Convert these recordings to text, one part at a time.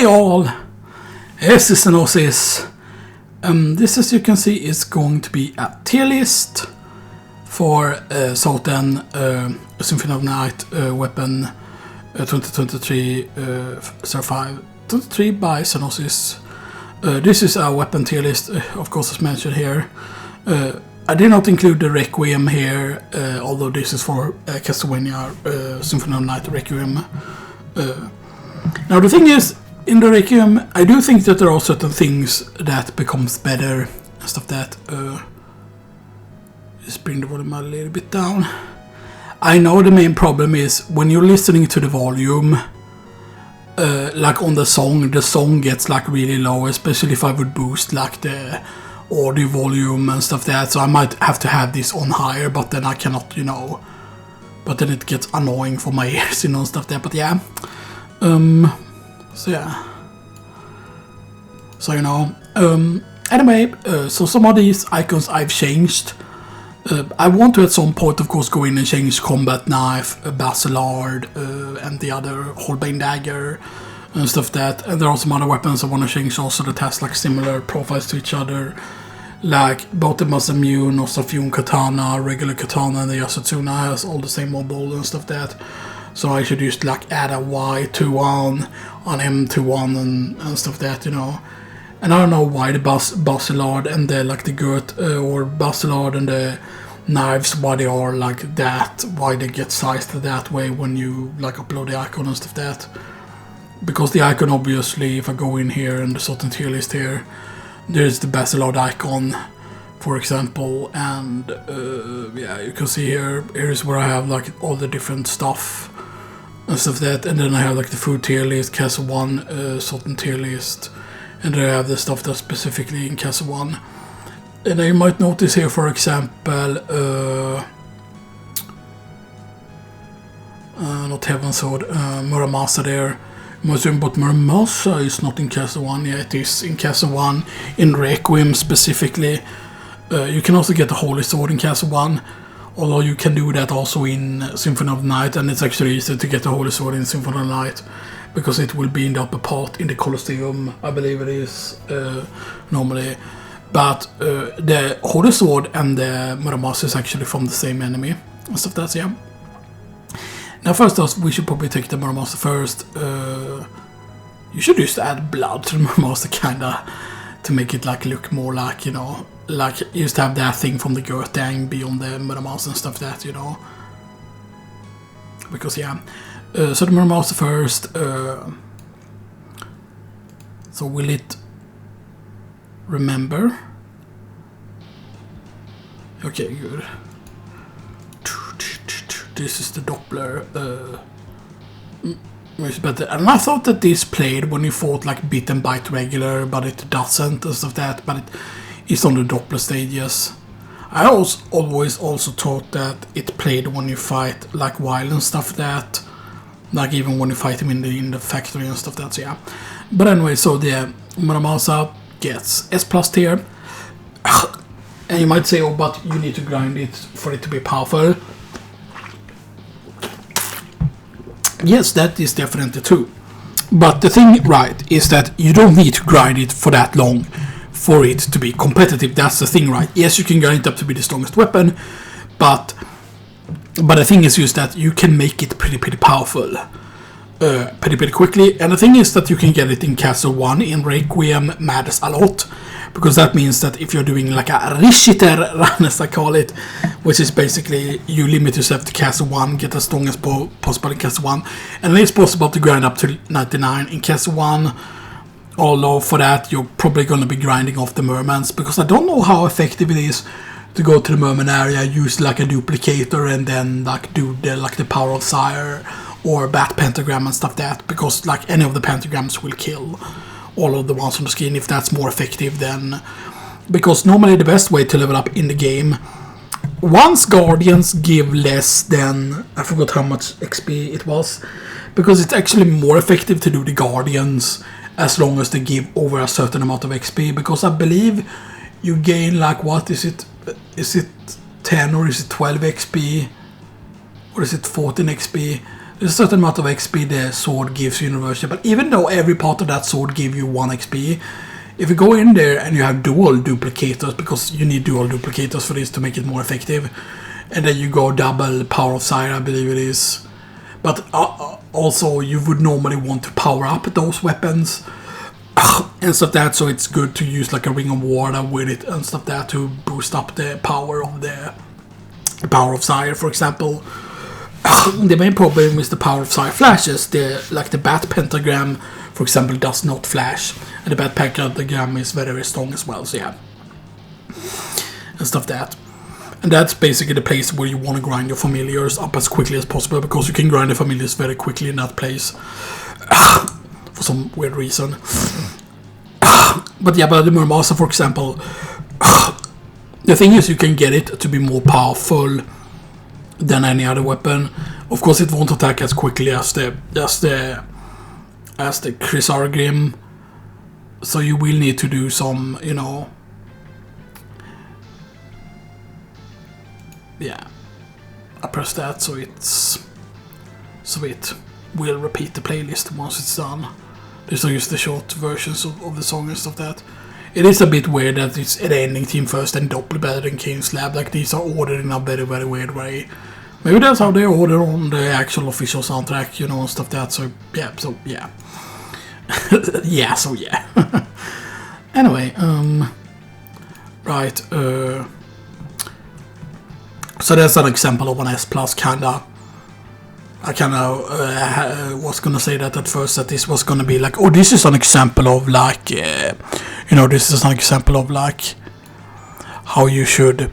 Hey all, this is Xenoxis. This, as you can see, is going to be a tier list for SOTN Symphony of Night Weapon 2023 05 23 by Xenoxis. This is a weapon tier list, of course, as mentioned here. I did not include the Requiem here, although this is for Castlevania Symphony of Night Requiem. Now the thing is, in the Requiem, I do think that there are certain things that becomes better and stuff that. Just bring the volume a little bit down. I know the main problem is when you're listening to the volume, like on the song gets like really low, especially if I would boost like the audio volume and stuff that. So I might have to have this on higher, but then I cannot, you know. But then it gets annoying for my ears, you know, stuff there. But yeah. So yeah. So you know. Anyway, so some of these icons I've changed. I want to at some point, of course, go in and change Combat Knife, Basilard, and the other Holbein Dagger and stuff that. And there are some other weapons I want to change also that has like similar profiles to each other. Like both the Masamune, Osafune Katana, regular Katana, and the Yasutsuna has all the same mobile and stuff that. So I should just like add a Y21 on M21 and stuff that, you know. And I don't know why the Basilard and the like the Gurt or Basilard and the knives, why they are like that, why they get sized that way when you like upload the icon and stuff that. Because the icon, obviously, if I go in here and the SOTN tier list here, there's the Basilard icon, for example, and yeah, you can see here's where I have like all the different stuff and stuff that, and then I have like the food tier list, Castle 1, SOTN tier list. And then I have the stuff that's specifically in Castle 1. And you might notice here, for example, not Heaven's Sword, Muramasa there. But Muramasa is not in Castle 1, yeah, it is in Castle 1, in Requiem specifically. You can also get the Holy Sword in Castle 1, although you can do that also in Symphony of the Night, and it's actually easier to get the Holy Sword in Symphony of the Night. Because it will be in the upper part in the Colosseum, I believe it is, normally. But the Holy Sword and the Muramasa is actually from the same enemy. And stuff that's, yeah. Now first off, we should probably take the Muramasa first. You should just add blood to the Muramasa, kinda, to make it like look more like, you know, like just have that thing from the Gurtang be on the Muramasa and stuff that, you know. Because, yeah. So the Muramasa first. So will it remember? Okay, good. This is the Doppler. Much better. And I thought that this played when you fought like Bit and Bite regular, but it doesn't and stuff that. But it is on the Doppler stages. I always also thought that it played when you fight like wild and stuff that. Like even when you fight him in the factory and stuff, that's, yeah. But anyway, so the Muramasa gets S+ tier. And you might say, oh, but you need to grind it for it to be powerful. Yes, that is definitely true. But the thing, right, is that you don't need to grind it for that long for it to be competitive. That's the thing, right? Yes, you can grind it up to be the strongest weapon, but the thing is just that you can make it pretty powerful pretty quickly. And the thing is that you can get it in Castle 1 in Requiem matters a lot. Because that means that if you're doing like a Richter run, as I call it, which is basically you limit yourself to Castle 1, get as strong as possible in Castle 1. And it's possible to grind up to 99 in Castle 1. Although for that you're probably going to be grinding off the mermans. Because I don't know how effective it is to go to the merman area, use like a duplicator and then like do the power of Sire or bat pentagram and stuff that, because like any of the pentagrams will kill all of the ones on the screen if that's more effective than, because normally the best way to level up in the game, once guardians give less than, I forgot how much XP it was, because it's actually more effective to do the guardians as long as they give over a certain amount of XP, because I believe you gain like, what is it 10 or is it 12 XP or is it 14 XP There's a certain amount of XP the sword gives you in reverse, but even though every part of that sword gives you 1 XP, if you go in there and you have dual duplicators, because you need dual duplicators for this to make it more effective, and then you go double power of sight, I believe it is. But also you would normally want to power up those weapons and stuff that, so it's good to use like a ring of water with it and stuff that to boost up the power of the power of sight, for example. The main problem is the power of sight flashes. The bat pentagram, for example, does not flash, and the bat pentagram is very, very strong as well. So yeah, and stuff that, and that's basically the place where you want to grind your familiars up as quickly as possible, because you can grind the familiars very quickly in that place for some weird reason. But yeah, but the Mehhhh, for example, the thing is you can get it to be more powerful than any other weapon. Of course, it won't attack as quickly as the Chrysargrim, so you will need to do some, you know, yeah. I press that so it will repeat the playlist once it's done. These are just the short versions of the song and stuff that. It is a bit weird that it's the ending theme first and Doppelbad and King's Lab. Like, these are ordered in a very, very weird way. Maybe that's how they order on the actual official soundtrack, you know, and stuff that. So yeah, yeah. Anyway, right. So that's an example of an S plus kinda. I kinda was gonna say that at first, that this was gonna be like, oh, this is an example of like, you know, this is an example of like how you should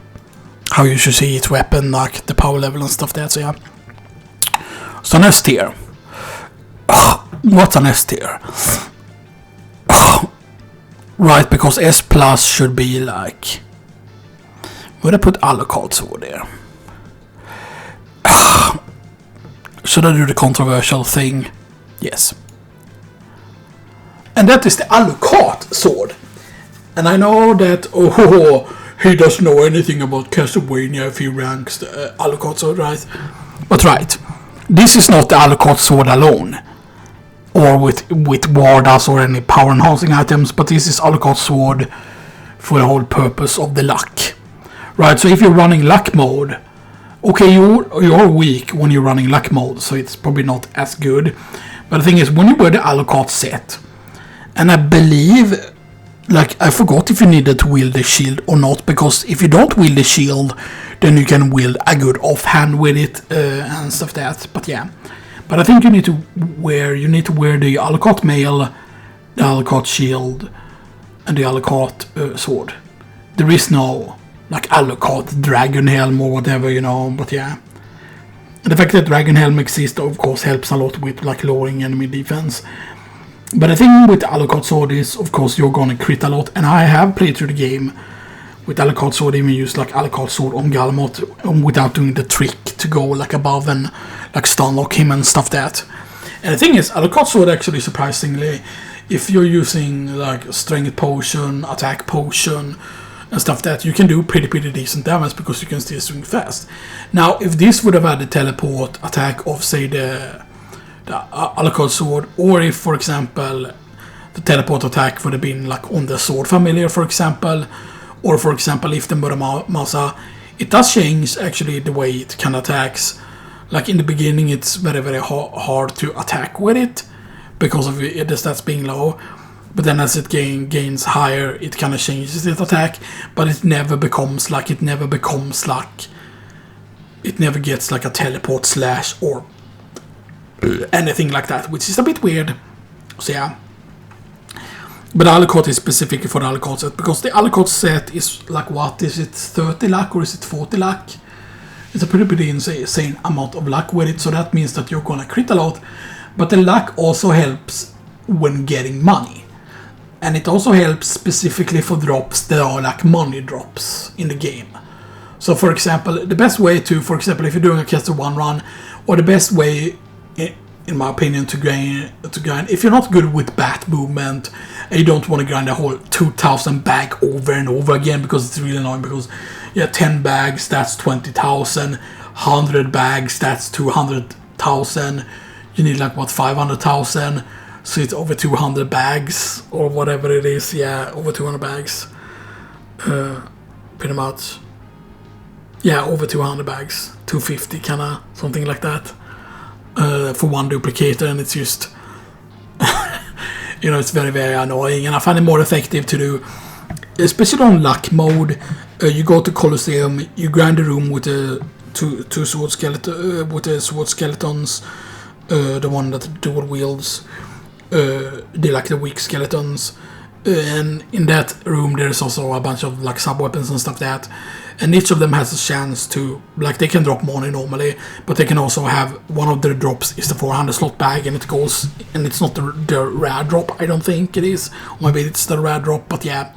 see each weapon, like the power level and stuff that. So yeah. So an S tier. What's an S tier? Right, because S plus should be like, would I put Alucard's over there? Should I do the controversial thing? Yes. And that is the Alucard sword. And I know that, he doesn't know anything about Castlevania if he ranks the Alucard sword, right? But right, this is not the Alucard sword alone, or with wardas or any power enhancing items, but this is Alucard sword for the whole purpose of the luck. Right, so if you're running luck mode, okay, you're weak when you're running luck mode, so it's probably not as good. But the thing is, when you wear the Alucard set, and I believe, like, I forgot if you needed to wield the shield or not, because if you don't wield the shield, then you can wield a good offhand with it and stuff that. But yeah, but I think you need to wear the Alucard mail, the Alucard shield, and the Alucard sword. There is no like Alucard Dragon Helm or whatever, you know, but yeah. And the fact that Dragon Helm exists, of course, helps a lot with like lowering enemy defense. But the thing with Alucard sword is, of course, you're gonna crit a lot, and I have played through the game with Alucard sword, even used like Alucard sword on Galmot without doing the trick to go like above and like stun lock him and stuff that. And the thing is, Alucard sword actually, surprisingly, if you're using like strength potion, attack potion, and stuff that, you can do pretty decent damage because you can still swing fast. Now, if this would have had the teleport attack of, say, the Alucard sword, or if, for example, the teleport attack would have been like on the sword familiar, for example, or for example, if the Mehhhh, it does change actually the way it can attacks. Like in the beginning, it's very hard to attack with it because of the stats being low. But then as it gains higher, it kind of changes its attack, but it never gets like a teleport slash or anything like that, which is a bit weird. So yeah. But Alucard is specific for the Alucard set, because the Alucard set is like, what is it, 30 luck or is it 40 luck? It's a pretty insane amount of luck with it, so that means that you're gonna crit a lot. But the luck also helps when getting money. And it also helps specifically for drops that are like money drops in the game. So for example, the best way to, for example, if you're doing a Castle 1 run, or the best way, in my opinion, to grind, if you're not good with bat movement, and you don't want to grind the whole 2,000 bag over and over again, because it's really annoying, because yeah, 10 bags, that's 20,000, 100 bags, that's 200,000, you need like what, 500,000, so it's over 200 bags or whatever it is. Yeah, over 200 bags, pretty much. Yeah, over 200 bags, 250 kind of something like that, for one duplicator, and it's just it's very, very annoying, and I find it more effective to do, especially on luck mode. You go to Colosseum, you grind the room with the two sword skeleton, with the sword skeletons, the one that dual wields. They like the weak skeletons, and in that room there's also a bunch of like sub weapons and stuff that, and each of them has a chance to, like, they can drop money normally, but they can also have, one of their drops is the 400 slot bag, and it goes, and it's not the rare drop, I don't think it is, or maybe it's the rare drop, but yeah.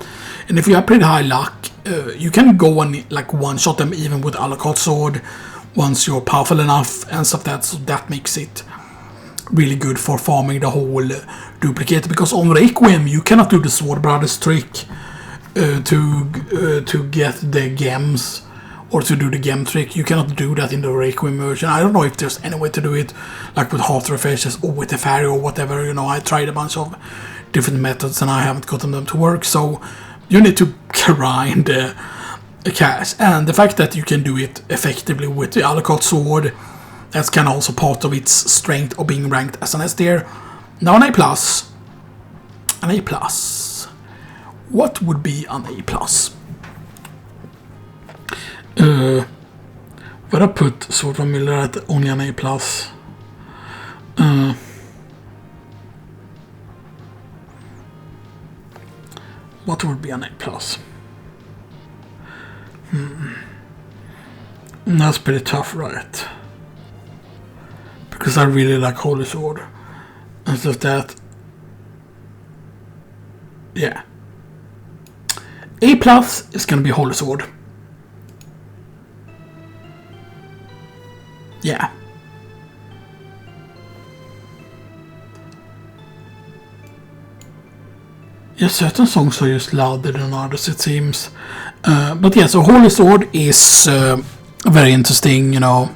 And if you have pretty high luck, you can go and like one shot them even with Alucard sword once you're powerful enough and stuff that, so that makes it really good for farming the whole duplicate, because on Requiem you cannot do the Sword Brothers trick to get the gems, or to do the gem trick. You cannot do that in the Requiem version. I don't know if there's any way to do it, like with half the faces or with the fairy or whatever. I tried a bunch of different methods and I haven't gotten them to work, so you need to grind cash. And the fact that you can do it effectively with the Alucard sword, that's kind of also part of its strength of being ranked as an S tier. Now an A+. An A+. What would be an A+? Would I put Sword from Miller at only an A+? What would be an A+? That's pretty tough, right? Because I really like Holy Sword and stuff that. Yeah. A+ is gonna be Holy Sword. Yeah. Yeah, certain songs are just louder than others, it seems. But yeah, so Holy Sword is very interesting, and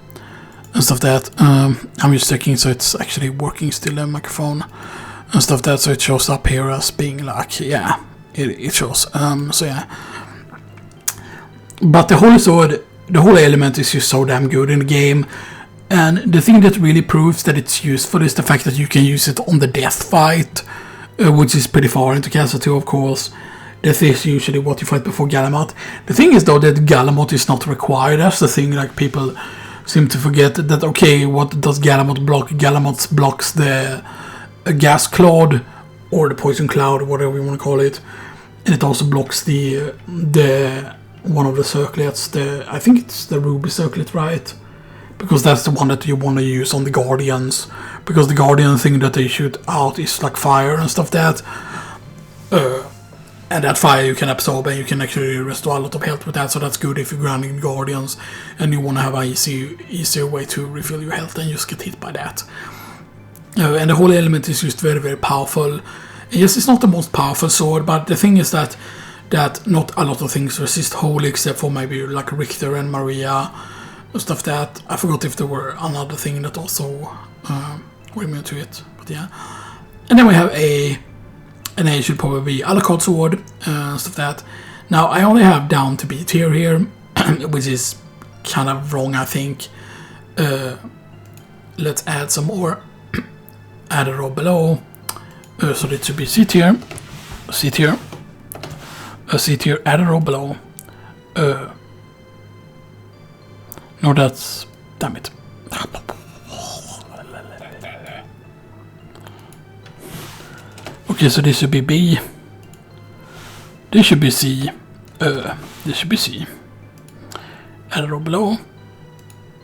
stuff that. I'm just checking, so it's actually working still, the microphone and stuff that, so it shows up here as being like, yeah, it shows. So yeah. But the Holy Sword, the whole element is just so damn good in the game. And the thing that really proves that it's useful is the fact that you can use it on the death fight, which is pretty far into Castle 2, of course. Death is usually what you fight before Galamot. The thing is, though, that Galamot is not required. That's the thing, like, people seem to forget that, okay, what does Galamot block? Galamot blocks the gas cloud, or the poison cloud, whatever you want to call it. And it also blocks the one of the circlets, I think it's the ruby circlet, right? Because that's the one that you want to use on the Guardians. Because the Guardian thing that they shoot out is like fire and stuff that. And that fire you can absorb, and you can actually restore a lot of health with that. So that's good if you're grounding Guardians and you want to have an easier way to refill your health and just get hit by that. And the whole element is just very, very powerful. And yes, it's not the most powerful sword, but the thing is that not a lot of things resist holy, except for maybe like Richter and Maria. Stuff that I forgot if there were another thing that also were immune to it, but yeah. And then we have an A should probably be Alucard sword, stuff that. Now I only have down to B tier here, which is kind of wrong, I think. Let's add some more. Add a row below, so it should be C tier, C tier, C tier. Add a row below. No, that's... damn it. Okay, so this should be B. This should be C. This should be C. Add a row below.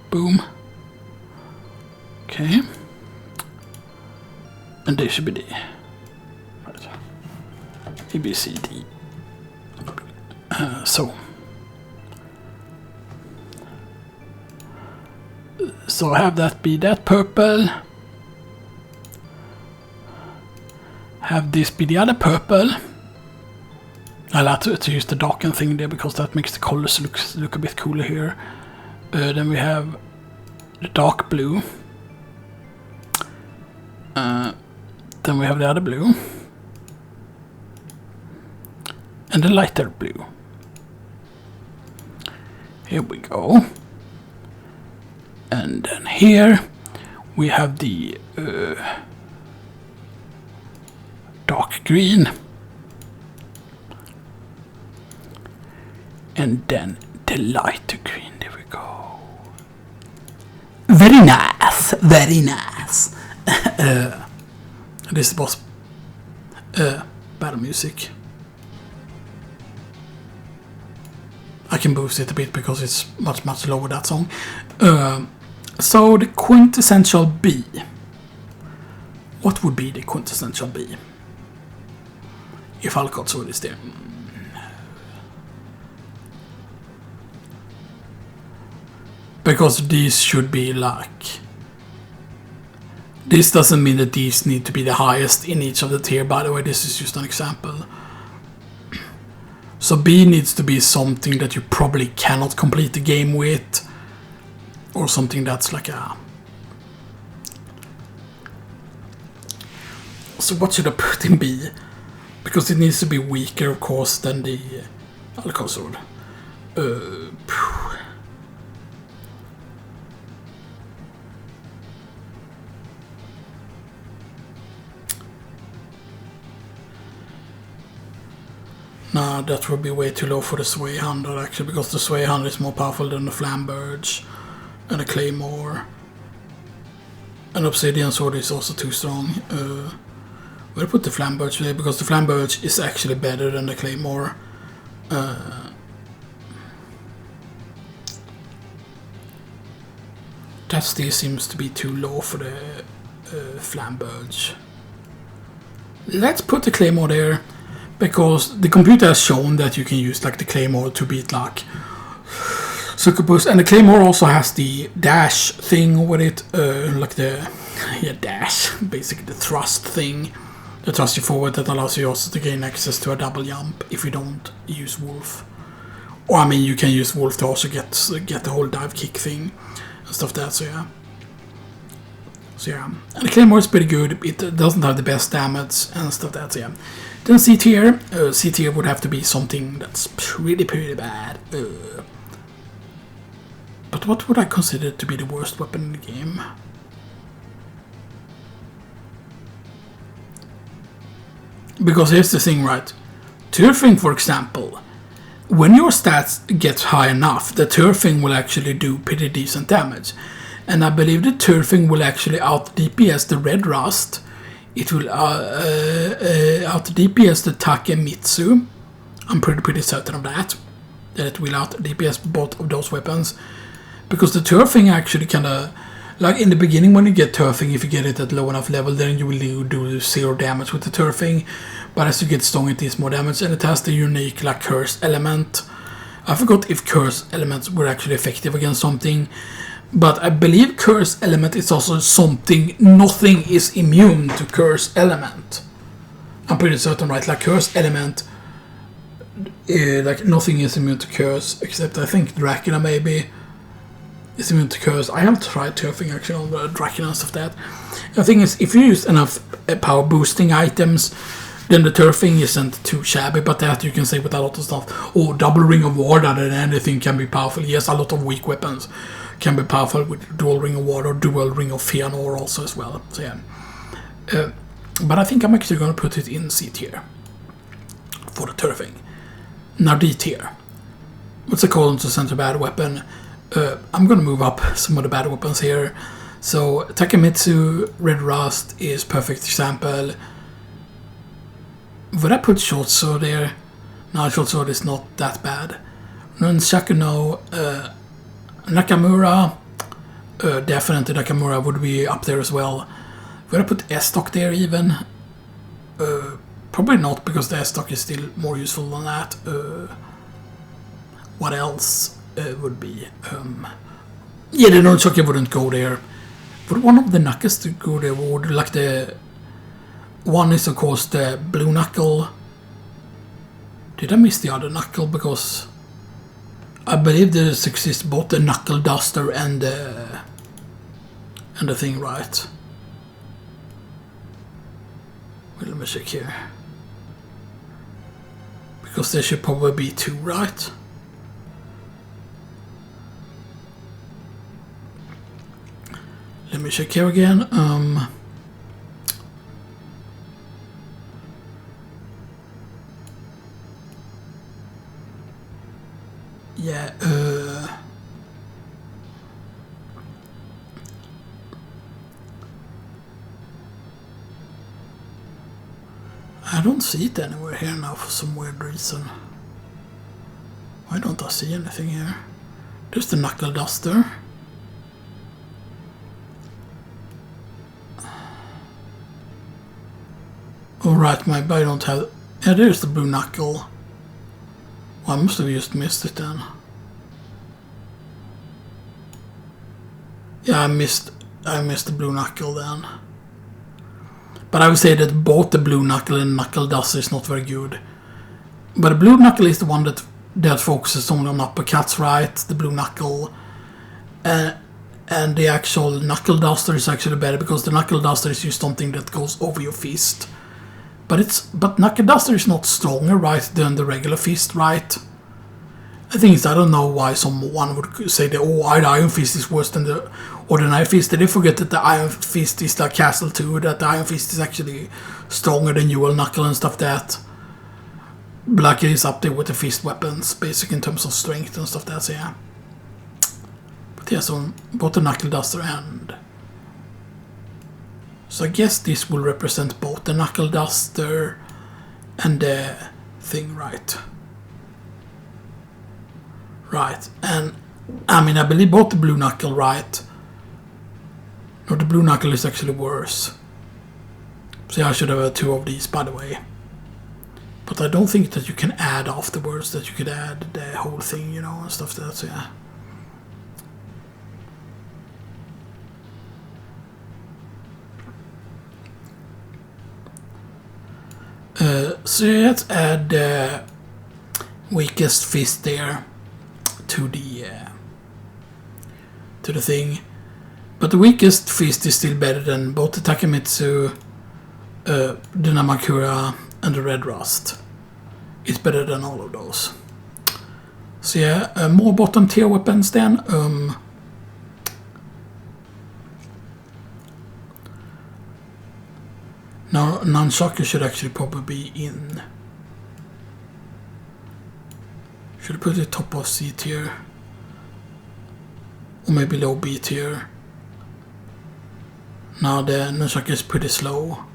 Boom. Okay. And this should be D. Right. A, B, C, D. So have that be that purple. Have this be the other purple. I like to use the darken thing there because that makes the colors look a bit cooler here. Then we have the dark blue. Then we have the other blue. And the lighter blue. Here we go. And then here we have the dark green. And then the lighter green. There we go. Very nice. Very nice. This was battle music. I can boost it a bit because it's much lower, that song. So the quintessential B. What would be the quintessential B? If Alcott is there. Because these should be like... This doesn't mean that these need to be the highest in each of the tier, by the way, this is just an example. So B needs to be something that you probably cannot complete the game with. Or something that's like a... So what should I put in B? Because it needs to be weaker, of course, than the Alcazor. Nah, that would be way too low for the Sway 100 actually, because the Sway 100 is more powerful than the Flamberge and the Claymore. And Obsidian Sword is also too strong. We'll put the Flamberge there because the Flamberge is actually better than the Claymore. That still seems to be too low for the Flamberge. Let's put the Claymore there. Because the computer has shown that you can use like the Claymore to beat like Succubus, and the Claymore also has the dash thing with it, like the dash, basically the thrust thing, that thrusts you forward, that allows you also to gain access to a double jump if you don't use Wolf. Or I mean, you can use Wolf to also get the whole dive kick thing and stuff like that. So yeah, and the Claymore is pretty good. It doesn't have the best damage and stuff like that. So yeah. Then C tier. C tier would have to be something that's pretty bad. But what would I consider to be the worst weapon in the game? Because here's the thing, right? Turfing, for example, when your stats get high enough, the turfing will actually do pretty decent damage. And I believe the turfing will actually out DPS the Red Rust. It will out DPS the Takemitsu. I'm pretty certain of that. That it will out DPS both of those weapons. Because the turfing actually kinda... Like in the beginning when you get turfing, if you get it at low enough level, then you will do 0 damage with the turfing. But as you get strong, it is more damage. And it has the unique like curse element. I forgot if curse elements were actually effective against something. But I believe curse element is also something, nothing is immune to curse element. I'm pretty certain, right? Like curse element, like nothing is immune to curse, except I think Dracula maybe is immune to curse. I haven't tried turfing actually on Dracula and stuff like that. The thing is, if you use enough power boosting items, then the turfing isn't too shabby, but that you can say with a lot of stuff. Oh, double ring of war than anything can be powerful. Yes, a lot of weak weapons can be powerful with dual ring of war or dual ring of Feanor also as well. So yeah. But I think I'm actually going to put it in C tier for the turfing. Now D tier. What's it called to center bad weapon? I'm going to move up some of the bad weapons here. So Takemitsu Red Rust is perfect example. Would I put Short Sword there? No, Short Sword is not that bad. Nunchaku no Nakamura. Definitely Nakamura would be up there as well. Would I put S-Stock there even? Probably not, because the S-Stock is still more useful than that. What else would be? Yeah, the Nunchaku wouldn't go there. Would one of the knuckles to go there? Would like the one is of course the blue knuckle. Did I miss the other knuckle? Because I believe there exists both the knuckle duster and the thing, right? Let me check here. Because there should probably be 2, right? Let me check here again. Yeah, I don't see it anywhere here now for some weird reason. Why don't I see anything here? There's the knuckle duster. Alright, maybe I don't have... Yeah, there's the blue knuckle. Well, I must have just missed it then. Yeah, I missed the blue knuckle then. But I would say that both the blue knuckle and knuckle duster is not very good. But the blue knuckle is the one that focuses only on uppercuts, right? The blue knuckle. And the actual knuckle duster is actually better because the knuckle duster is just something that goes over your fist. But knuckle duster is not stronger, right, than the regular fist, right? The thing is, I don't know why someone would say that, oh, the Iron Fist is worse than the ordinary fist. They forget that the Iron Fist is like Castle 2, that the Iron Fist is actually stronger than Dual Knuckle and stuff that. Black is up there with the fist weapons, basically in terms of strength and stuff that, so yeah. But yeah, so both the Knuckle Duster and... So I guess this will represent both the Knuckle Duster and the thing, right? Right, and I mean, I believe both the blue knuckle, right? No, the blue knuckle is actually worse. So yeah, I should have 2 of these, by the way. But I don't think that you can add afterwards, that you could add the whole thing, you know, and stuff like that, so yeah. So yeah, let's add the weakest fist there to the thing. But the weakest fist is still better than both the Takemitsu, the Namakura, and the Red Rust. It's better than all of those. So yeah, more bottom tier weapons then. Now, Nunchaku should actually probably be in. Should I put it top of C tier? Or maybe low B tier? Now the Nunchaku is pretty slow.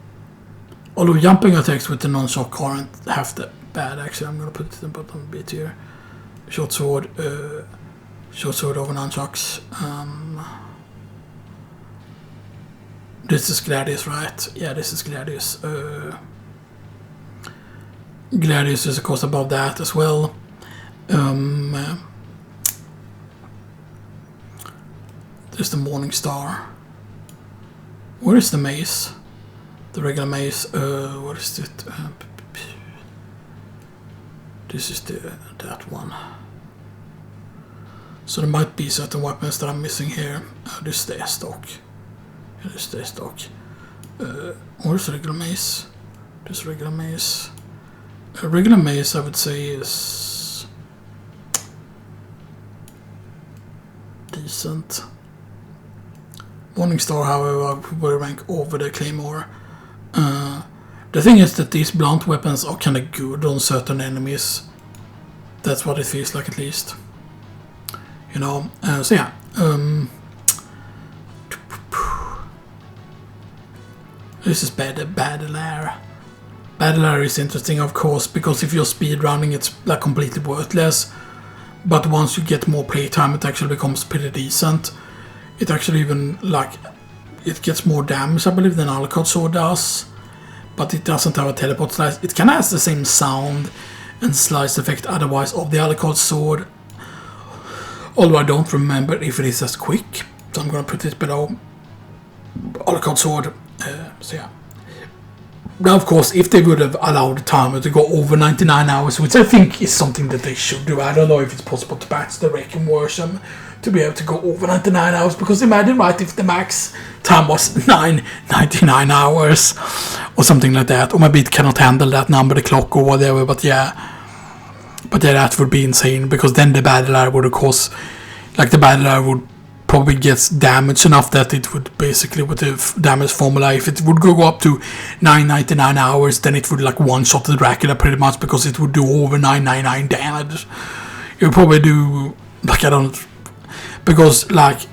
Although jumping attacks with the Nunchaku aren't half that bad actually. I'm gonna put it in bottom B tier. Short sword over Nunchucks. This is Gladius, right? Yeah, this is Gladius. Gladius is of course above that as well. There's the Morning Star. Where is the mace? The regular mace. What is it? This is that one. So there might be certain weapons that I'm missing here. This is the stock. This is the stock. Where's the regular mace? This regular mace. Regular mace, I would say, is decent. Morning Star, however, will rank over the Claymore. The thing is that these blunt weapons are kind of good on certain enemies. That's what it feels like, at least. You know. So yeah. This is Battler. Battler is interesting, of course, because if you're speedrunning, it's like completely worthless. But once you get more playtime, it actually becomes pretty decent. It actually even, like, it gets more damage, I believe, than Alucard Sword does. But it doesn't have a teleport slice. It kind of has the same sound and slice effect otherwise of the Alucard Sword. Although I don't remember if it is as quick. So I'm going to put it below Alucard Sword. So yeah. Now, of course, if they would have allowed the timer to go over 99 hours, which I think is something that they should do. I don't know if it's possible to patch the Requiem version to be able to go over 99 hours, because imagine, right, if the max time was 99 hours or something like that, or maybe it cannot handle that number, the clock or whatever, but yeah, that would be insane, because then the battle area would, of course, like, the battle area would probably get damaged enough that it would basically, with the damage formula, if it would go up to 999 hours, then it would like one-shot the Dracula pretty much, because it would do over 999 damage. It would probably do, like, I don't, because like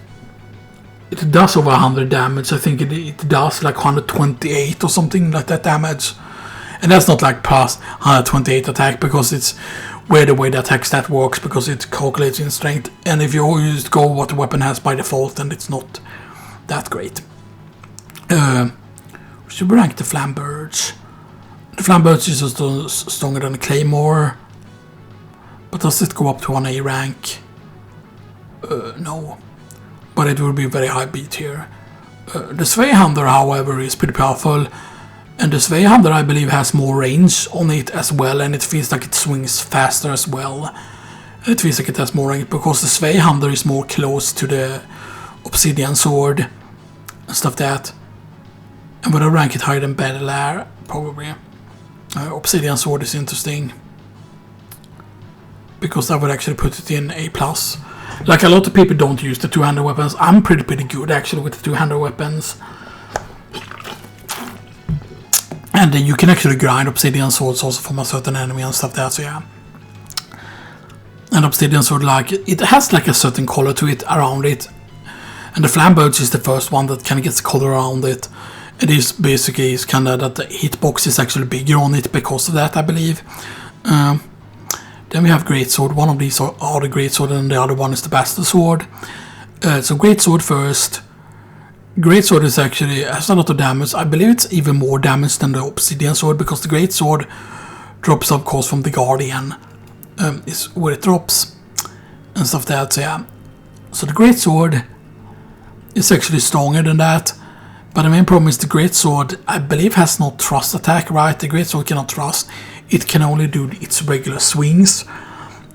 it does over 100 damage. I think it does like 128 or something like that damage, and that's not like plus 128 attack, because it's where the way the attack stat works, because it calculates in strength, and if you just go what the weapon has by default, then it's not that great. We should rank the Flambirds. The Flambirds is just stronger than the Claymore, but does it go up to an A rank? No, but it will be very high beat here. The Svamp, however, is pretty powerful, and the Svamp, I believe, has more range on it as well, and it feels like it swings faster as well. It feels like it has more range, because the Svamp is more close to the Obsidian Sword and stuff that. And would I rank it higher than Battle Air? Probably. Obsidian Sword is interesting, because I would actually put it in A+. Like, a lot of people don't use the two-handed weapons. I'm pretty good actually with the two-handed weapons. And you can actually grind Obsidian Swords also from a certain enemy and stuff there, so yeah. And Obsidian Sword, like, it has like a certain color to it, around it. And the Flambirds is the first one that kind of gets color around it. It is basically, it's kind of that the hitbox is actually bigger on it because of that, I believe. Then we have Greatsword. One of these are the Greatsword, and the other one is the Bastard Sword. So Greatsword first. Greatsword is actually has a lot of damage. I believe it's even more damage than the Obsidian Sword, because the Greatsword drops, of course, from the Guardian. Is where it drops and stuff like that. So yeah. So the Greatsword is actually stronger than that. But the main problem is the Greatsword, I believe, has no thrust attack, right? The Greatsword cannot thrust. It can only do its regular swings.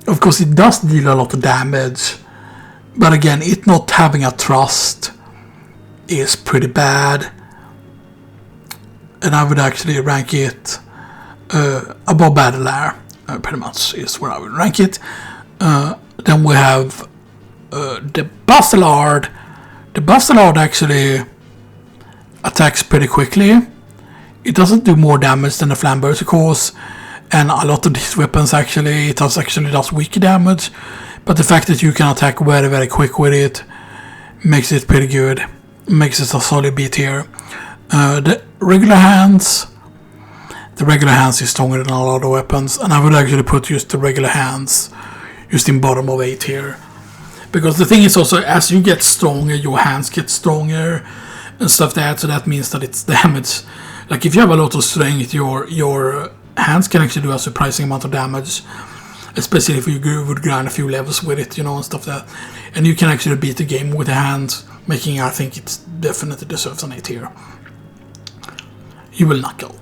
Of course, it does deal a lot of damage. But again, it not having a thrust is pretty bad. And I would actually rank it above Battle Air. Pretty much is where I would rank it. Then we have the Bastillard. The Bastillard actually attacks pretty quickly. It doesn't do more damage than the Flambirds, of course, and a lot of these weapons actually does weak damage, but the fact that you can attack very quick with it makes it pretty good, makes it a solid beat here. The regular hands is stronger than a lot of weapons, and I would actually put just the regular hands just in bottom of 8 here, because the thing is also, as you get stronger, your hands get stronger and stuff like that, so that means that it's damage. Like, if you have a lot of strength, your hands can actually do a surprising amount of damage, especially if you would grind a few levels with it, you know, and stuff like that. And you can actually beat the game with the hands, making, I think, it definitely deserves an 8 here. You will knuckle.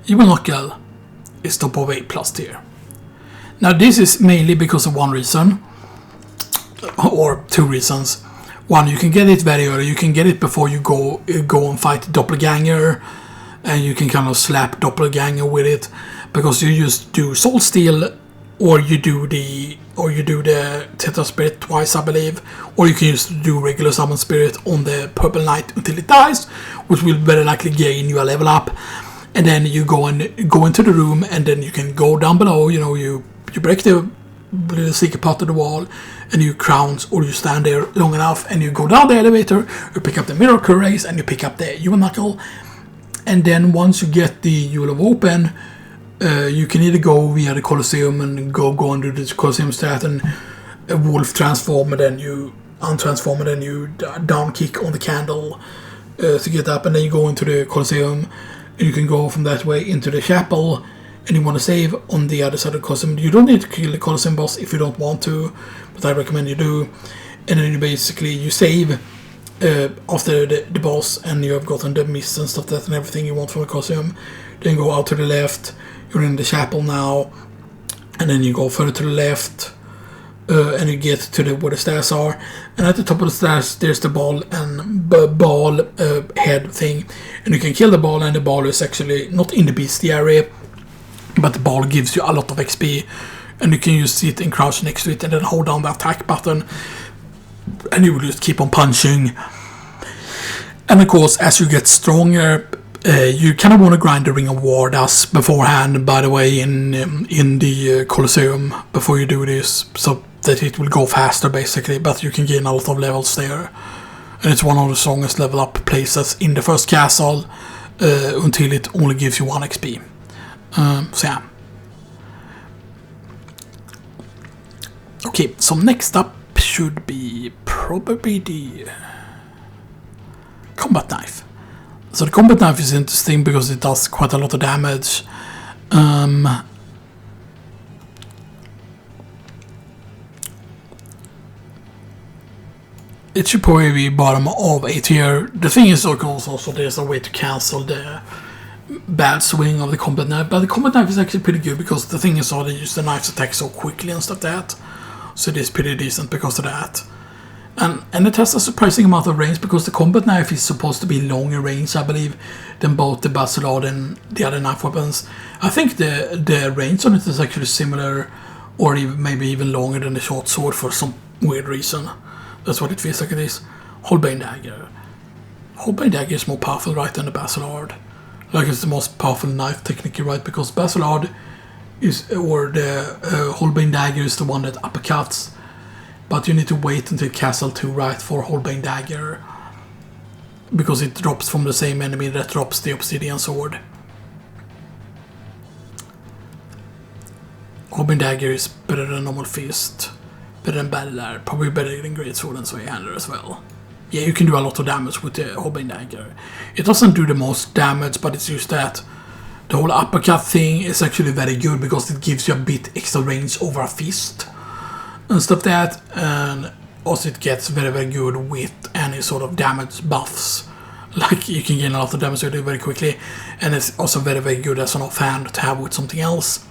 You will knuckle is top of 8+ tier. Now, this is mainly because of one reason, or two reasons. One, you can get it very early. You can get it before you go and fight Doppelganger, and you can kind of slap Doppelganger with it, because you just do Soul Steal, or you do the Tetra Spirit twice, I believe, or you can just do regular Summon Spirit on the Purple Knight until it dies, which will very likely gain you a level up. And then you go into the room, and then you can go down below. You know, you break the secret part of the wall, and you crouch, or you stand there long enough, and you go down the elevator, you pick up the Miracle Race, and you pick up the Knuckle. And then once you get the Jewel of Open, you can either go via the Colosseum and go and do the Colosseum stat, and a wolf transform, and then you untransform, and then you down kick on the candle to get up, and then you go into the Colosseum, and you can go from that way into the chapel, and you want to save on the other side of the Colosseum. You don't need to kill the Colosseum boss if you don't want to, but I recommend you do. And then you save after the boss, and you have gotten the mist and stuff and everything you want from the Colosseum. Then go out to the left. You're in the chapel now, and then you go further to the left, and you get to where the stairs are, and at the top of the stairs there's the ball and ball head thing, and you can kill the ball, and the ball is actually not in the bestiary, but the ball gives you a lot of XP, and you can use it and crouch next to it and then hold down the attack button, and you will just keep on punching. And of course, as you get stronger, you kind of want to grind the Ring of Wardas beforehand, by the way, in the Colosseum before you do this, so that it will go faster basically, but you can gain a lot of levels there. And it's one of the strongest level up places in the first castle, until it only gives you 1 XP. So yeah. Okay, so next up should be probably the combat knife. So the combat knife is interesting because it does quite a lot of damage. It should probably be bottom of A tier. The thing is, also there's a way to cancel the bad swing of the combat knife, but the combat knife is actually pretty good because the thing is, they use the knife's attack so quickly and stuff like that. So it is pretty decent because of that. And it has a surprising amount of range because the combat knife is supposed to be longer range, I believe, than both the Basilard and the other knife weapons. I think the range on it is actually similar, or even, maybe even longer than the short sword for some weird reason. That's what it feels like it is. Holbein Dagger. Holbein Dagger is more powerful, right, than the Basilard. Like, it's the most powerful knife technically, right, because Basilard is, or the Holbein Dagger is the one that uppercuts. But you need to wait until Castle 2, right, for Holbein Dagger. Because it drops from the same enemy that drops the Obsidian Sword. Holbein Dagger is better than normal fist. Better than Battler. Probably better than Great Sword and Sway Handler as well. Yeah, you can do a lot of damage with the Holbein Dagger. It doesn't do the most damage, but it's just that the whole uppercut thing is actually very good because it gives you a bit extra range over a fist and stuff like that, and also it gets very, very good with any sort of damage buffs. Like, you can gain a lot of damage with it very quickly, and it's also very, very good as an offhand to have with something else.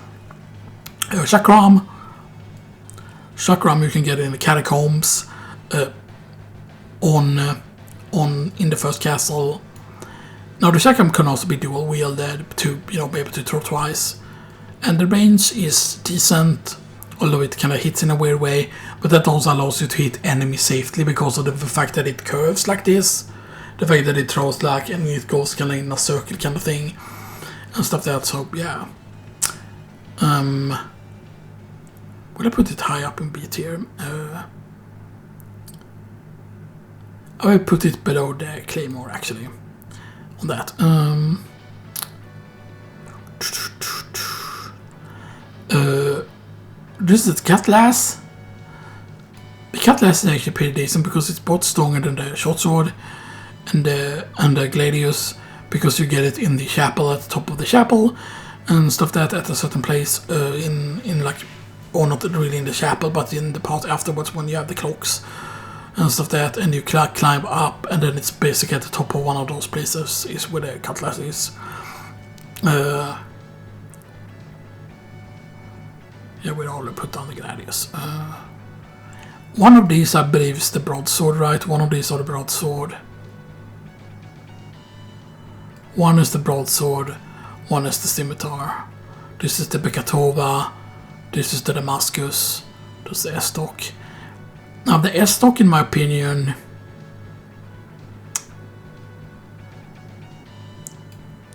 Chakram you can get in the catacombs, in the first castle. Now the Chakram can also be dual wielded to, be able to throw twice, and the range is decent. Although it kind of hits in a weird way, but that also allows you to hit enemies safely because of the fact that it curves like this. The fact that it throws like, and it goes kind of in a circle kind of thing, and stuff like that, so yeah. Will I put it high up in B tier? I will put it below the Claymore, actually, on that. This is the Cutlass. The Cutlass is actually pretty decent because it's both stronger than the short sword and the Gladius, because you get it in the chapel, at the top of the chapel and stuff like that, at a certain place in like, or not really in the chapel, but in the part afterwards when you have the clocks and stuff like that, and you climb up, and then it's basically at the top of one of those places is where the Cutlass is. Yeah, we'll all put down the Gladius. One of these, I believe, is the broadsword, right? One of these are the broadsword. One is the broadsword. One is the scimitar. This is the Bekatova. This is the Damascus. This is the S-stock. Now, the S-stock, in my opinion,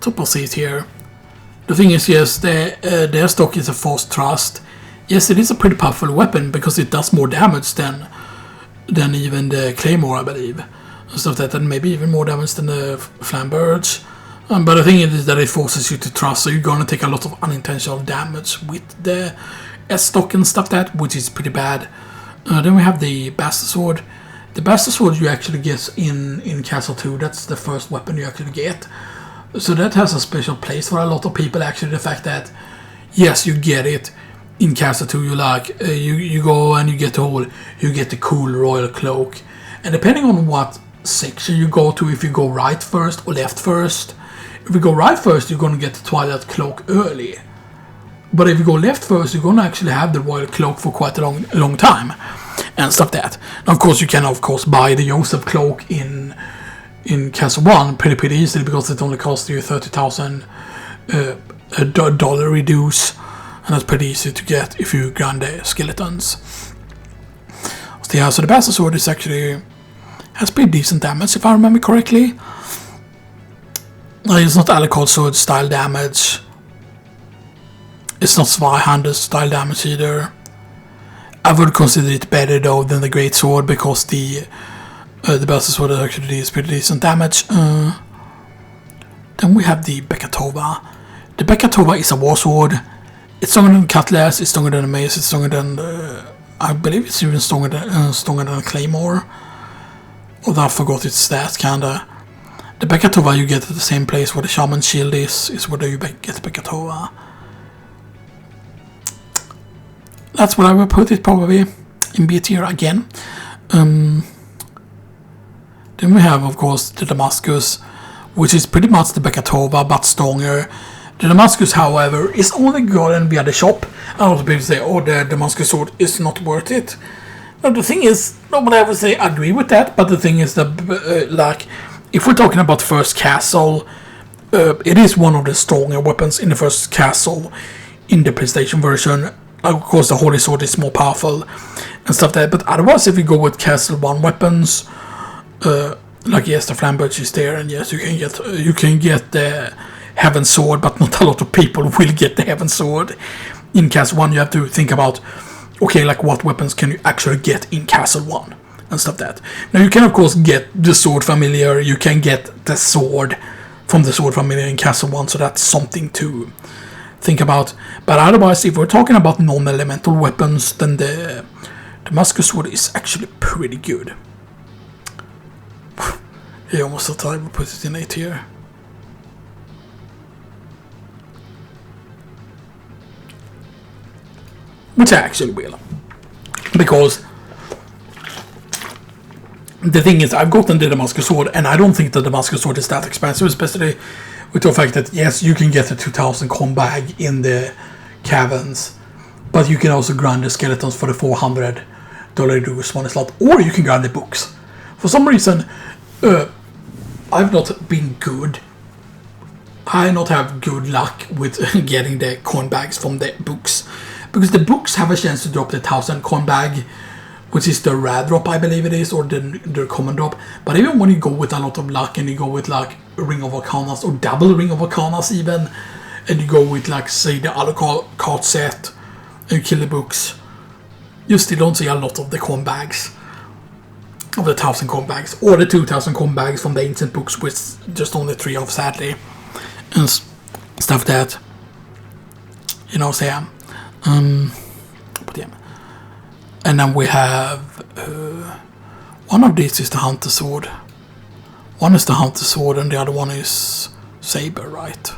top of seat here. The thing is, yes, the S-stock is a force thrust. Yes, it is a pretty powerful weapon because it does more damage than even the Claymore, I believe. And stuff like that, and maybe even more damage than the Flamberge. But the thing is that it forces you to thrust, so you're gonna take a lot of unintentional damage with the S-stock and stuff like that, which is pretty bad. Then we have the Bastard Sword. The Bastard Sword you actually get in Castle 2. That's the first weapon you actually get. So that has a special place for a lot of people, actually. The fact that, yes, you get it in Castle 2, you go and you get the cool royal cloak. And depending on what section you go to, if you go right first or left first. If you go right first, you're going to get the Twilight Cloak early. But if you go left first, you're gonna actually have the royal cloak for quite a long time, and stuff that. And of course, you can of course buy the Joseph cloak in Castle 1 pretty easily, because it only costs you $30,000 dollar reduce, and that's pretty easy to get if you grind the skeletons. So yeah, so the Bastard Sword is actually has pretty decent damage if I remember correctly. It's not Alucard Sword style damage. It's not Zweihander style damage either. I would consider it better though than the Great Sword, because the Bastard Sword actually deals pretty decent damage. Then we have the Bekatova. The Bekatova is a war sword. It's stronger than Cutlass, it's stronger than a mace, it's stronger than I believe it's even stronger than a Claymore. Although I forgot its stats kinda. The Bekatova you get at the same place where the Shaman Shield is where you get Bekatova. That's where I would put it, probably in B tier again. Then we have of course the Damascus, which is pretty much the Bekatova but stronger. The Damascus, however, is only gotten via the shop. A lot of people say, oh, the Damascus sword is not worth it. But the thing is, nobody ever say agree with that, but the thing is that, like, if we're talking about first castle, it is one of the stronger weapons in the first castle in the PlayStation version. Of course, the Holy Sword is more powerful and stuff like that, but otherwise, if you go with Castle 1 weapons, like, yes, the Flamberge is there, and yes, you can get the Heaven Sword, but not a lot of people will get the Heaven Sword. In Castle 1, you have to think about, okay, like, what weapons can you actually get in Castle 1 and stuff like that. Now, you can, of course, get the Sword Familiar, you can get the sword from the Sword Familiar in Castle 1, so that's something to think about. But otherwise, if we're talking about non-elemental weapons, then the Damascus Sword is actually pretty good. I almost thought I would put it in A tier. Which I actually will. Because the thing is, I've gotten the Damascus Sword, and I don't think the Damascus Sword is that expensive, especially with the fact that, yes, you can get a 2000 coin bag in the caverns, but you can also grind the skeletons for the $400 reduce one slot, or you can grind the books. For some reason, I've not been good. I not have good luck with getting the coin bags from the books, because the books have a chance to drop the 1000 coin bag, which is the rare drop, I believe it is, or the common drop. But even when you go with a lot of luck and you go with like Ring of Arcanas or double Ring of Arcanas even, and you go with like say the Alucard set and you kill the books, you still don't see a lot of the coin bags, of the 1000 coin bags, or the 2000 coin bags from the ancient books, which just only 3 of, sadly, and stuff that, you know, so yeah. But yeah. And then we have one of these is the Hunter Sword. One is the Hunter Sword and the other one is Saber, right?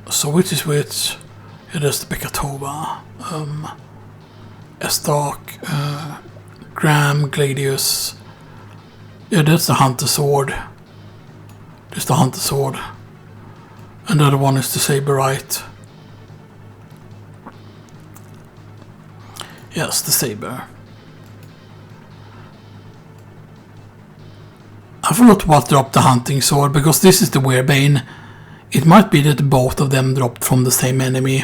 So which is which? It is the Bekatova, Estark, Graham, Gladius. Yeah, that's the Hunter Sword. That's the Hunter Sword. And the other one is the Saberite. Yes, the Saber. I forgot what dropped the Hunting Sword, because this is the Werebane. It might be that both of them dropped from the same enemy.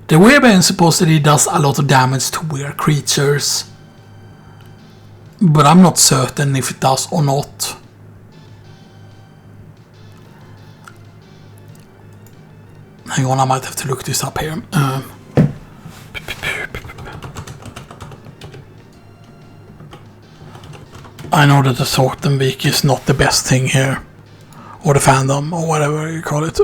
The Werebane supposedly does a lot of damage to were creatures, but I'm not certain if it does or not. Hang on, I might have to look this up here. I know that the SOTN week is not the best thing here, or the fandom, or whatever you call it.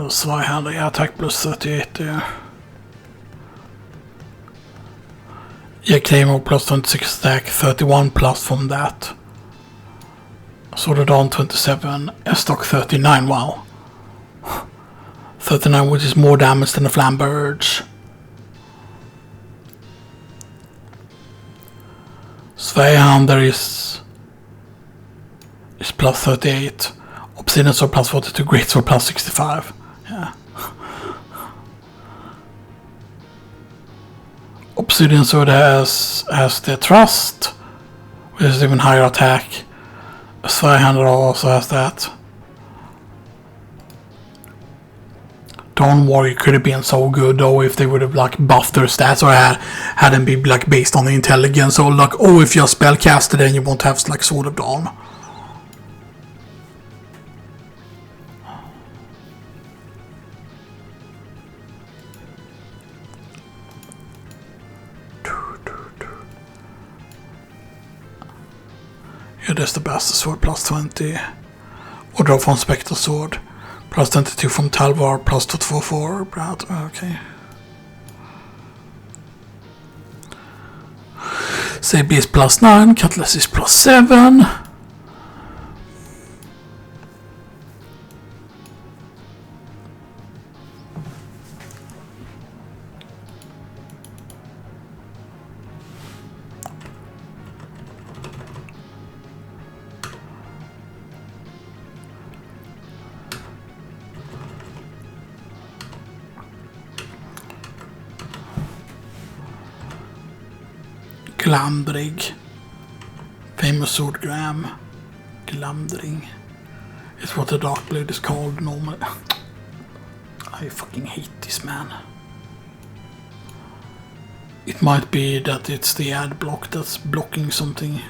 Zweihander, yeah, attack plus 38 there. Yeah, claymore plus 26 attack, 31 plus from that. Sword of Dawn 27, stock 39, wow. 39, which is more damage than the Flamberge. Zweihander is plus 38. Obsidian Sword plus 42, Great Sword plus 65. Yeah. Obsidian Sword has the Trust, which is even higher attack. Zweihander also has that. Dawn Warrior could have been so good though if they would have like buffed their stats or had them be like based on the intelligence, or like, oh, if you're a spellcaster then you won't have like Sword of Dawn. Yeah, that's the best sword, plus 20. Or draw from Spectre Sword. Plus 22 from Talvar, plus 244. Brad, okay. CB is plus 9, Cutlass is plus 7. Glamdrig. Famous sword gram. Glamdring. It's what the Dark Blade is called normally. I fucking hate this man. It might be that it's the ad block that's blocking something.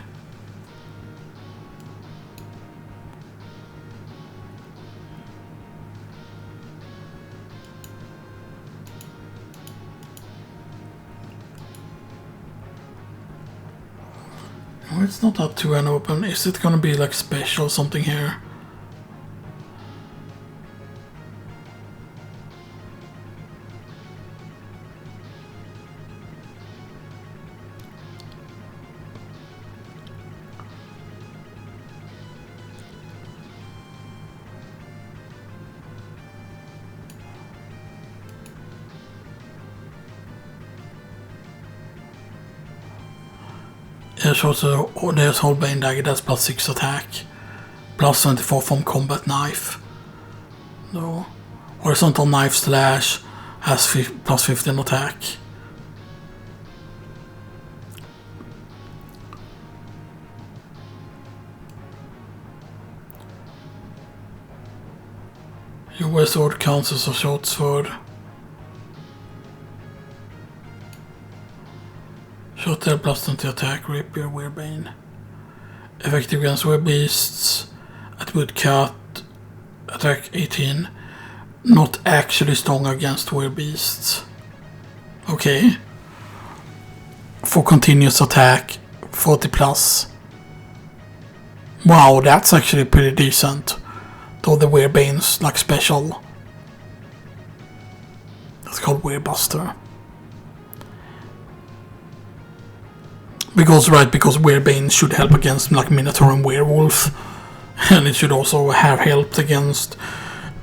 Oh, it's not up to an open. Is it gonna be like special something here? There's also there's Holbane Dagger, that's plus 6 attack, plus 24 from Combat Knife. No. Horizontal Knife Slash has plus 15 attack. Your West Sword counts as a short sword. Shot there plus 20 attack, Rapier, Werebane. Effective against Werebeasts at Woodcut, attack 18. Not actually strong against Werebeasts. Okay. For continuous attack, 40 plus. Wow, that's actually pretty decent. Though the Werebane's like special. That's called Werebuster. Because Werebane should help against like Minotaur and Werewolf, and it should also have helped against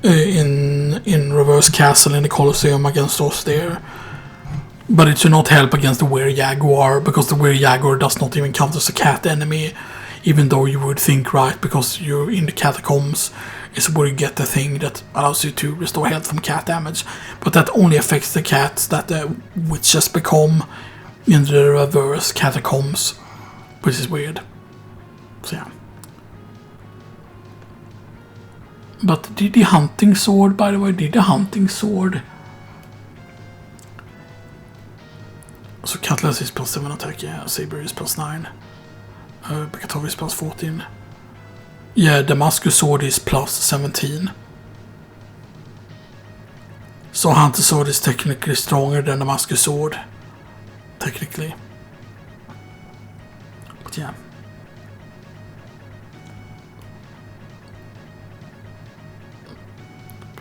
in Reverse Castle in the Colosseum against us there. But it should not help against the Were-Jaguar, because the Were-Jaguar does not even count as a cat enemy, even though you would think, right, because you're in the catacombs is where you get the thing that allows you to restore health from cat damage. But that only affects the cats that the witches become in the reverse catacombs, which is weird. So yeah. But did the hunting sword, by the way, so Cutlass is plus 7 attack, yeah, Saber is plus 9. Bekatov is plus 14. Yeah, Damascus sword is plus 17. So Hunter sword is technically stronger than Damascus sword. Technically. But yeah.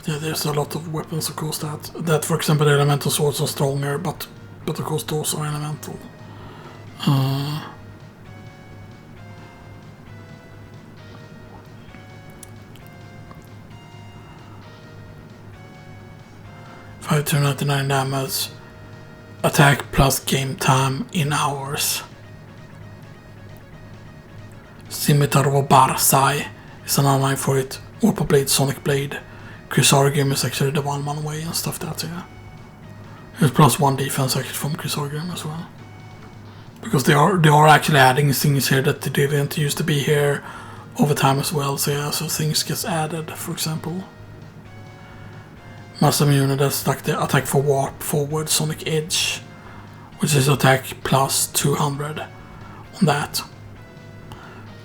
Yeah, there's a lot of weapons, of course, that for example, the elemental swords are stronger, but of course those are elemental. 599 damage. Attack plus game time in hours. Scimitar of Barsai is an online for it. Warp Blade, Sonic Blade. Chrysargum is actually the one-man way and stuff that, yeah. There's plus 1 defense actually from Chrysargum as well. Because they are actually adding things here that they didn't used to be here over time as well, so yeah, so things gets added, for example. Master Immune, that's like the attack for warp forward Sonic Edge, which is attack plus 200 on that.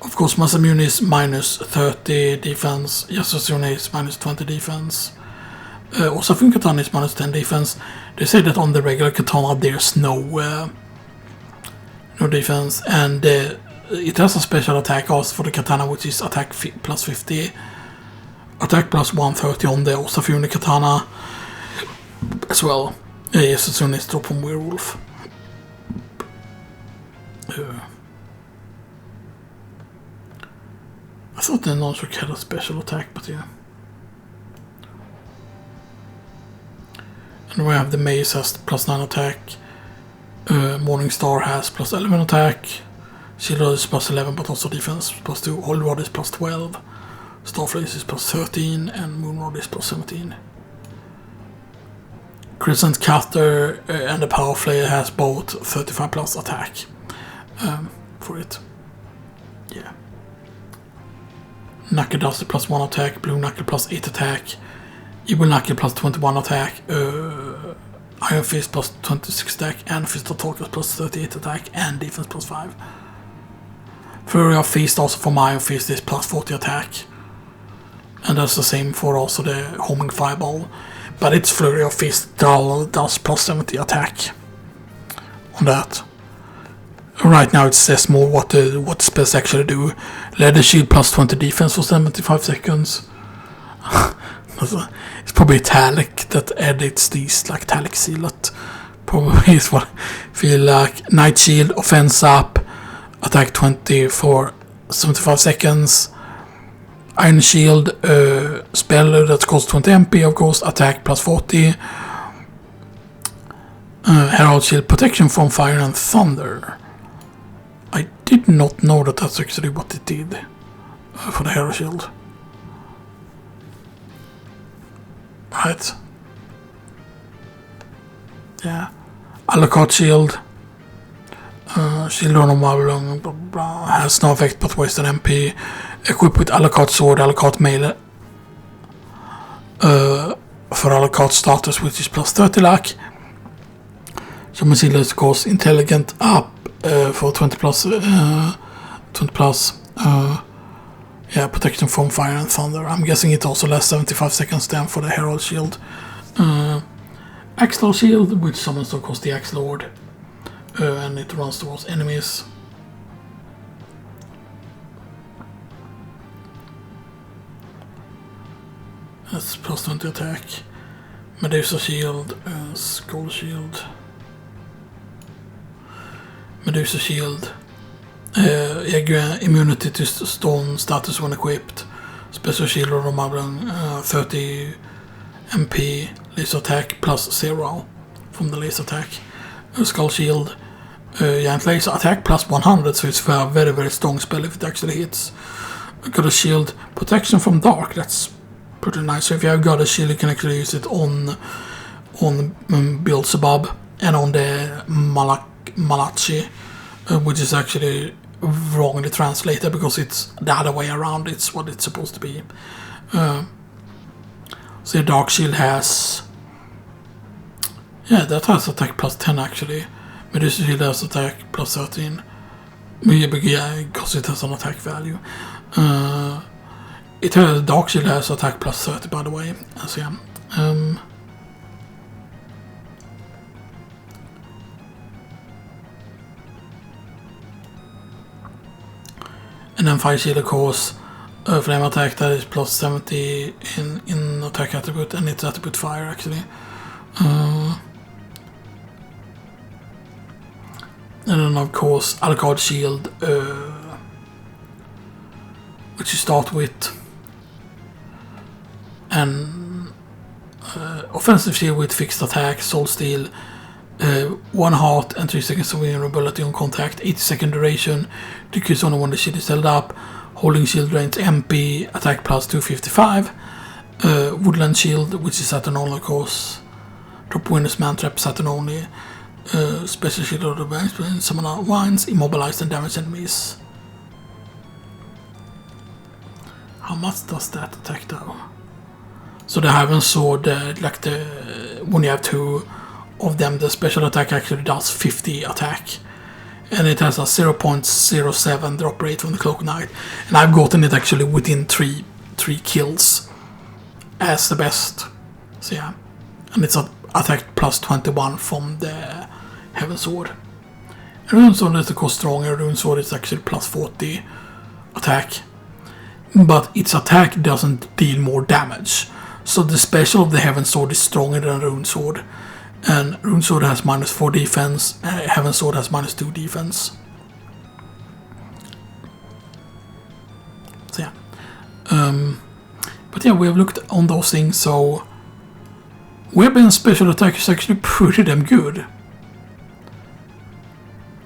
Of course, Master Immune is minus 30 defense, Yasuzune is minus 20 defense, Osafun Katana is minus 10 defense. They say that on the regular Katana there's no defense, and it has a special attack also for the Katana, which is attack plus 50. Attack plus 130 on the Osafune Katana as well. Yes, it's only drop from Werewolf. I thought the non-shock had a special attack, but yeah. And we have the Maze has plus 9 attack. Morningstar has plus 11 attack. Shield is plus 11, but also defense plus 2. Holy Rod is plus 12. Starflaze is plus 13 and Moonrod is plus 17. Crescent Cutter and the Power Flare has both 35 plus attack for it. Yeah. Knuckle Duster plus 1 attack, Blue Knuckle plus 8 attack, Evil Knuckle plus 21 attack, Iron Fist plus 26 attack, and Fist of Torcus plus 38 attack and defense plus 5. Flurry of Fist also from Iron Fist is plus 40 attack. And that's the same for also the homing fireball, but it's Flurry of Fist does plus 70 attack on that. Right now it says more what spells actually do. Leather Shield plus 20 defense for 75 seconds. It's probably Talic that edits these, like Talic Sealet. Probably is what I feel like. Night Shield, offense up, attack 20 for 75 seconds. Iron Shield, spell that costs 20 MP, of course, attack plus 40. Herald Shield, protection from fire and thunder. I did not know that that's actually what it did for the Herald Shield. Right. Yeah. Alucard Shield. Shield on a Marble has no effect but wasted MP. Equipped with Alucard Sword, Alucard Mail. For Alucard status, which is plus 30 luck. So Mozilla goes intelligent up for 20 plus. Yeah, protection from fire and thunder. I'm guessing it also lasts 75 seconds then for the Herald Shield. Axe Lord Shield, which summons of course the Axe Lord. And it runs towards enemies. That's plus 20 attack. Medusa Shield, Skull Shield. Medusa Shield. Immunity to stone status when equipped. Special Shield or Marble 30 MP. Laser attack plus 0 from the laser attack. Skull Shield. Giant Laser attack plus 100, so it's a very very strong spell if it actually hits. Got a shield, protection from dark, that's pretty nice. So if you have got a shield you can actually use it on Beelzebub and on the Malachi, which is actually wrongly translated because it's the other way around, it's what it's supposed to be. So your Dark Shield has, yeah, that has attack plus 10 actually. Medusa Shield has attack plus 13. Yeah, because it has an attack value. It has Dark Shield has attack plus 30 by the way. So yeah. And then Fire Shield of course, flame attack that is plus 70 in an attack attribute, and it's attribute fire actually. And then of course Alucard shield, which you start with, and offensive shield with fixed attack, soul steal, 1 heart and 3 seconds of vulnerability on contact, 80-second duration, decrease only when the shield is held up, holding shield drains MP, attack plus 255, woodland shield, which is Saturn only, of course, drop winners man trap Saturn only, special shield of the banks, summon out vines, immobilize and damage enemies. How much does that attack though? So the Heaven Sword, like when you have 2 of them, the special attack actually does 50 attack. And it has a 0.07 drop rate from the Cloak Knight. And I've gotten it actually within 3 kills as the best. So yeah. And it's a attack plus 21 from the Heaven Sword. Rune Sword is of course stronger. Rune Sword is actually plus 40 attack. But its attack doesn't deal more damage. So the special of the Heaven Sword is stronger than Rune Sword. And Rune Sword has -4 defense, Heaven Sword has -2 defense. So yeah. But yeah, we have looked on those things, so weapon special attack is actually pretty damn good.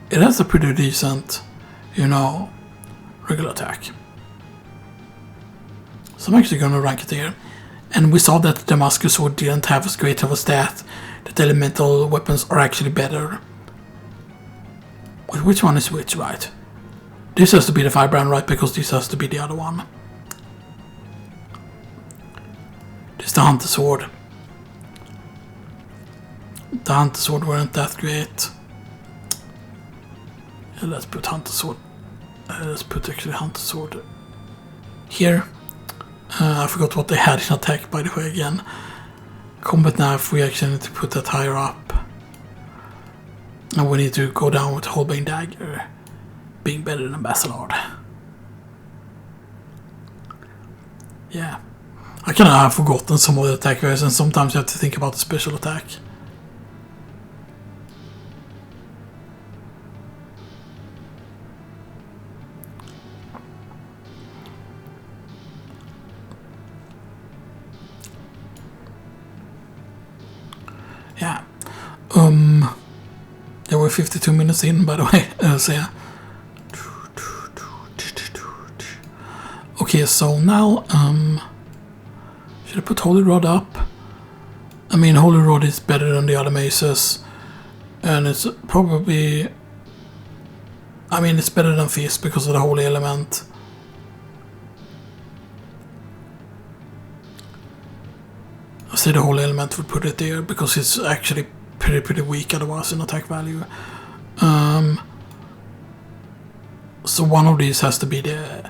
It has a pretty decent, you know, regular attack. So I'm actually gonna rank it here. And we saw that the Damascus Sword didn't have as great of a stat. That elemental weapons are actually better. Which one is which, right? This has to be the Firebrand, right? Because this has to be the other one. This is the Hunter Sword. The Hunter Sword weren't that great. Yeah, let's put Hunter Sword. Let's put actually Hunter Sword here. I forgot what they had in attack, by the way, again. Combat Knife, we actually need to put that higher up. And we need to go down with Holbein Dagger being better than Basilard. Yeah. I kind of have forgotten some of the attack values, and sometimes you have to think about the special attack. Yeah. Yeah, we're 52 minutes in, by the way. So yeah. Okay, so now, should I put Holy Rod up? I mean, Holy Rod is better than the other maces, and it's probably, I mean, it's better than Fist because of the Holy Element. I say the Holy Element would put it there because it's actually pretty weak otherwise in attack value. So one of these has to be the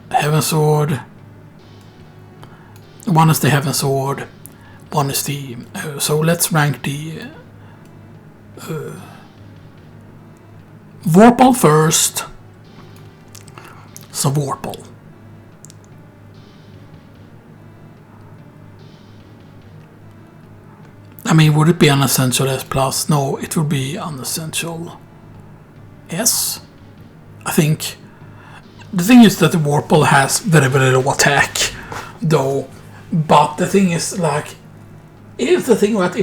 Heaven Sword. One is the Heaven Sword. One is the... so let's rank the... Vorpal first. So Vorpal. I mean, would it be unessential S+? No, it would be unessential S, I think. The thing is that the Vorpal has very low attack, though. But the thing is, like, if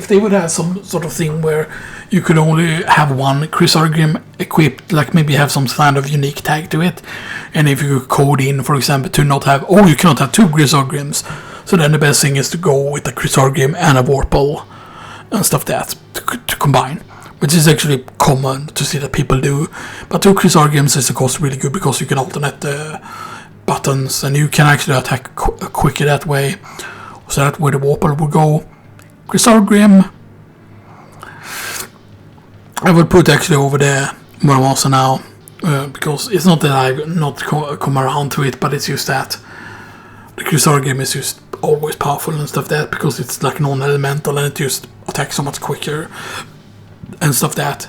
they would have some sort of thing where you could only have one Chrysargrim equipped, like maybe have some kind of unique tag to it, and if you could code in, for example, to not have, oh, you cannot have 2 Chrysargrims, so then the best thing is to go with a Chrysargrim and a Vorpal and stuff that to combine, which is actually common to see that people do. But 2 Chrysargrims is of course really good because you can alternate the buttons and you can actually attack quicker that way. So that's where the Vorpal would go. Chrysargrim, I would put actually over the Muramasa now, because it's not that I not come around to it, but it's just that the Chrysargrim is just always powerful and stuff that, because it's like non-elemental and it just attacks so much quicker and stuff that.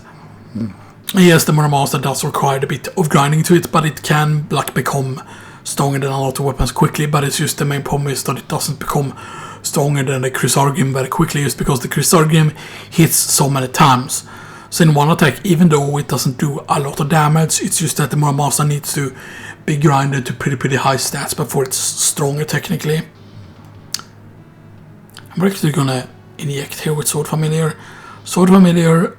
Yes, the Muramasa does require a bit of grinding to it, but it can like become stronger than a lot of weapons quickly, but it's just the main problem is that it doesn't become stronger than the Chrysargium very quickly, just because the Chrysargium hits so many times. So in one attack, even though it doesn't do a lot of damage, it's just that the Muramasa needs to be grinded to pretty high stats before it's stronger technically. I'm actually gonna inject here with Sword Familiar. Sword Familiar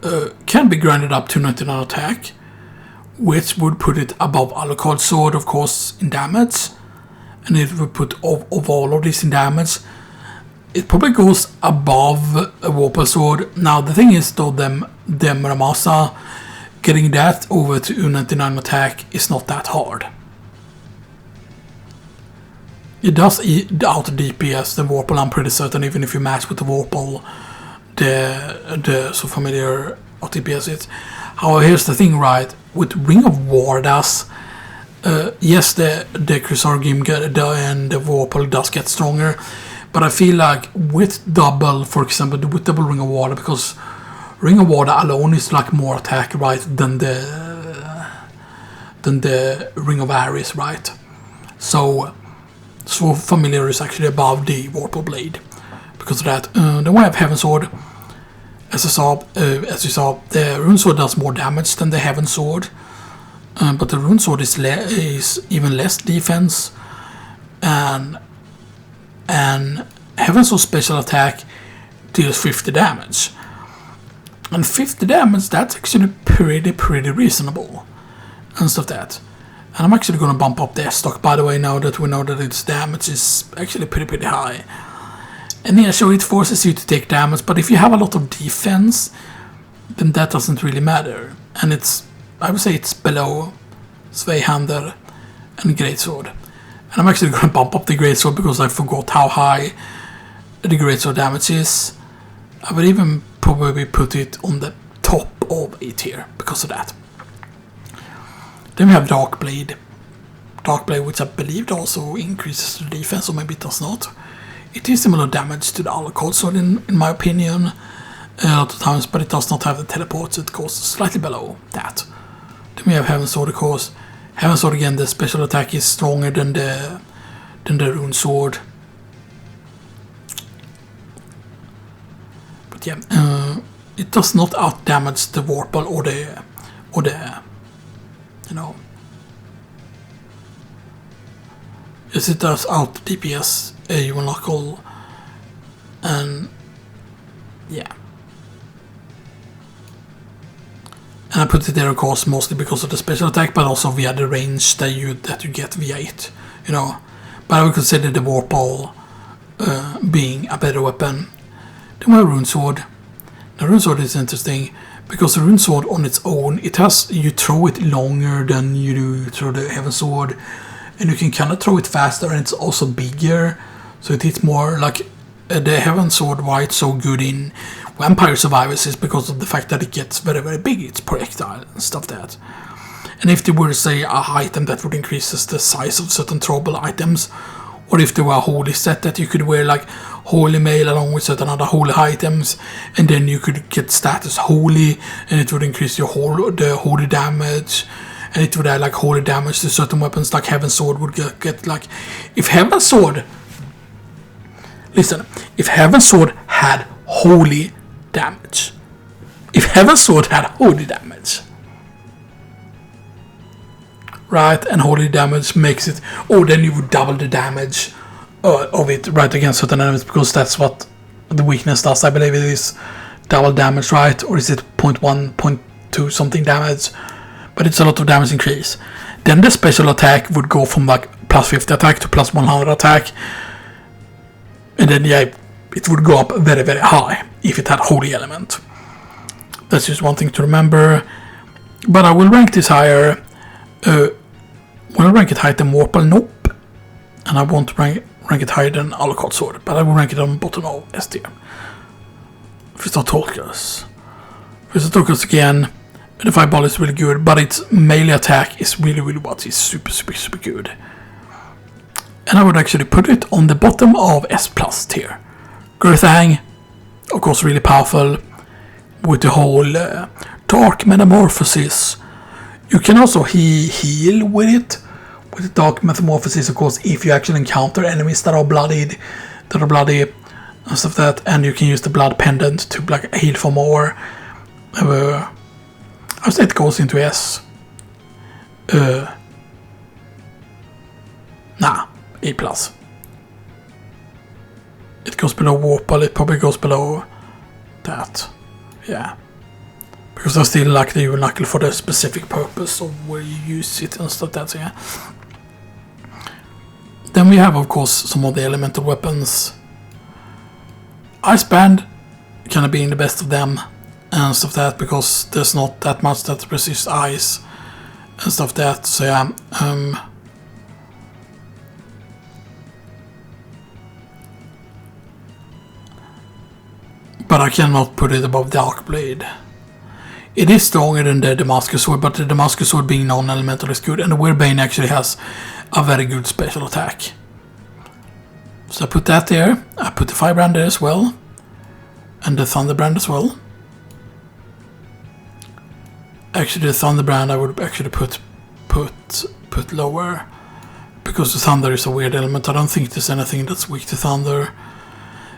can be grinded up to 99 attack, which would put it above Alucard Sword, of course, in damage. And it would put of all of this in damage. It probably goes above a Warpal Sword. Now the thing is though, the Muramasa, getting that over to 99 attack is not that hard. It does out DPS the Warpal, I'm pretty certain, even if you match with the Warpal, the so familiar out DPS it. However, here's the thing, right? With Ring of Wardas, yes, the Chrysargium and the Warpal does get stronger, but I feel like with double, for example, with double Ring of Water, because Ring of Water alone is like more attack, right, than the Ring of Ares, right? So Familiar is actually above the Warpal Blade because of that. Then we have Heaven Sword. As you saw, the Rune Sword does more damage than the Heaven Sword, but the Rune Sword is even less defense, and Heaven Sword special attack deals 50 damage. And 50 damage, that's actually pretty reasonable and stuff that. And I'm actually going to bump up the S-Stock, by the way, now that we know that its damage is actually pretty high. And yeah, sure, it forces you to take damage, but if you have a lot of defense, then that doesn't really matter. And I would say it's below Zweihander and Greatsword. And I'm actually going to bump up the Greatsword because I forgot how high the Greatsword damage is. I would even probably put it on the top of it here because of that. Then we have Dark Blade. Dark Blade, which I believe also increases the defense, or maybe it does not. It is similar damage to the Alucard Sword in my opinion, a lot of times, but it does not have the teleport, so it goes slightly below that. Then we have Heaven Sword, of course. Heaven Sword, again, the special attack is stronger than the Rune Sword. But yeah, it does not out damage the Warpal or the you know. Yes, it does out DPS, unlockable, and yeah. And I put it there, of course, mostly because of the special attack, but also via the range that you get via it, you know. But I would consider the Warpal being a better weapon. Then we have Rune Sword. The Rune Sword is interesting because the Rune Sword on its own, you throw it longer than you do throw the Heaven Sword, and you can kind of throw it faster, and it's also bigger, so it hits more. Like the Heaven Sword, why it's so good in Vampire Survivors is because of the fact that it gets very big, it's projectile and stuff like that. And if there were, say, a item that would increase the size of certain throwable items, or if there were a holy set that you could wear, like Holy Mail along with certain other holy items, and then you could get status holy, and it would increase the holy damage, and it would add like holy damage to certain weapons, like Heaven Sword would get like, if Heaven Sword had holy damage, right, and holy damage makes it, then you would double the damage of it right against certain enemies, because that's what the weakness does. I believe it is double damage, right, or is it 0.1, 0.2 something damage, but it's a lot of damage increase. Then the special attack would go from like plus 50 attack to plus 100 attack, and then yeah, it would go up very high if it had holy element. That's just one thing to remember. But I will rank this higher. Will I rank it higher than Warpal? Nope. And I won't rank it higher than Alucard Sword, but I will rank it on bottom of S tier. Fistatorcus again. The fireball is really good, but its melee attack is really what is super good. And I would actually put it on the bottom of S plus tier. Gurthang, of course, really powerful with the whole Dark Metamorphosis. You can also heal with it, with the dark metamorphosis, of course, if you actually encounter enemies that are bloody, and stuff like that, and you can use the blood pendant to like heal for more. I would say it goes into S. Nah, A+. It goes below Warple, it probably goes below that. Yeah. Because I still like the unlockable for the specific purpose of where you use it and stuff like that, so yeah. Then we have, of course, some of the elemental weapons. Ice Band kind of being the best of them and stuff like that, because there's not that much that resists ice and stuff like that, so yeah. But I cannot put it above Dark Blade. It is stronger than the Damascus Sword, but the Damascus Sword being non-elemental is good, and the Weird Bane actually has a very good special attack. So I put that there. I put the Firebrand there as well, and the Thunderbrand as well. Actually, the Thunderbrand I would actually put lower, because the Thunder is a weird element. I don't think there's anything that's weak to Thunder.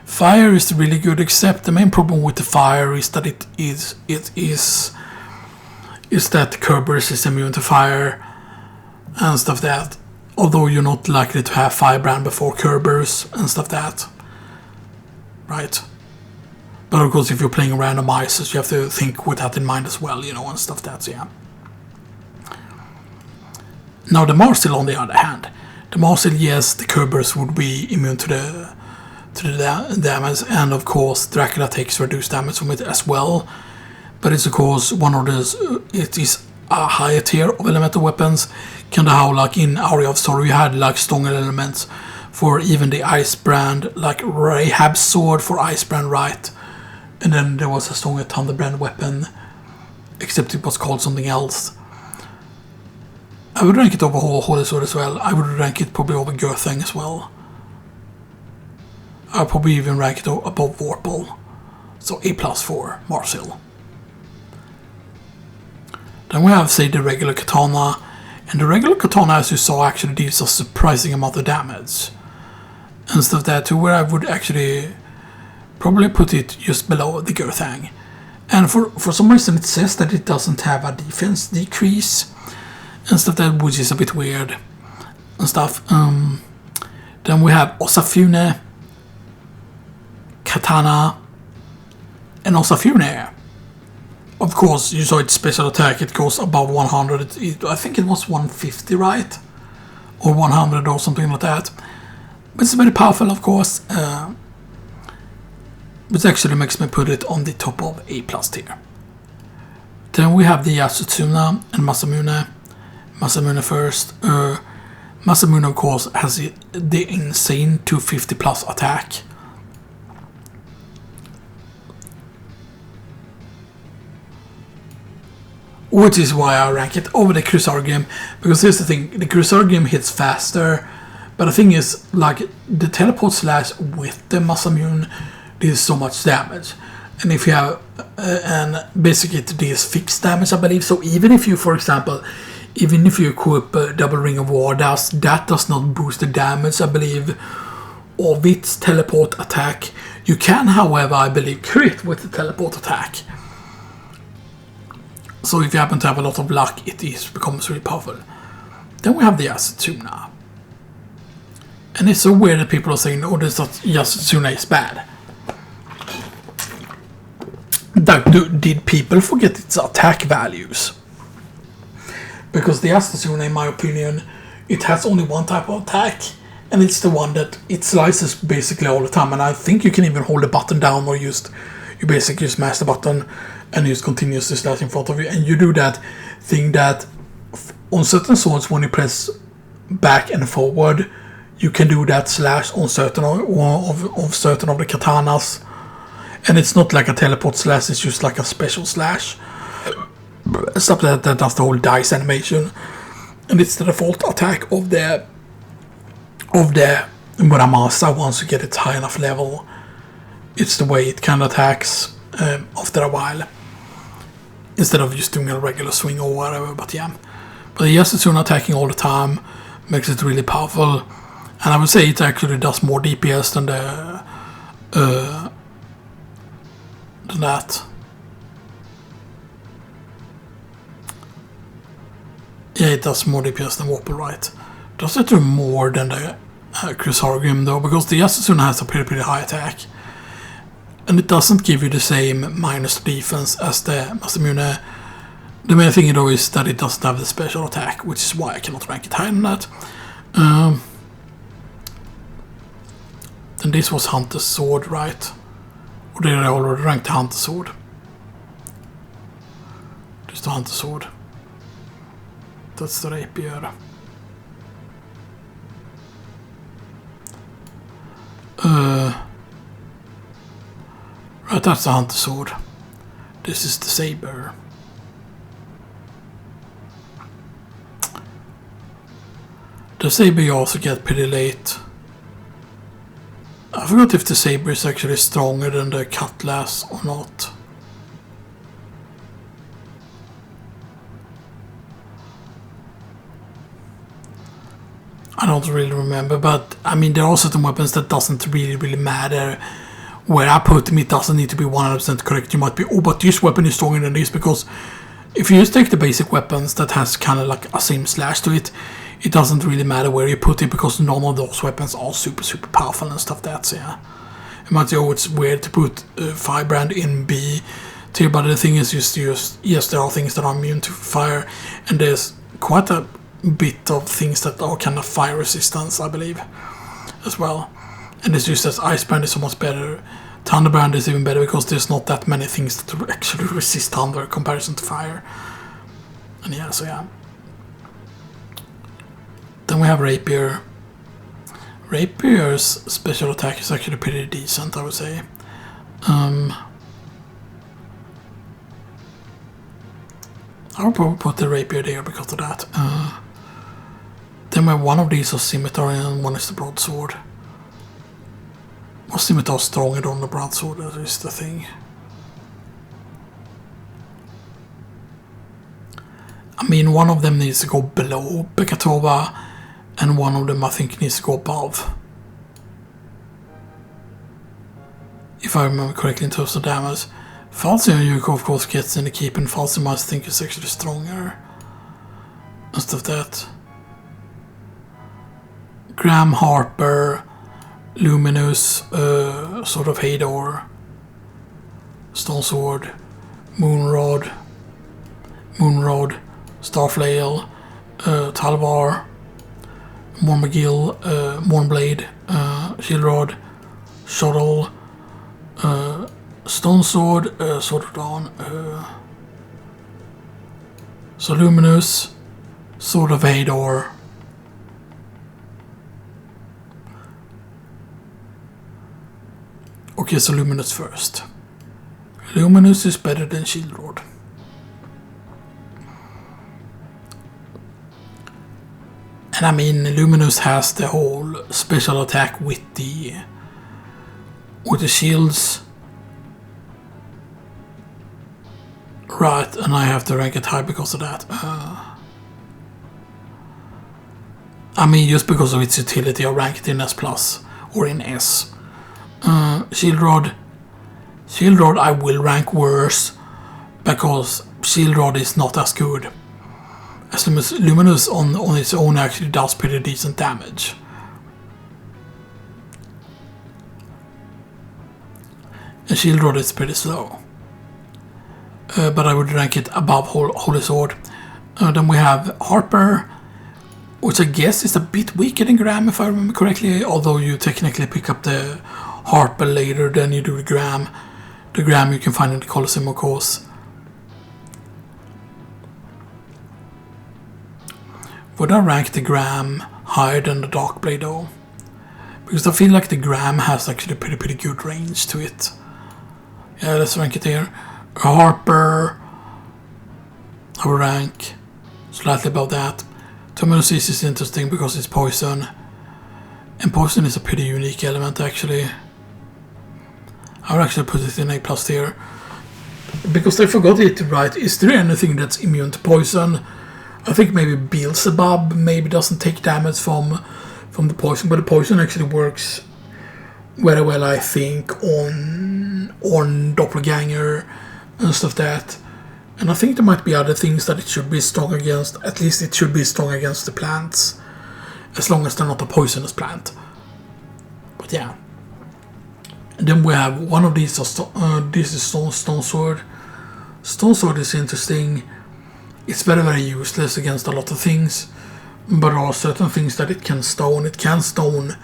Fire is really good, except the main problem with the fire is that it is that Kerberos is immune to fire and stuff like that. Although you're not likely to have Firebrand before Kerberos and stuff like that. Right? But of course, if you're playing randomizers, you have to think with that in mind as well, you know, and stuff like that, so yeah. Now the Marcel, on the other hand. The Marcel, yes, the Kerberos would be immune to the damage, and of course Dracula takes reduced damage from it as well, but it's of course one of those, it is a higher tier of elemental weapons, kind of how like in Aria of Sorrow you had like stronger elements for even the Ice Brand, like Rahab's sword for Ice Brand, right, and then there was a stronger Thunderbrand weapon, except it was called something else. I would rank it over Holy Sword as well. I would rank it probably over Girthang as well. I'll probably even rank it above Warple. So A+ for Marcel. Then we have, say, the regular katana. And the regular katana, as you saw, actually deals a surprising amount of damage. And stuff like that, to where I would actually probably put it just below the Girthang. And for some reason it says that it doesn't have a defense decrease. And stuff like that, which is a bit weird. And stuff. Then we have Osafune, Katana, and Osafune. Of course, you saw its special attack, it goes above 100, I think it was 150, right? Or 100 or something like that. But it's very powerful, of course. Which actually makes me put it on the top of A+ tier. Then we have the Yasutsuna and Masamune. Masamune first. Masamune, of course, has the insane 250 plus attack. Which is why I rank it over the Crusader, because here's the thing, the Crusader hits faster, but the thing is, like, the teleport slash with the Masamune deals so much damage, and if you have, and basically it deals fixed damage, I believe, so even if you, for example, even if you equip Double Ring of War, that does not boost the damage, I believe, of its teleport attack. You can, however, I believe, crit with the teleport attack. So if you happen to have a lot of luck, it becomes really powerful. Then we have the Yasutsuna. And it's so weird that people are saying, oh, this Yasutsuna is bad. Did people forget its attack values? Because the Yasutsuna, in my opinion, it has only one type of attack. And it's the one that it slices basically all the time. And I think you can even hold the button down, or you basically just mash the button and just continuously slash in front of you, and you do that thing that on certain swords, when you press back and forward, you can do that slash on certain of the katanas, and it's not like a teleport slash, it's just like a special slash, stuff that does the whole dice animation, and it's the default attack of the Muramasa once you get it high enough level. It's the way it kind of attacks after a while, instead of just doing a regular swing or whatever, but yeah. But the Yasutsuna attacking all the time, makes it really powerful. And I would say it actually does more DPS than that. Yeah, it does more DPS than Whopper, right? Does it do more than the Crusader though? Because the Yasuna has a pretty high attack. And it doesn't give you the same minus defense as the Masamune. The main thing though is that it doesn't have the special attack, which is why I cannot rank it higher than that. Then this was Hunter's Sword, right? Or did I already rank the Hunter's Sword? Just the Hunter's Sword. That's the rapier. Right, that's the Hunter's Sword. This is the Saber. The Saber you also get pretty late. I forgot if the Saber is actually stronger than the Cutlass or not. I don't really remember, but I mean there are certain weapons that doesn't really matter where I put them. It doesn't need to be 100% correct. You might be, oh, but this weapon is stronger than this, because if you just take the basic weapons that has kind of like a same slash to it, it doesn't really matter where you put it, because none of those weapons are super powerful and stuff. That's, yeah. You might say, oh, it's weird to put Firebrand in B tier, but the thing is just yes, there are things that are immune to fire, and there's quite a bit of things that are kind of fire resistance, I believe, as well. And it's just that Icebrand is so much better. Thunderbrand is even better because there's not that many things that actually resist thunder in comparison to fire. And yeah, so yeah. Then we have Rapier. Rapier's special attack is actually pretty decent, I would say. I would probably put the Rapier there because of that. Then we have one of these is Scimitar and one is the Broadsword. Or Scimitar stronger than the Broadsword, that is the thing. I mean, one of them needs to go below Bekatova, and one of them I think needs to go above. If I remember correctly in terms of damage. Falsian Yuko of course gets in the keep, and Falsian I think is actually stronger. And stuff that. Graham Harper, Luminous, sort of Hador, Stone Sword, Moonrod, Starflail, Talvar, Mormagil, Mornblade, Shieldrod, Shuttle, Stone Sword, Sword of Dawn, so Luminous, Sword of Hador. Okay, so Luminous first. Luminous is better than Shieldrod. And I mean, Luminous has the whole special attack with the shields. Right, and I have to rank it high because of that. I mean, just because of its utility, I rank it in S+, or in S. Shieldrod I will rank worse, because Shieldrod is not as good. As Luminous on its own actually does pretty decent damage. And Shieldrod is pretty slow. But I would rank it above Holy Sword. Then we have Harper, which I guess is a bit weaker than Graham if I remember correctly, although you technically pick up the Harper later than you do the Graham. The Graham you can find in the Colosseum, of course. Would I rank the Graham higher than the Darkblade though? Because I feel like the Graham has actually pretty good range to it. Yeah, let's rank it here. Harper, I will rank slightly above that. Terminasis is interesting because it's poison. And poison is a pretty unique element actually. I would actually put it in A+ tier. Because I forgot it, right? Is there anything that's immune to poison? I think maybe Beelzebub maybe doesn't take damage from the poison, but the poison actually works very well, I think, on Doppelganger and stuff that. And I think there might be other things that it should be strong against. At least it should be strong against the plants, as long as they're not a poisonous plant. But yeah. And then we have one of these. This is Stone Sword. Stone Sword is interesting. It's very, very useless against a lot of things. But there are certain things that it can stone. It can stone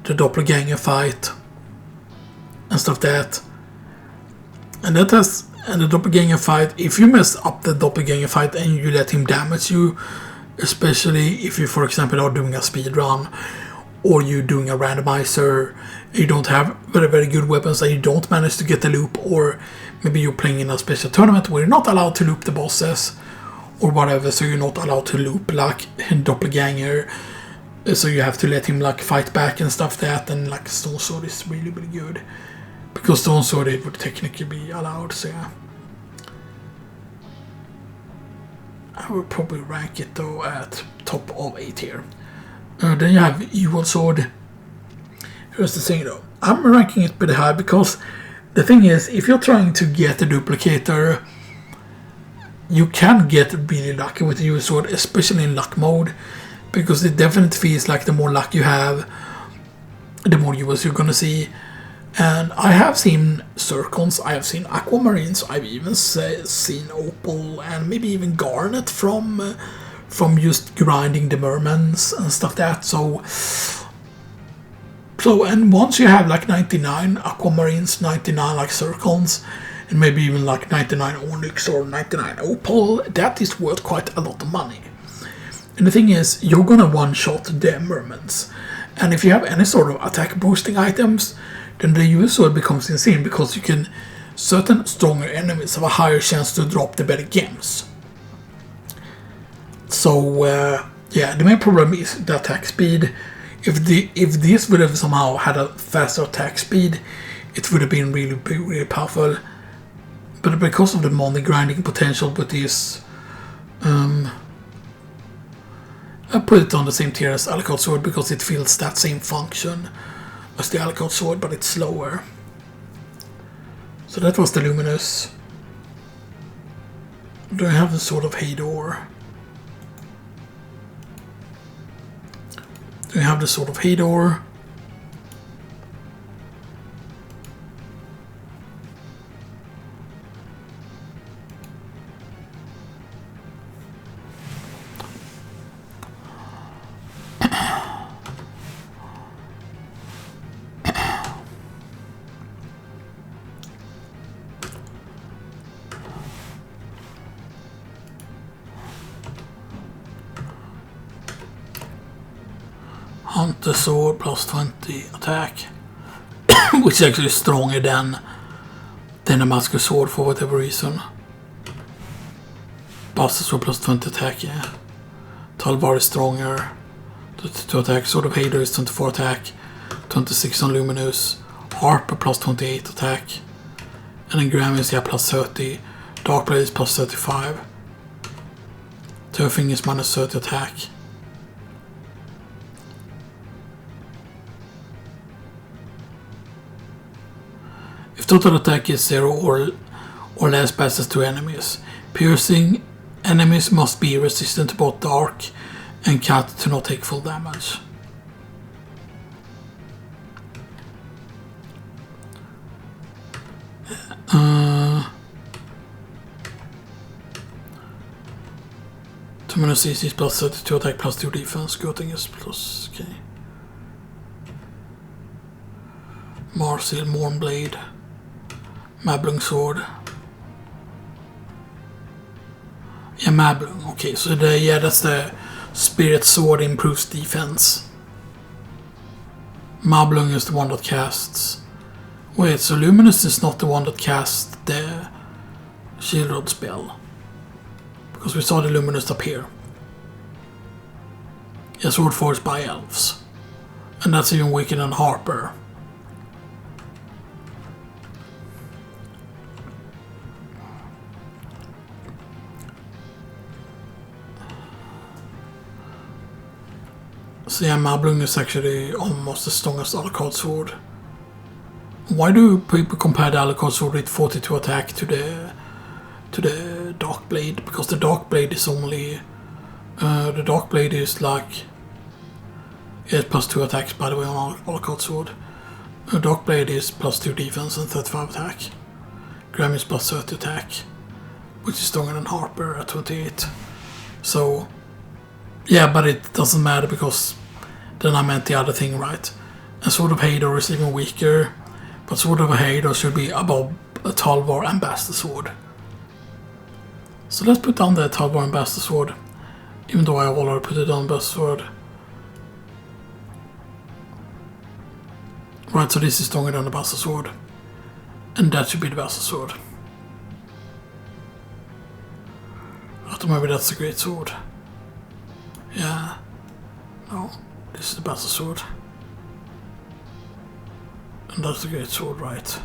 the Doppelganger fight and stuff that. And the Doppelganger fight, if you mess up the Doppelganger fight and you let him damage you, especially if you, for example, are doing a speed run or you're doing a randomizer, you don't have very, very good weapons and you don't manage to get the loop, or maybe you're playing in a special tournament where you're not allowed to loop the bosses or whatever, so you're not allowed to loop like Doppelganger, so you have to let him like fight back and stuff that, and like Stone Sword is really, really good. Because Stone Sword it would technically be allowed, so yeah. I would probably rank it though at top of 8 here. Then you have Evil Sword. Here's the thing though. I'm ranking it pretty high because the thing is, if you're trying to get a duplicator, you can get really lucky with the Evil Sword, especially in luck mode. Because it definitely feels like the more luck you have, the more ULs you're gonna see. And I have seen Zircons, I have seen Aquamarines, I've even seen Opal and maybe even Garnet from just grinding the mermans and stuff like that. So and once you have like 99 Aquamarines, 99 like Zircons, and maybe even like 99 Onyx or 99 Opal, that is worth quite a lot of money. And the thing is, you're gonna one-shot the mermans. And if you have any sort of attack boosting items, then the UL Sword becomes insane because you can, certain stronger enemies have a higher chance to drop the better gems. So yeah, the main problem is the attack speed. If this would have somehow had a faster attack speed, it would have been really, really powerful. But because of the money grinding potential with this, I put it on the same tier as Alucard Sword because it feels that same function as the Alucard Sword, but it's slower. So that was the Luminous. Do I have the Sword of Hador? Do I have the Sword of Hador? Hunter Sword plus 20 attack, which is actually stronger than Damascus Sword for whatever reason. Buster Sword plus 20 attack, yeah. Talvar is stronger. 22 attack. Sword of Hador is 24 attack. 26 on Luminous. Harper plus 28 attack. And then Graham is, yeah, plus 30. Darkblade is plus 35. Turfing is minus 30 attack. If total attack is 0 or less passes to enemies, piercing enemies must be resistant to both dark and cut to not take full damage. Terminus CC is plus 32 attack plus 2 defense, Goting is plus, okay. Marsil, Mornblade. Mablung Sword. Yeah, Mablung. Okay, so that's the Spirit Sword improves defense. Mablung is the one that casts. Wait, so Luminous is not the one that casts the Shield Rod spell. Because we saw the Luminous up here. Yeah, Sword Force by Elves. And that's even weaker than Harper. So yeah, Mablung is actually almost the strongest Alucard sword. Why do people compare the Alucard sword with 42 attack to the Dark Blade? Because the Dark Blade is only... the Dark Blade is like... It's plus 2 attacks, by the way, on Alucard sword. The Dark Blade is plus 2 defense and 35 attack. Graham is plus 30 attack, which is stronger than Harper at 28. So... Yeah, but it doesn't matter because then I meant the other thing, right? And Sword of Hador is even weaker, but Sword of Hador should be above a Talvar and Bastard Sword. So let's put down the Talvar and Bastard Sword, even though I already put it down Bastard Sword. Right, so this is stronger than the Bastard Sword, and that should be the Bastard Sword. I thought maybe that's a Great Sword. Yeah. No, this is the Bastard Sword. And that's the Great Sword, right?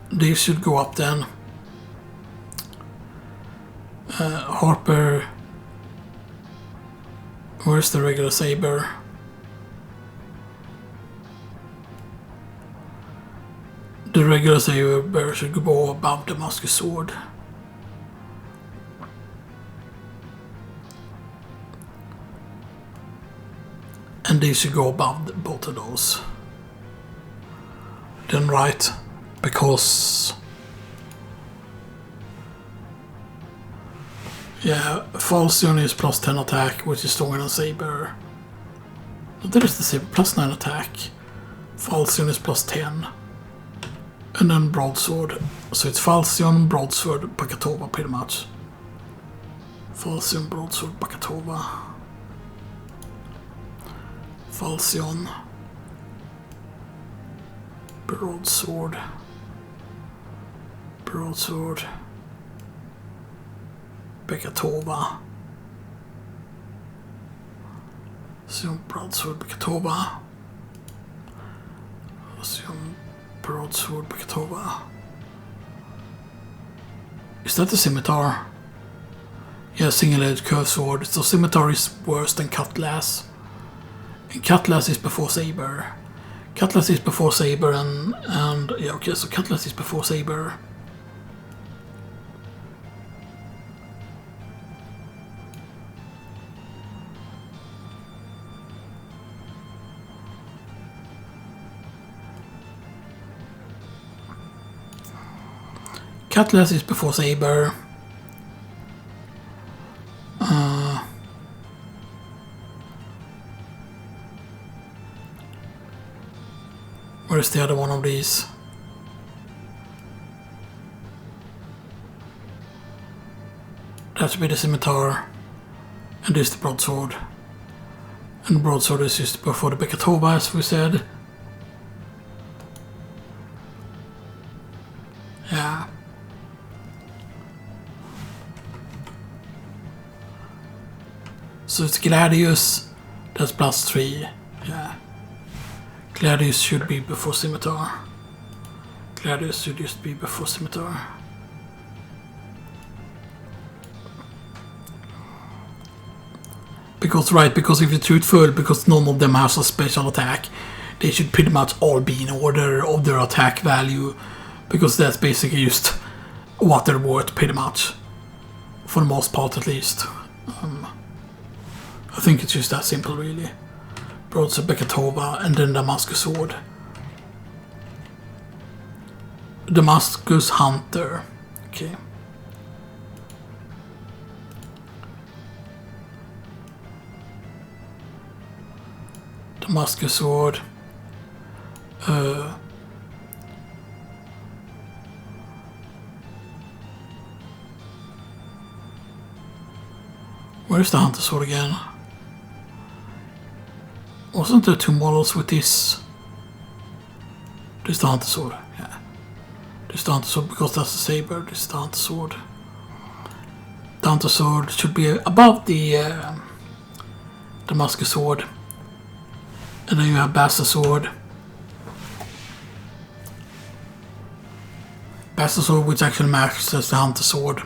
These should go up then. Harper. Where's the regular saber? The regular saber should go above the Damascus sword. And these should go above both of those. Then right, because... Yeah, Falchion is plus 10 attack, which is stronger than Saber. There is the Saber plus 9 attack. Falchion is plus 10. And then Broadsword. So it's Falchion, Broadsword, Bakatova pretty much. Falchion, Broadsword, Bakatova. Falchion. Broadsword. Broadsword. Bakatova. So Broadsword, Bakatova. Falchion, Broadsword, Bakatova. Is that the scimitar? Yeah, single-edged curved sword. So scimitar is worse than cutlass. And cutlass is before saber. Cutlass is before saber and yeah, okay, so cutlass is before saber. Cutlass is before saber. Where's the other one of these? That should be the scimitar. And this is the broadsword. And the broadsword is just before the Bakatova, as we said. Yeah. So it's Gladius, that's plus 3. Yeah. Gladius should be before scimitar. Gladius should just be before scimitar. Because, right, because if you're truthful, because none of them has a special attack, they should pretty much all be in order of their attack value. Because that's basically just what they're worth, pretty much. For the most part, at least. I think it's just that simple, really. Broadsword, Bakatova, and then Damascus sword. Damascus Hunter. Okay. Damascus sword. Where's the Hunter sword again? Wasn't there two models with this? This is the Hunter sword, yeah. This is the Hunter sword because that's the saber. This is the Hunter sword. The Hunter sword should be above the Damascus sword. And then you have Bastard sword. Bastard sword which actually matches the Hunter sword.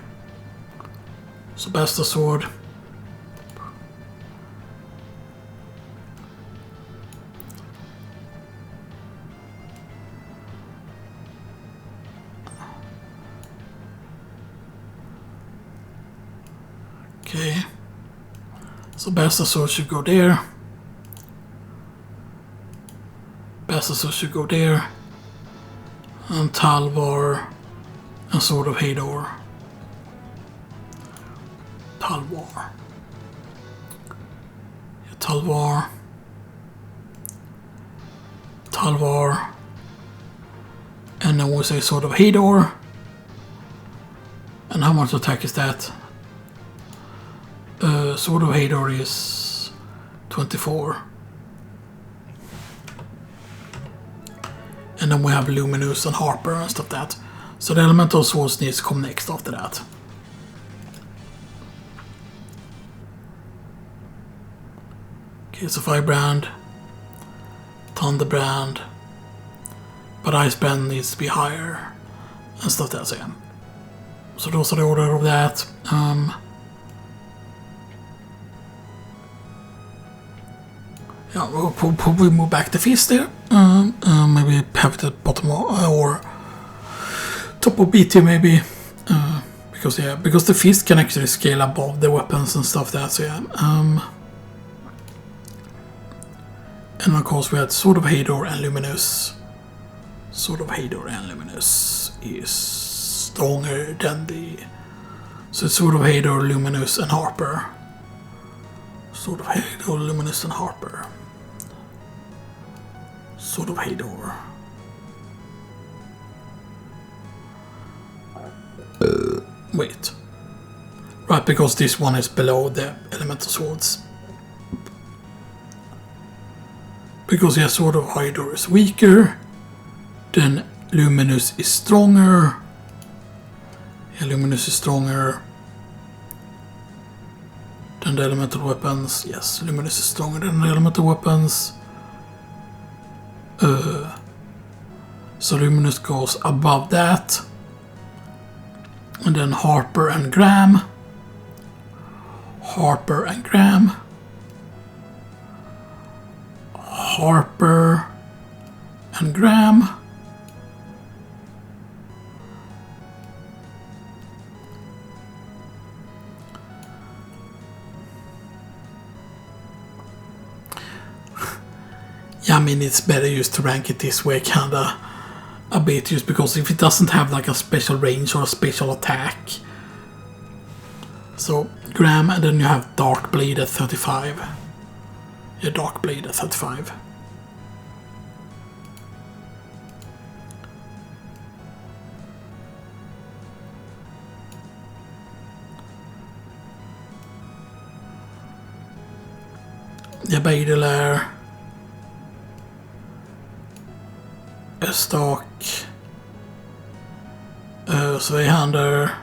So Bastard Sword. Okay. So Bastard Sword should go there. Bastard Sword should go there. And Talvar and Sword of Hador. Talvar. Yeah, Talvar. Talvar. And then we say Sword of Hador. And how much attack is that? Sword of Hador is 24. And then we have Luminous and Harper and stuff like that. So the Elemental Swords needs to come next after that. Okay, so Firebrand, Thunderbrand, but Icebrand needs to be higher and stuff like that. So those are the order of that. Yeah, we'll probably move back the fist there. Maybe have it at bottom or top of BT maybe. Because the fist can actually scale above the weapons and stuff like that. So yeah. And of course we had Sword of Hador and Luminous. Sword of Hador and Luminous is stronger than the... So it's Sword of Hador, Luminous and Harper. Sword of Hador, Luminous and Harper. Sword of Hador. Wait. Right, because this one is below the Elemental Swords. Because yeah, Sword of Hador is weaker. Then Luminous is stronger. Yeah, Luminous is stronger than the elemental weapons. Yes, Luminous is stronger than the elemental weapons. So Luminous goes above that. And then Harper and Graham. Harper and Graham. Harper and Graham. Yeah, I mean, it's better just to rank it this way, kinda a bit, just because if it doesn't have like a special range or a special attack. So, Graham, and then you have Dark Blade at 35. Yeah, Dark Blade at 35. Yeah, Baidelair. Stock, Sveihander,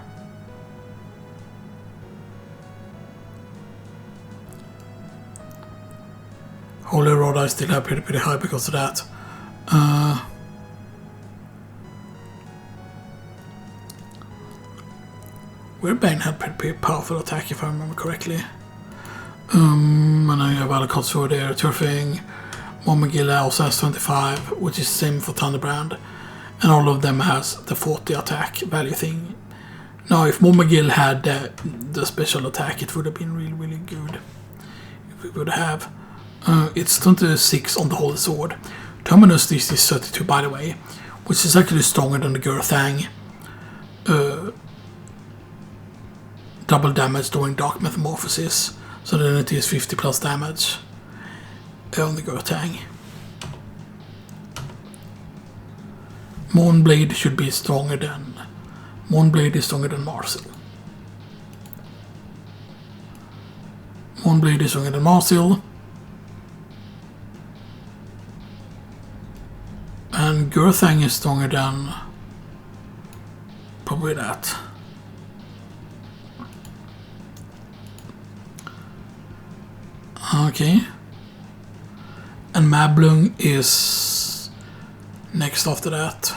Holy Rod I still have pretty high because of that. Weirdbane had pretty powerful attack if I remember correctly. And then you have Alucard Sword there, Turfing. Momagilla also has 25, which is same for Thunderbrand, and all of them has the 40 attack value thing. Now, if Momagill had the special attack, it would have been really good. If we would have, it's 26 on the Holy Sword. Terminus this is 32, by the way, which is actually stronger than the Gurthang. Double damage during Dark Metamorphosis, so then it is 50 plus damage. On the Gurthang. Moonblade should be stronger than... Moonblade is stronger than Marcel. Moonblade is stronger than Marcel. And Gurthang is stronger than... Probably that. Okay. And Mablung is next after that.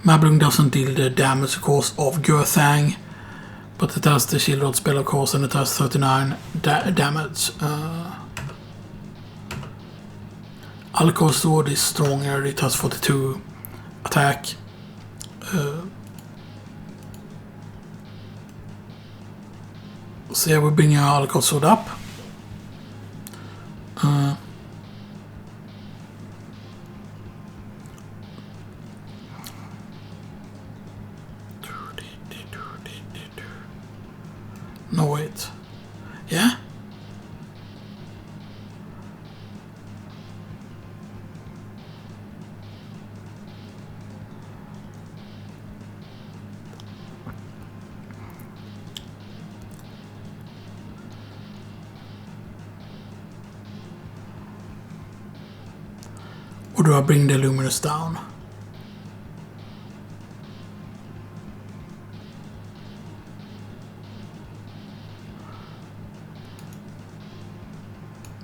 Mablung doesn't deal the damage, of course, of Gurthang, but it has the shield rod spell, of course, and it has 39 damage. Alcor Sword is stronger, it has 42 attack. So yeah, we're bringing our Alcor Sword up. No, wait. Yeah? Or do I bring the Luminous down?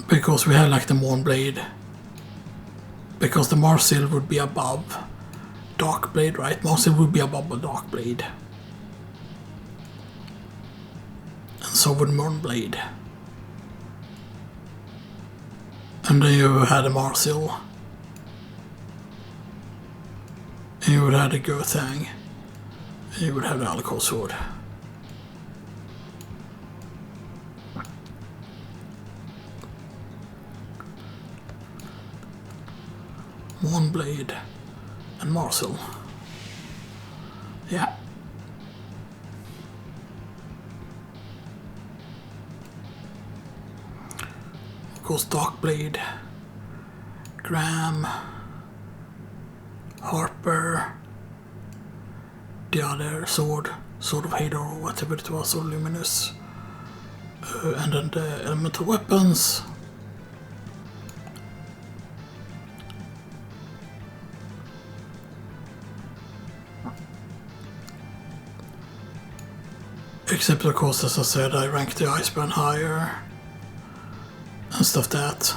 Because we have like the Mournblade. Because the Marsil would be above Darkblade, right? Marsil would be above the Darkblade. And so would Mournblade. And then you had a Marsil. And you would have the Gurthang. And you would have the Alcor Sword. Mournblade and Marsil. Yeah. Of course, Darkblade, Graham, Harper, the other Sword of Hate or whatever it was, or Luminous, and then the elemental weapons. Except of course, as I said, I ranked the Icebrand higher and stuff that.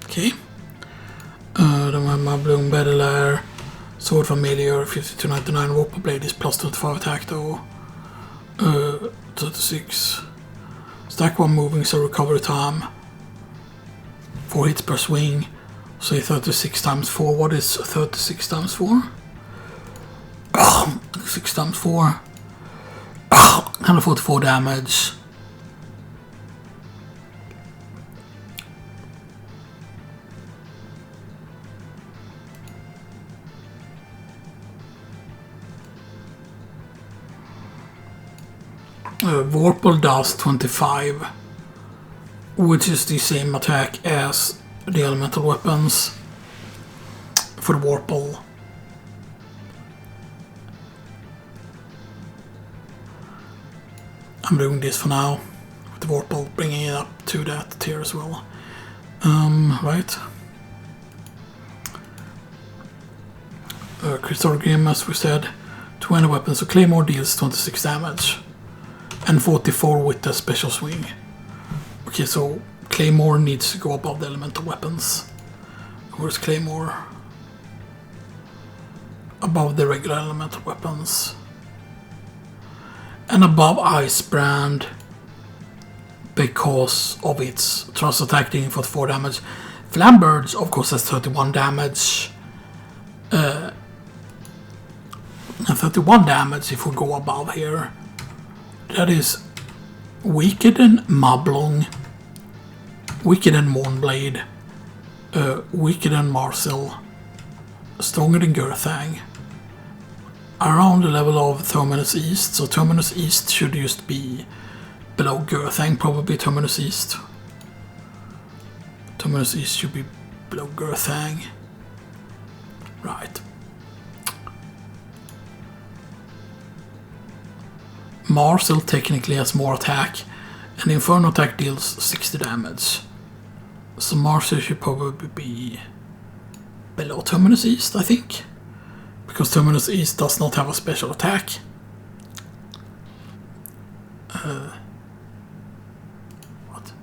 Okay. Then we have my Bloom Battle Sword Familiar 5299. Warper Blade is plus 25 attack though. 36. Stack 1 moving, so recovery time. 4 hits per swing. So 36 times 4. What is 36 times 4? 6 times 4. 144 damage. Vorpal does 25, which is the same attack as the elemental weapons for the Vorpal. I'm doing this for now, with the Vorpal, bringing it up to that tier as well. Right. Crystal Grim, as we said, 20 weapons, so Claymore deals 26 damage. And 44 with the special swing. Okay, so Claymore needs to go above the elemental weapons. Where's Claymore? Above the regular elemental weapons. And above Icebrand because of its thrust attack dealing 44 damage. Flambirds, of course, has 31 damage. And 31 damage if we go above here. That is weaker than Mablung, weaker than Mournblade, weaker than Marsil, stronger than Gurthang. Around the level of Terminus East, so Terminus East should just be below Gurthang, probably Terminus East. Terminus East should be below Gurthang. Right. Marsil technically has more attack, and Inferno attack deals 60 damage. So Marsil should probably be below Terminus East, I think. Because Terminus East does not have a special attack. What?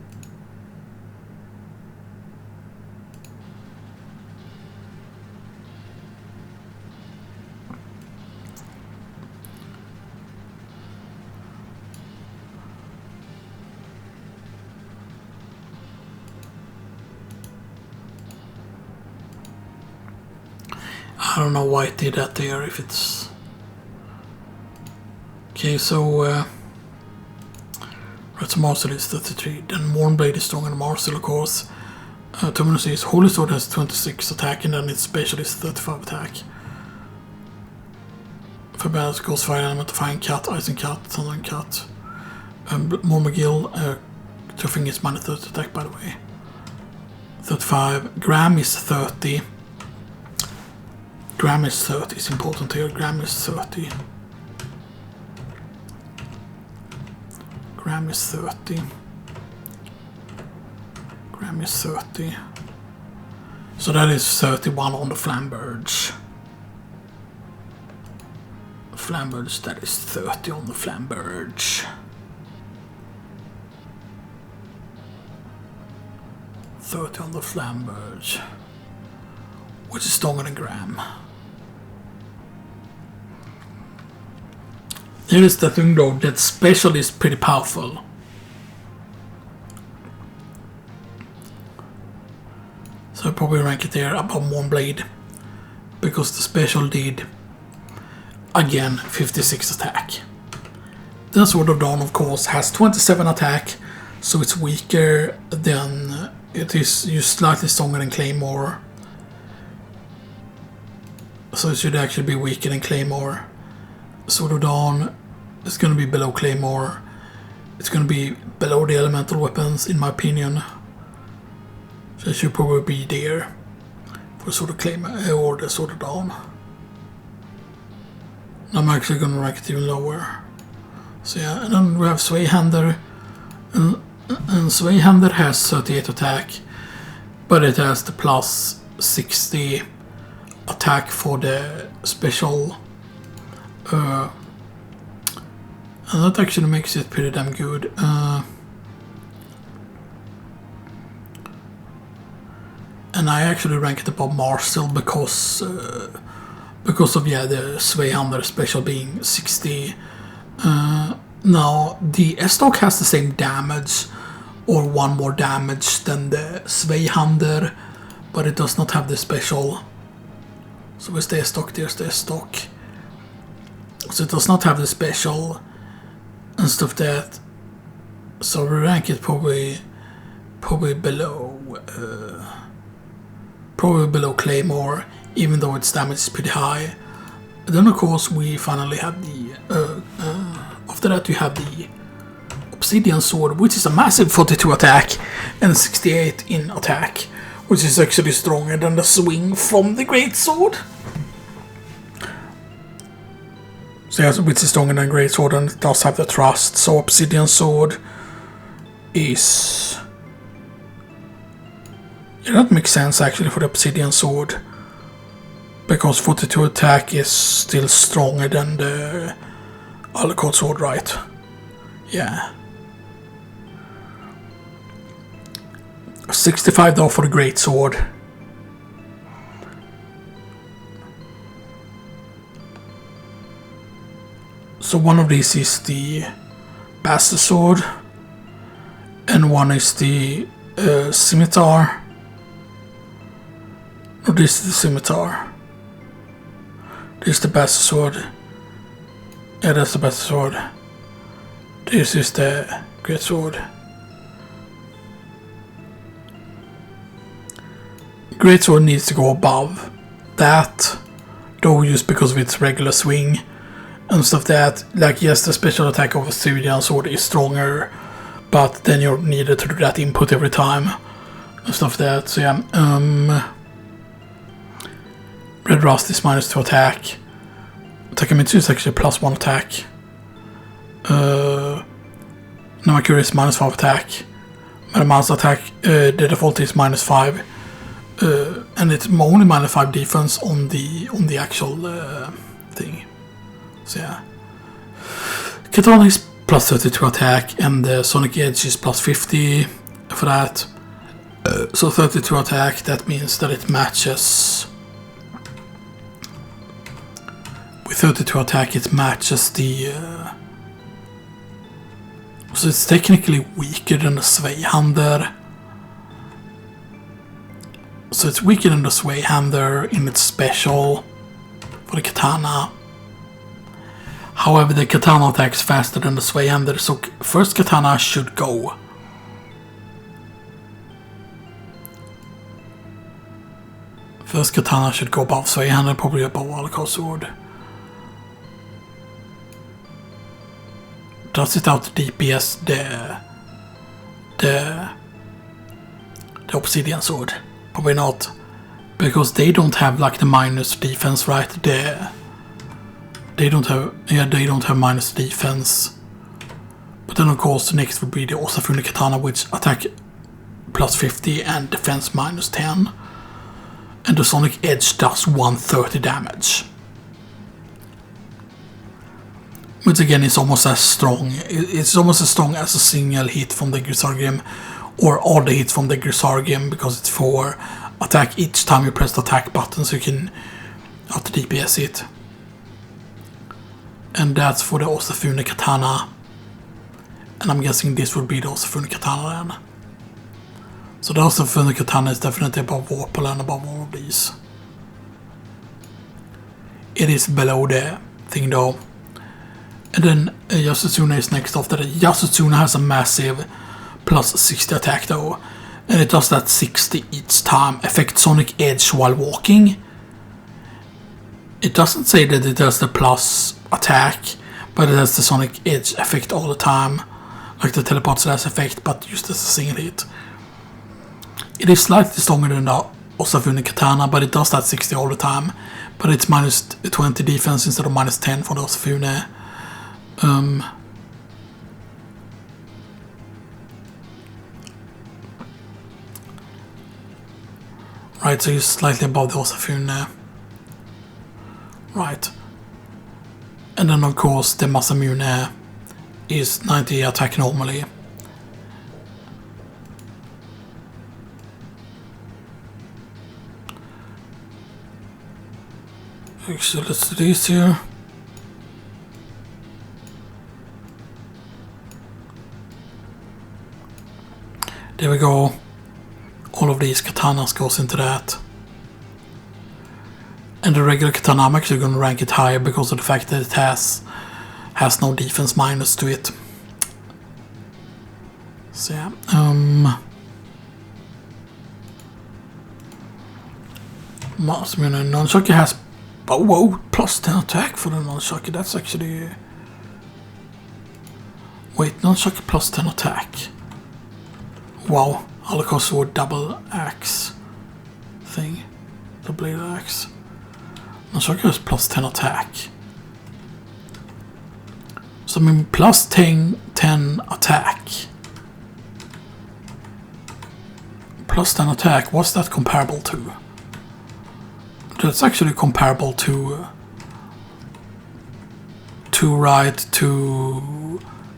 I don't know why it did that there, if it's... Okay, so... Red's Marcel is 33, then Mournblade is stronger than Marcel, of course. Terminus is Holy Sword has 26 attack, and then its special is 35 attack. For balance goes Fire Element, Fire Cut, Ice and Cut, Thunder and Cut. More McGill, Turfing is minus 30 attack, by the way. 35. Gram is 30. Gram is 30, it's important here. Gram is 30. Gram is 30. Gram is 30. So that is 31 on the Flamberge. Flamberge, that is 30 on the Flamberge. 30 on the Flamberge. Which is stronger than Gram. Here is the thing though, that special is pretty powerful. So I probably rank it there above Mournblade. Because the special did, again, 56 attack. Then Sword of Dawn, of course, has 27 attack. So it's weaker than, it is just slightly stronger than Claymore. So it should actually be weaker than Claymore. Sword of Dawn is going to be below Claymore. It's going to be below the elemental weapons, in my opinion. So it should probably be there for Sword of Claymore or the Sword of Dawn. I'm actually going to rank it even lower. So yeah, and then we have Zweihander. And Zweihander has 38 attack, but it has the plus 60 attack for the special. And that actually makes it pretty damn good. And I actually rank it above Marcel because of the Zweihander special being 60. Now the S-Stock has the same damage or one more damage than the Zweihander, but it does not have the special. So where's the S-Stock? There's the S-Stock. So it does not have the special and stuff that. So we rank it probably below Claymore, even though its damage is pretty high. And then of course we finally have the after that you have the Obsidian Sword, which is a massive 42 attack and 68 in attack, which is actually stronger than the swing from the Great Sword. So yeah, which is stronger than Great Sword, and it does have the thrust. So Obsidian Sword is... Yeah, that makes sense actually for the Obsidian Sword. Because 42 attack is still stronger than the Alucard Sword, right? Yeah. 65 though for the Great Sword. So one of these is the Bastard Sword, and one is the Scimitar. No, this is the Scimitar. This is the Bastard Sword. Yeah, that's the Bastard Sword. This is the Great Sword. Great Sword needs to go above that, though, just because of its regular swing and stuff that, like, yes, the special attack of a Obsidian Sword is stronger, but then you're needed to do that input every time and stuff that. So yeah, Red Rust is -2 attack. Takamitsu is actually +1 attack. Namakura is -5 attack. Metaman's attack, the default is -5. and it's only minus 5 defense on the actual thing. So yeah. Katana is plus 32 attack, and the Sonic Edge is plus 50 for that. So 32 attack, that means that it matches. With 32 attack, it matches the. So it's technically weaker than the Zweihander. So it's weaker than the Zweihander in its special for the katana. However, the katana attacks faster than the Zweihander, so first katana should go. First katana should go above Zweihander, probably above Alakar sword. Does it out the DPS the Obsidian sword? Probably not, because they don't have like the minus defense, right? They don't have minus defense. But then of course the next would be the Osafune Katana, which attack plus 50 and defense minus 10. And the Sonic Edge does 130 damage. Which again is almost as strong. It's almost as strong as a single hit from the Grisargim, or all the hits from the Grisargim, because it's for attack each time you press the attack button, so you can auto DPS it. And that's for the Osafune Katana. And I'm guessing this would be the Osafune Katana then. So the Osafune Katana is definitely above Warpal and above all of these. It is below the thing though. And then Yasutsuna is next after that. Yasutsuna has a massive plus 60 attack though. And it does that 60 each time. Affect Sonic Edge while walking. It doesn't say that it does the plus attack, but it has the Sonic Edge effect all the time. Like the teleport slash effect, but just as a single hit. It is slightly stronger than the Osafune Katana, but it does that 60 all the time. But it's minus 20 defense instead of minus 10 for the Osafune. Right, so you're slightly above the Osafune. Right. And then of course the Masamune is 90 attack normally. So let's do this here. There we go. All of these katanas goes into that. And the regular katana, I'm actually going to rank it higher because of the fact that it has no defense minus to it. So yeah. Nunchucky has plus 10 attack for the Nunchucky. That's actually... Wait, Nunchucky plus 10 attack. Wow, Alakar sword double axe thing. The blade axe. Nunchucky has plus 10 attack. So I mean plus 10 attack. Plus 10 attack, what's that comparable to? That's actually comparable to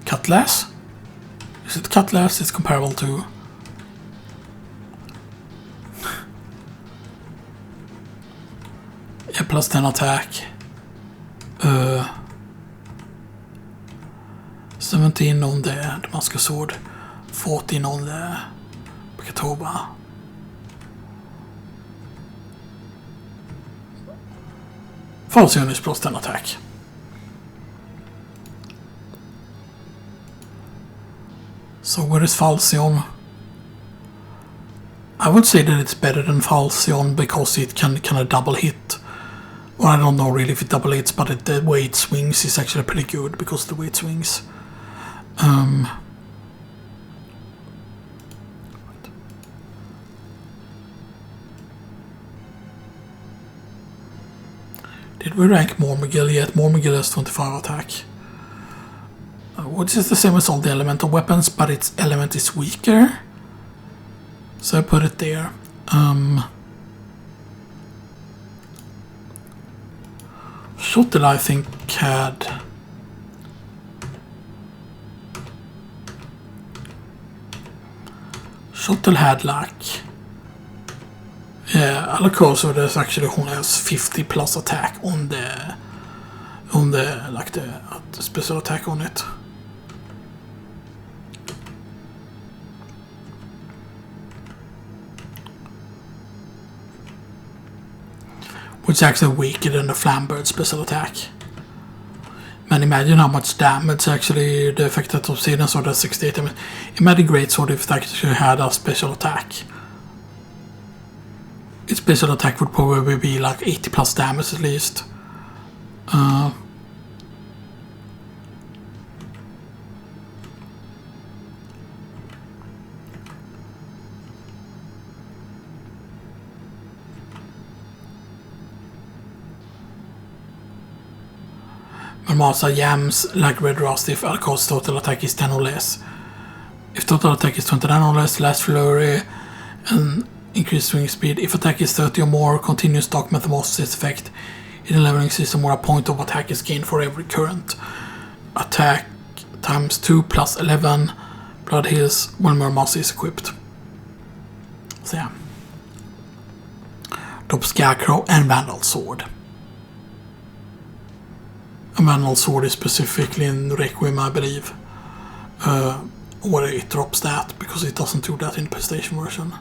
Cutlass? Is it Cutlass it's comparable to? Yeah, plus 10 attack. 17 on the Damascus sword. 14 on the Katoba. Falsion is plus 10 attack. So where is Falsion? I would say that it's better than Falsion because it can kind of double hit. Well, I don't know really if it double hits, but the way it swings is actually pretty good because of the way it swings. Did we rank Mormugil yet? Mormugil has 25 attack. Which is the same as all the elemental weapons, but its element is weaker. So I put it there. Shuttle, I think, had... Shuttle had like... Yeah, Alakor, so there's actually only has 50 plus attack on the like the special attack on it. Which is actually weaker than the Flambird special attack. Man, imagine how much damage actually the affected Obsidian Sword has 68 damage. Imagine Greatsword if it actually had a special attack. Its special attack would probably be like 80 plus damage at least. Masa jams like Red Rust if Alkor's total attack is 10 or less. If total attack is 29 or less, last flurry and increased swing speed. If attack is 30 or more, continuous Dark Metamorphosis effect in a leveling system where a point of attack is gained for every current attack times 2 plus 11 blood heals when Murmasa is equipped. So yeah. Top Scarecrow and Vandal Sword. A Vandal Sword is specifically in Requiem, I believe. Or it drops that, because it doesn't do that in the PlayStation version.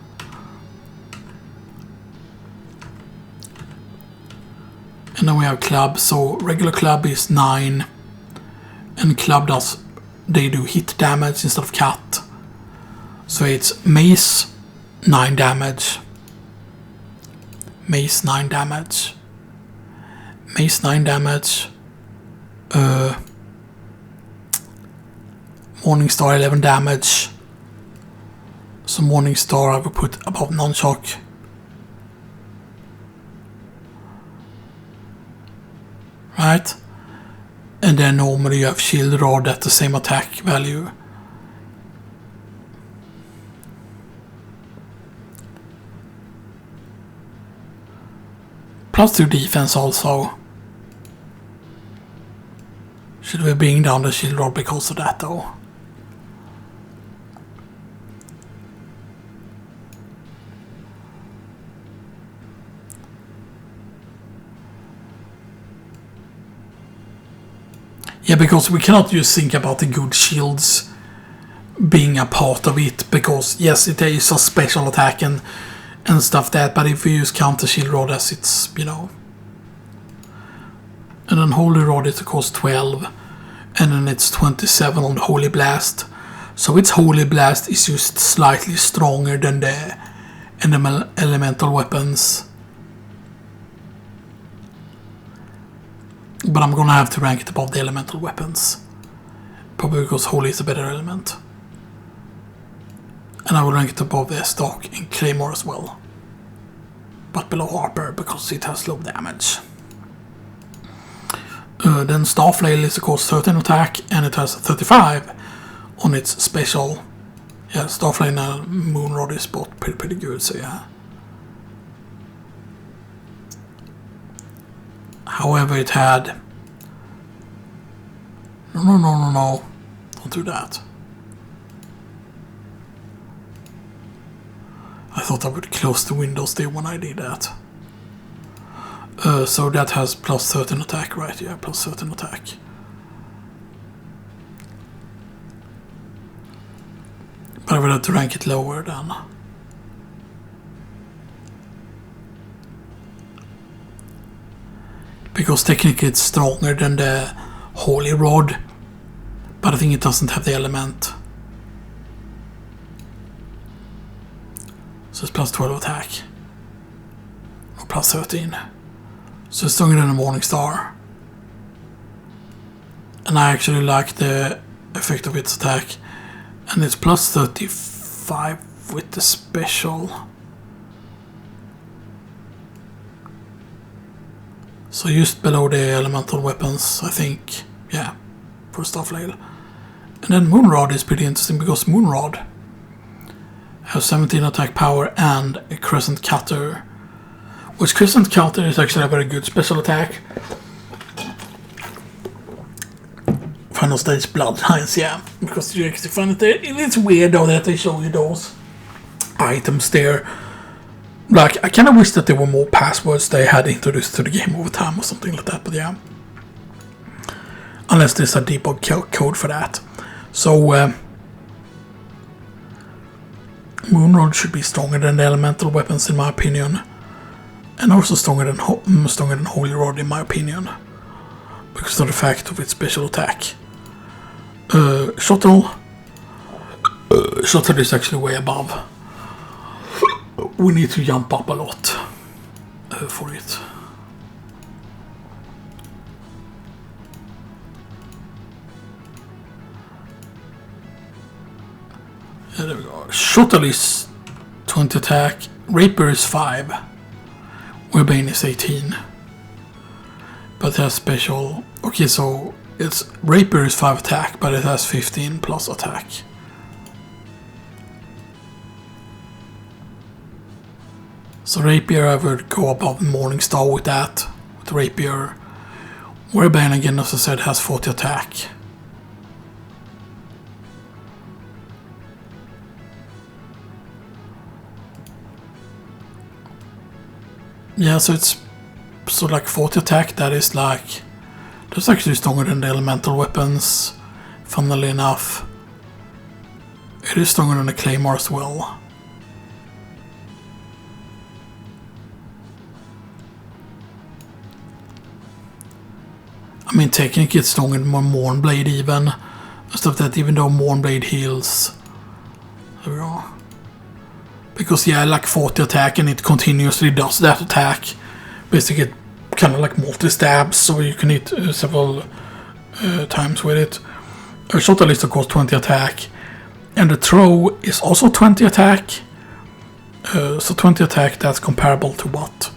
And then we have Club, so regular Club is 9. And Club they do hit damage instead of cut. So it's Mace, 9 damage. Mace, 9 damage. Mace, 9 damage. Morningstar 11 damage. So Morningstar I will put above Nunchuck. Right? And then normally you have Shield Rod at the same attack value. Plus 2 defense also. Should we bring down the Shield Rod because of that though? Yeah, because we cannot just think about the good shields being a part of it, because yes, it is a special attack and stuff that, but if we use counter shield rod as it's, you know. And then Holy Rod it costs 12, and then it's 27 on the Holy Blast. So its Holy Blast is just slightly stronger than the elemental weapons. But I'm gonna have to rank it above the elemental weapons. Probably because Holy is a better element. And I will rank it above the Stock and Claymore as well. But below Harper because it has low damage. Then Starflail is of course 13 attack and it has 35 on its special. Yeah, Starflail and Moonrod is both pretty good, so yeah. However, it had... No. Don't do that. I thought I would close the windows there when I did that. So that has plus 13 attack, right? Yeah, plus 13 attack. But I would have to rank it lower then. Because technically it's stronger than the Holy Rod, but I think it doesn't have the element. So it's plus 12 attack. Or plus 13. So it's stronger than the Morningstar. And I actually like the effect of its attack. And it's plus 35 with the special. So just below the elemental weapons, I think, yeah, for Starflail. And then Moonrod is pretty interesting because Moonrod has 17 attack power and a Crescent Cutter. Which Crescent Cutter is actually a very good special attack. final stage bloodlines, yeah. Because you actually find it, it's weird though that they show you those items there. Like, I kind of wish that there were more passwords they had introduced to the game over time or something like that, but yeah. Unless there's a debug code for that. So, Moonrod should be stronger than the elemental weapons in my opinion. And also stronger than Holy Rod in my opinion. Because of the fact of its special attack. Shuttle is actually way above. We need to jump up a lot for it. Yeah, there we go. Shuttle is 20 attack. Rapier is 5. Wherebane is 18. But it has special... Okay, so it's Rapier is 5 attack, but it has 15 plus attack. So Rapier, I would go above Morningstar with that. With Rapier. Wherebane, again, as I said, has 40 attack. Yeah, so it's like 40 attack, that is like... That's actually stronger than the elemental weapons, funnily enough. It is stronger than the Claymore as well. I mean, technically it's stronger than Mournblade even. Stuff that even though Mournblade heals... There we go. Because yeah, like 40 attack and it continuously does that attack. Basically it kind of like multi-stabs, so you can hit several times with it. Shuttle is of course 20 attack. And the throw is also 20 attack. So 20 attack, that's comparable to what?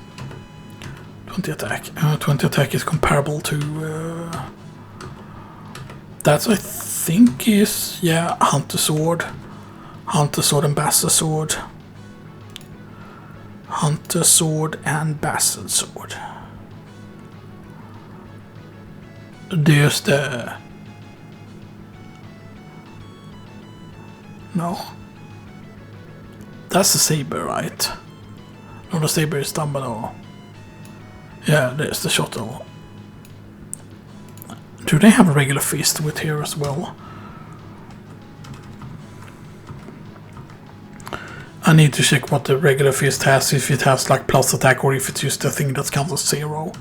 20 attack. 20 attack is comparable to... that's I think is... Yeah, Hunter Sword. Hunter Sword and Bastard Sword. Hunter Sword and Bastard Sword. There's the... No. That's the Saber, right? No, the Saber is down below. Yeah, there's the Shuttle. Do they have a regular fist with here as well? I need to check what the regular fist has, if it has like plus attack or if it's just a thing that counts as 0.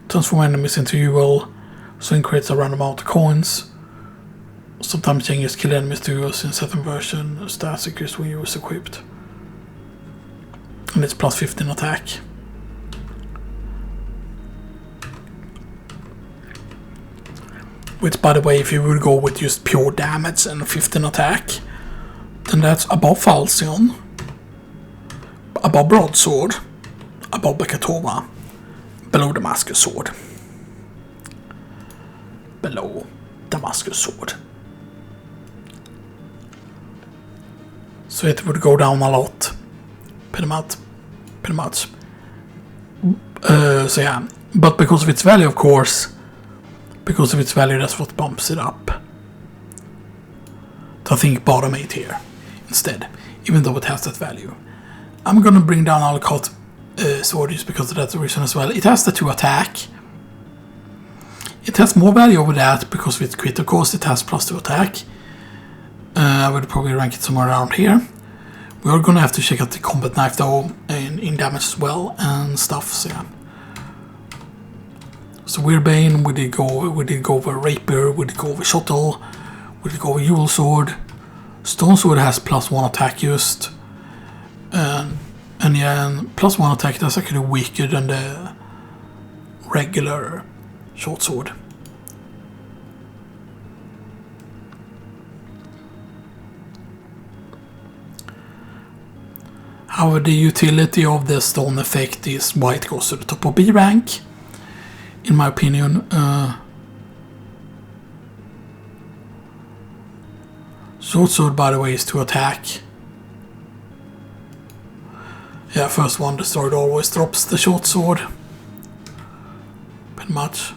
Transform enemies into UL, so it creates a random amount of coins. Sometimes changes kill enemies to use in certain version, stats increase when you is equipped. And it's plus 15 attack. Which, by the way, if you would go with just pure damage and 15 attack, then that's above Falcion, above Broadsword, above Bekatova, below Damascus Sword. Below Damascus Sword. So it would go down a lot. Pretty much. So yeah, but because of its value, of course, because of its value, that's what bumps it up. So I think bottom 8 here instead, even though it has that value. I'm gonna bring down Alucard Sword just because of that reason as well. It has the 2 attack. It has more value over that because of its crit, of course. It has plus 2 attack. I would probably rank it somewhere around here. We are gonna have to check out the combat knife though, in damage as well and stuff. So yeah. So Wherebane, we did go over Rapier, we did go over Shuttle, we did go over Yule Sword. Stone Sword has plus 1 attack used. And yeah, plus 1 attack, that's actually weaker than the regular short sword. However, the utility of the stone effect is why it goes to the top of B rank, in my opinion. Short sword, by the way, is 2 attack. Yeah, first one destroyed always drops the short sword. Pretty much.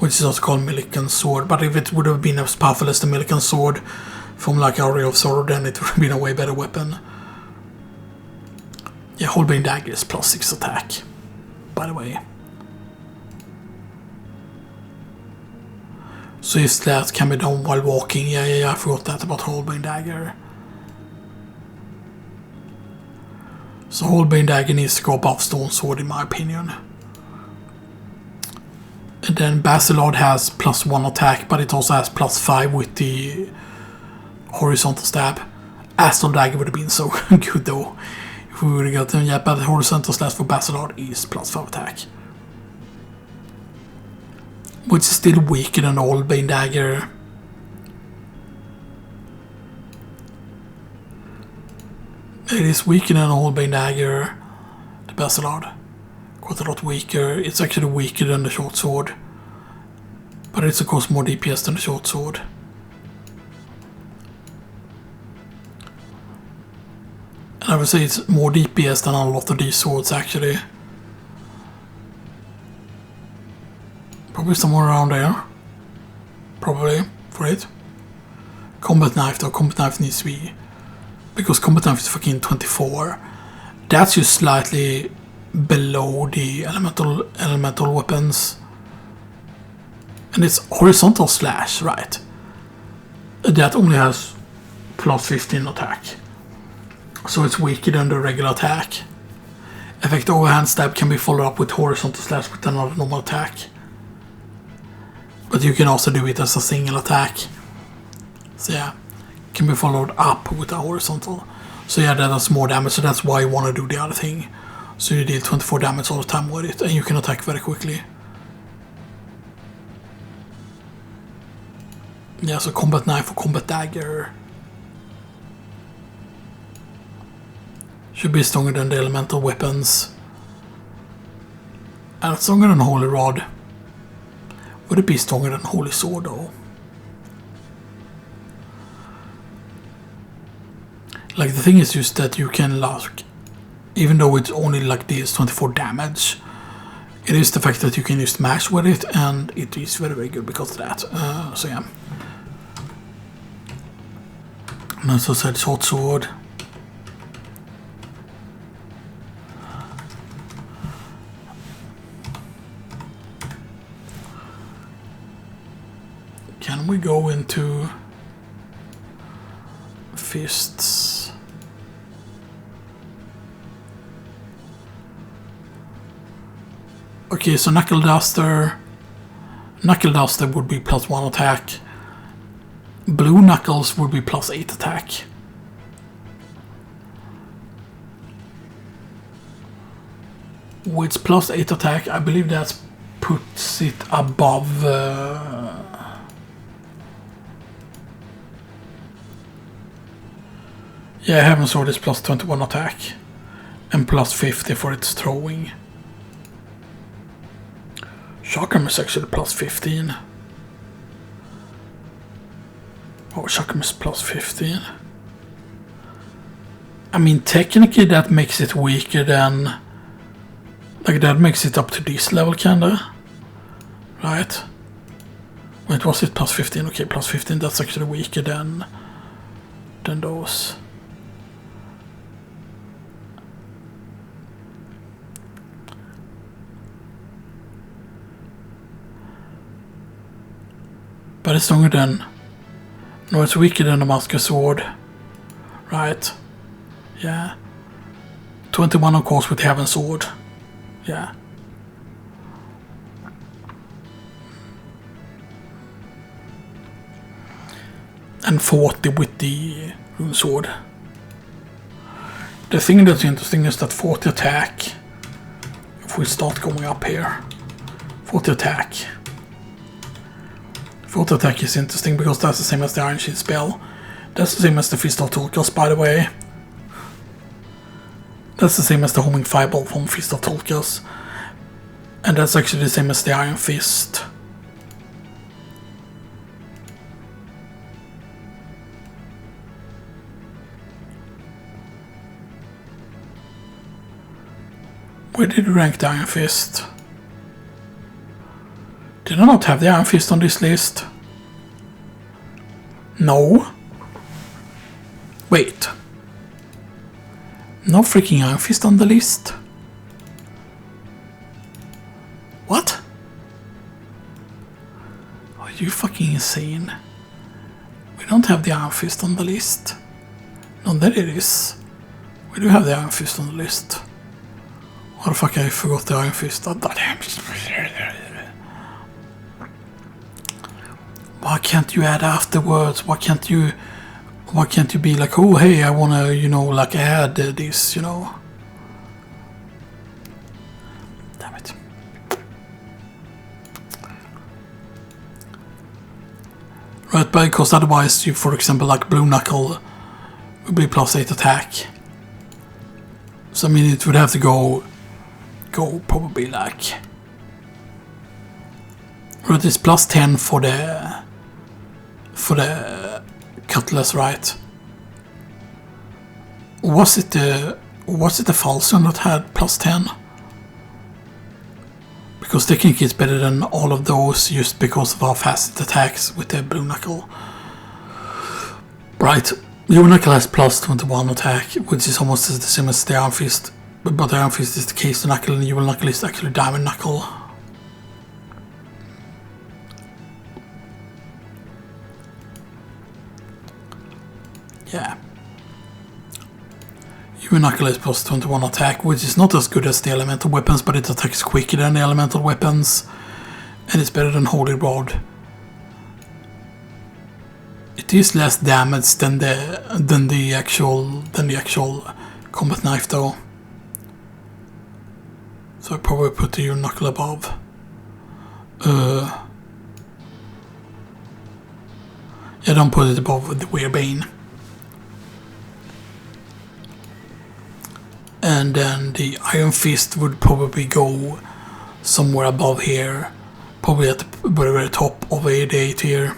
which is also called Millikan Sword. But if it would have been as powerful as the Millikan Sword from like Area of Sorrow, then it would have been a way better weapon. Yeah, Holbein Dagger is +6 attack, by the way. So if that can be done while walking, yeah, I forgot that about Holbein Dagger. So Holbein Dagger needs to go above Stone Sword in my opinion. And then Basilard has +1 attack, but it also has +5 with the horizontal stab. Astral Dagger would have been so good though. If we would have gotten, yeah, but the horizontal slash for Basilard is +5 attack. Which is still weaker than the Holbein Dagger. It is weaker than the Holbein Dagger. The Basilard. Quite a lot weaker. It's actually weaker than the short sword. But it's of course more DPS than the short sword. And I would say it's more DPS than a lot of these swords actually. Probably somewhere around there. Probably for it. Combat Knife though. Combat Knife needs to be... Because Combat Knife is fucking 24. That's just slightly below the elemental weapons. And it's horizontal slash, right? That only has +15 attack. So it's weaker than the regular attack. Effective overhand stab can be followed up with horizontal slash with another normal attack. But you can also do it as a single attack. So yeah, can be followed up with a horizontal. So yeah, that does more damage, so that's why you want to do the other thing. So you deal 24 damage all the time with it, and you can attack very quickly. Yeah, so Combat Knife or Combat Dagger should be stronger than the elemental weapons. And it's stronger than Holy Rod. Would it be stronger than Holy Sword though? Like the thing is just that you can like, even though it's only like this 24 damage, it is the fact that you can just smash with it, and it is very very good because of that. So yeah. And as I said, short sword. Can we go into fists? Okay, so Knuckle Duster would be +1 attack. Blue Knuckles would be +8 attack. With +8 attack, I believe that puts it above... Yeah, Heaven Sword is +21 attack. And +50 for its throwing. Chakram is actually +15. Oh, Chakram is +15. I mean, technically that makes it weaker than... Like, that makes it up to this level, kinda. Right? Wait, was it +15? Okay, +15, that's actually weaker than those. But it's stronger than... No, it's weaker than the Master Sword. Right. Yeah. 21 of course with Heaven Sword. Yeah. And 40 with the Rune Sword. The thing that's interesting is that 40 attack, if we start going up here, 40 attack. 40 attack is interesting because that's the same as the Iron Shield spell. That's the same as the Fist of Tulkas, by the way. That's the same as the Homing Fireball from Fist of Tulkas. And that's actually the same as the Iron Fist. Where did you rank the Iron Fist? Did I not have the Iron Fist on this list? No. Wait. No freaking Iron Fist on the list? What? Are you fucking insane? We don't have the Iron Fist on the list. No, there it is. We do have the Iron Fist on the list. What the fuck, I forgot the Iron Fist. Why can't you add afterwards? Why can't you be like, oh hey, I wanna, you know, like add this, you know? Damn it. Right, because otherwise you, for example, like Blue Knuckle would be +8 attack. So I mean it would have to go probably like, right, it's +10 for the Cutlass, right? Was it the Falchion that had +10? Because technically it's better than all of those just because of how fast it attacks with the Blue Knuckle. Right, Blue Knuckle has +21 attack, which is almost the same as the Iron Fist. But the Iron Fist is the Case Knuckle and Jewel Knuckle is actually Diamond Knuckle. Yeah. Jewel Knuckle is +21 attack, which is not as good as the elemental weapons, but it attacks quicker than the elemental weapons. And it's better than Holy Rod. It is less damage than the actual combat knife though. So I probably put the Knuckle above. Yeah, don't put it above the Weirbane. And then the Iron Fist would probably go somewhere above here. Probably at the very top of the tier.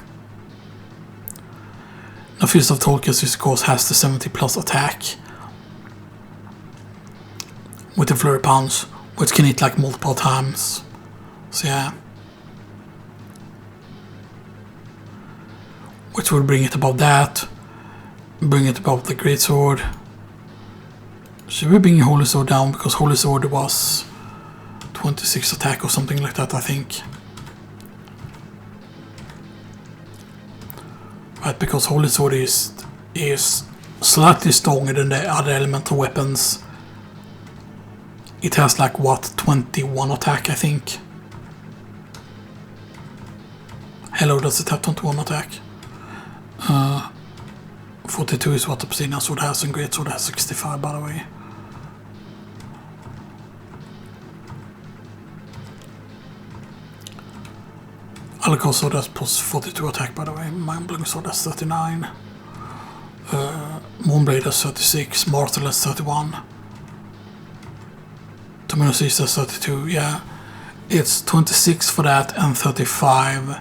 Now Fist of Tolkien, of course, has the 70+ attack. With the Flurry Punch, which can hit like multiple times. So yeah. Which would bring it above that. Bring it above the Greatsword. Should we bring Holy Sword down? Because Holy Sword was 26 attack or something like that, I think. Right, because Holy Sword is slightly stronger than the other elemental weapons. It has like, what, 21 attack, I think. Hello, does it have 21 attack? 42 is what Obsidian Sword has, and Great Sword has 65, by the way. Alcor Sword has +42 attack, by the way. Mindblowing Sword has 39. Moonblade has 36. Martel has 31. Tominosis has 32, yeah. It's 26 for that and 35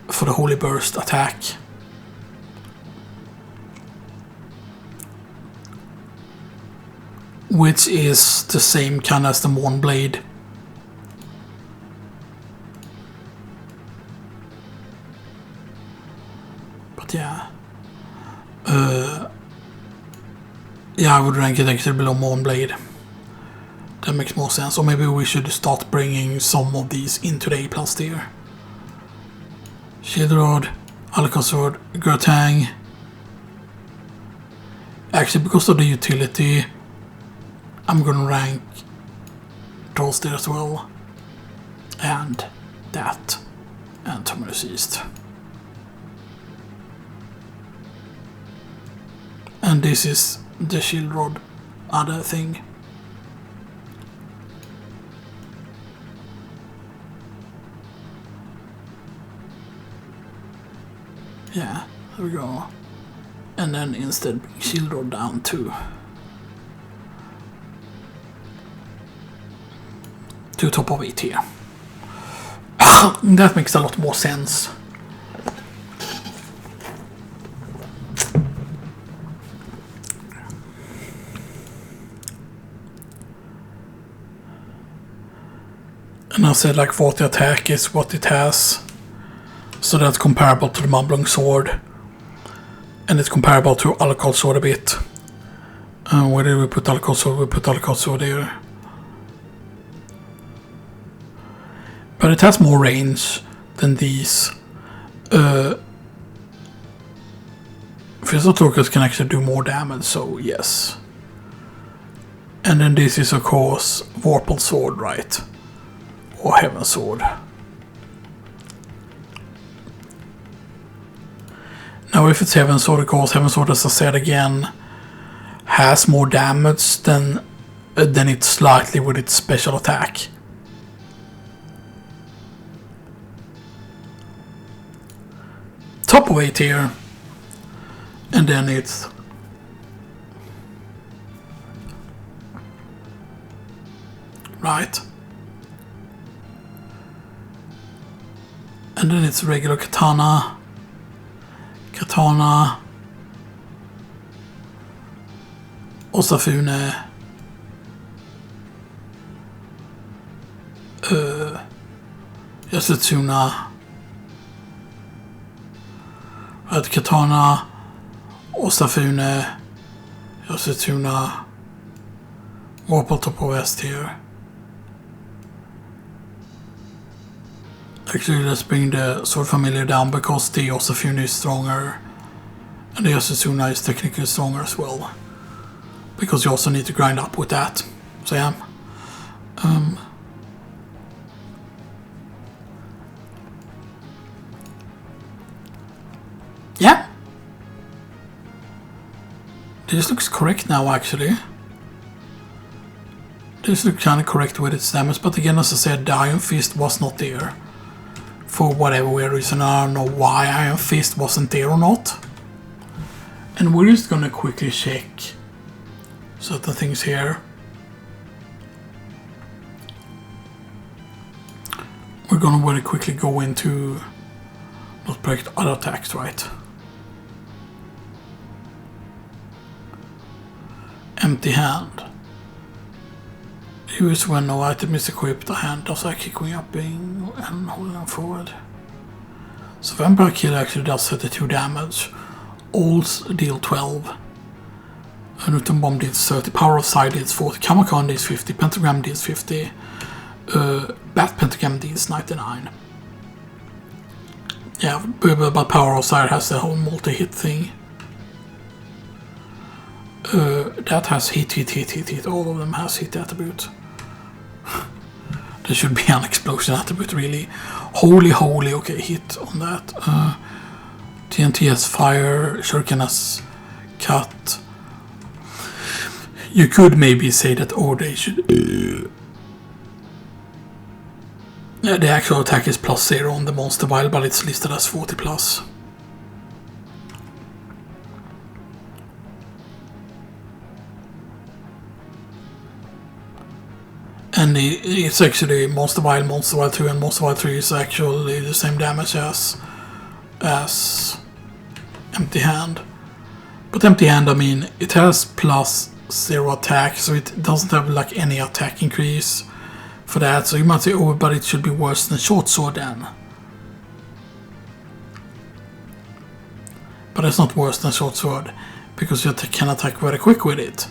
for the Holy Burst attack. Which is the same kind as the Moonblade. But yeah. Yeah, I would rank it actually below Moonblade. That makes more sense. Or maybe we should start bringing some of these into the A+ tier. Shield Rod, Alcor Sword, Gurtang. Actually, because of the utility, I'm gonna rank those there as well. And that. And Terminus East. And this is the Shield Rod other thing. Yeah, there we go. And then instead bring Shield Rod down to top of it here. That makes a lot more sense. And I said like what the attack is, what it has. So that's comparable to the Mumbling Sword. And it's comparable to Alucard Sword a bit. Where did we put Alucard Sword? We put Alucard Sword here. But it has more range than these. Physiotorcus can actually do more damage, so yes. And then this is of course Vorpal Sword, right? Or Heaven Sword. Now if it's Heaven Sword, of course Heaven Sword, as I said again, has more damage than it's slightly with its special attack. Top of 8 here. And then it's right. And then it's regular katana. Osafune. Yasutsuna. Red katana. Osafune. Yasutsuna. Vorpal top of west here. Actually, let's bring the sword familiar down because the Osafune is stronger. And the Yasutsuna is technically stronger as well. Because you also need to grind up with that. So yeah. Yeah. This looks correct now actually. This looks kind of correct with its damage. But again, as I said, the Iron Fist was not there. For whatever weird reason, I don't know why Iron Fist wasn't there or not. And we're just gonna quickly check certain things here. We're gonna very quickly go into not break other attacks, right? Empty hand. Use when no item is equipped, the hand does actually going up and holding on forward. So Vampire Kill actually does 32 damage. Alls deal 12. Newton Bomb deals 30. Power of Side deals 40. Kamakan deals 50. Pentagram deals 50. Bat Pentagram deals 99. Yeah, but Power of Side has the whole multi-hit thing. That has hit. All of them has hit attribute. There should be an explosion attribute, really. Holy, okay, hit on that. TNT has fire, Shuriken has cut. You could maybe say that, or they should... Yeah, the actual attack is +0 on the monster vial, but it's listed as 40+. And it's actually Monster Vial 2, and Monster Vial 3 is actually the same damage as Empty Hand. But Empty Hand, I mean, it has +0 attack, so it doesn't have like any attack increase for that. So you might say, oh, but it should be worse than Short Sword then. But it's not worse than Short Sword, because you can attack very quick with it.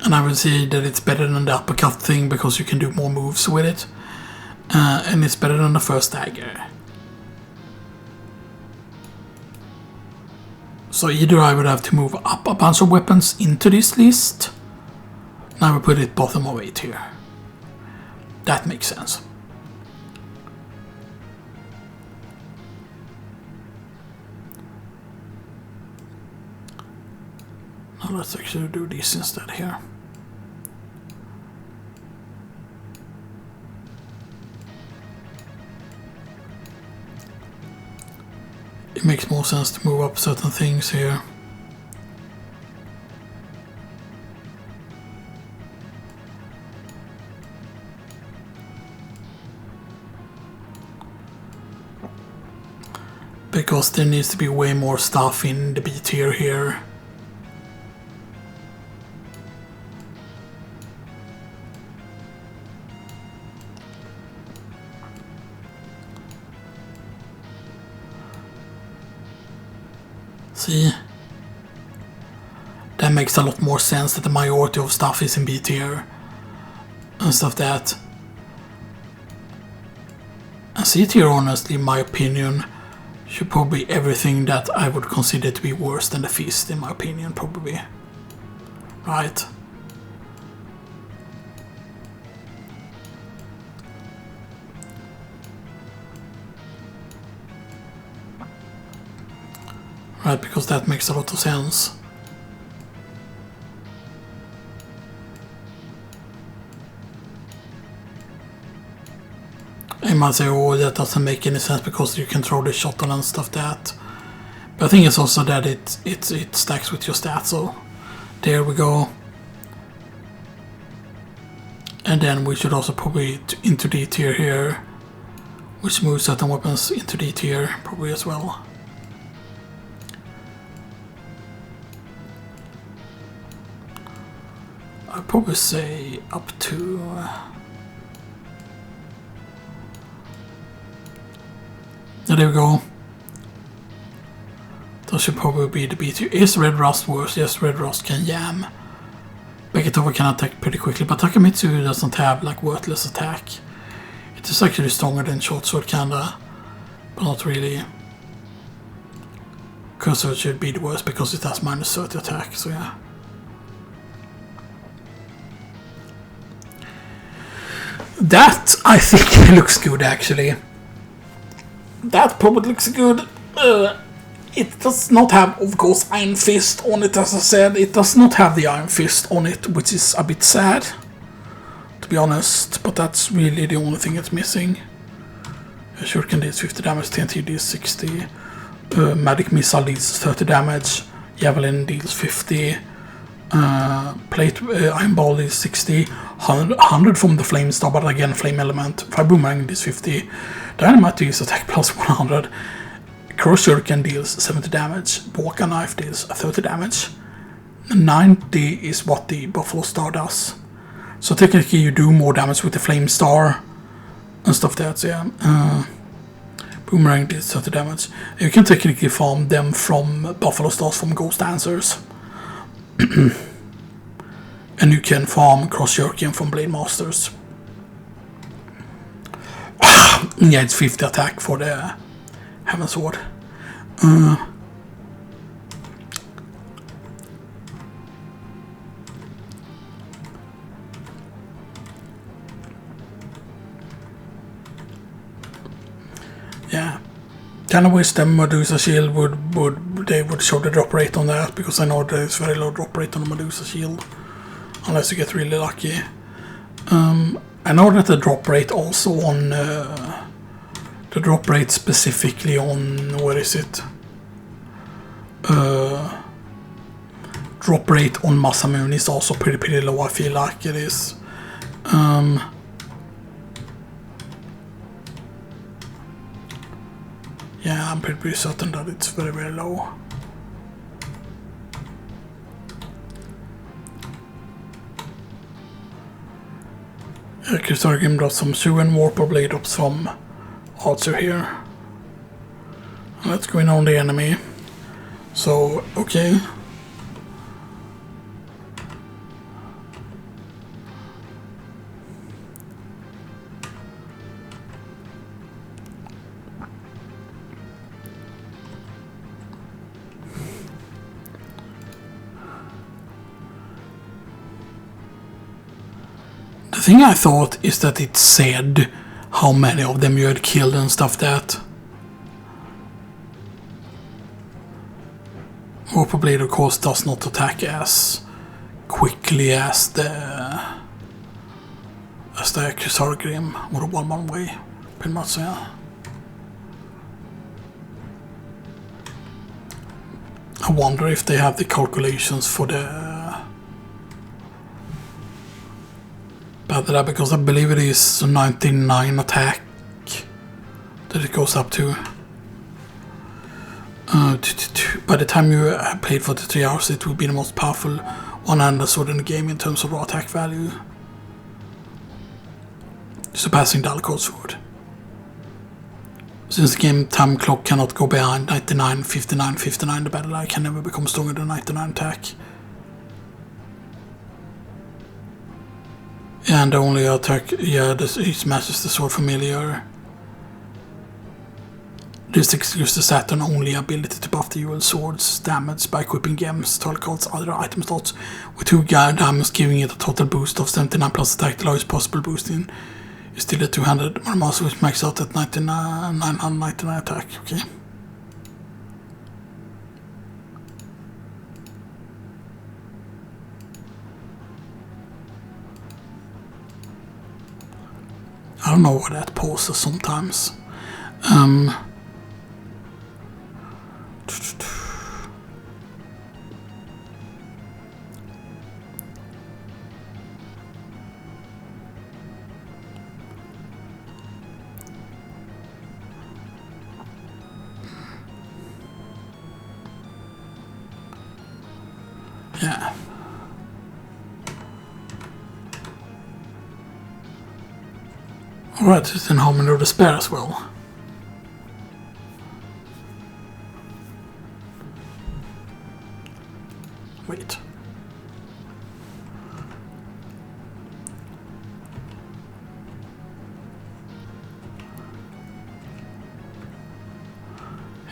And I would say that it's better than the uppercut thing because you can do more moves with it. And it's better than the first dagger. So either I would have to move up a bunch of weapons into this list. And I would put it bottom of 8 here. That makes sense. Now let's actually do this instead here. It makes more sense to move up certain things here. Because there needs to be way more stuff in the B tier here. See? That makes a lot more sense that the majority of stuff is in B tier. And stuff that. And C tier, honestly, in my opinion, should probably be everything that I would consider to be worse than the Fist, in my opinion, probably. Right? Right, because that makes a lot of sense. You might say, oh, that doesn't make any sense because you can throw the shotgun and stuff that. But I think it's also that it stacks with your stats, so there we go. And then we should also probably into D tier here, which moves certain weapons into D tier probably as well. I'd probably say up to there we go. That should probably be the B tier. Is Red Rust worse? Yes, Red Rust can jam. Beketova can attack pretty quickly, but Takamitsu doesn't have like worthless attack. It is actually stronger than Short Sword kinda, but not really. Cursor should be the worst because it has minus 30 attack, so yeah. That, I think, looks good actually. That probably looks good. It does not have, of course, Iron Fist on it, as I said. It does not have the Iron Fist on it, which is a bit sad, to be honest. But that's really the only thing it's missing. Shuriken deals 50 damage, TNT deals 60. Magic Missile deals 30 damage. Javelin deals 50. Plate Iron Ball deals 60. 100 from the Flame Star, but again, Flame Element. Fire Boomerang deals 50. Dynamite deals attack plus 100. Cross Shuriken deals 70 damage. Walker Knife deals 30 damage. 90 is what the Buffalo Star does. So technically you do more damage with the Flame Star and stuff there, so yeah. Boomerang deals 30 damage. You can technically farm them from Buffalo Stars from Ghost Dancers. And you can farm Cross Shuriken from Blade Masters. Yeah, it's 50 attack for the Heaven Sword. Yeah. Kind of wish the Medusa Shield would show the drop rate on that, because I know there's very low drop rate on the Medusa Shield. Unless you get really lucky. I know that the drop rate also on the drop rate specifically on, where is it? Drop rate on Masamune is also pretty low, I feel like it is. Yeah, I'm pretty certain that it's very low. Crystal Grim drops some Shoe and Warper Blade drops some Archer here. Let's go in on the enemy. So, okay. The thing I thought is that it said how many of them you had killed and stuff that. Warper Blade, of course, does not attack as quickly as the Crystal Grim or the one way, pretty much, yeah. I wonder if they have the calculations for the battle, because I believe it is 99 attack that it goes up to. By the time you played for the 3 hours, it will be the most powerful one-handed sword in the game in terms of raw attack value, surpassing Dalco's sword. Since the game time clock cannot go behind 99, 59, 59, the battle eye can never become stronger than 99 attack. And the only attack, yeah, he smashes the sword familiar. This excludes the Saturn only ability to buff the dual swords damage by equipping gems, target cards, other item slots with 2 diamonds, giving it a total boost of 79 plus attack, the lowest possible boost in is still at 200 mass, which maxes out at 999 attack. Okay. I don't know why that pauses sometimes. Yeah. Alright, it's in Harmony of Despair as well. Wait.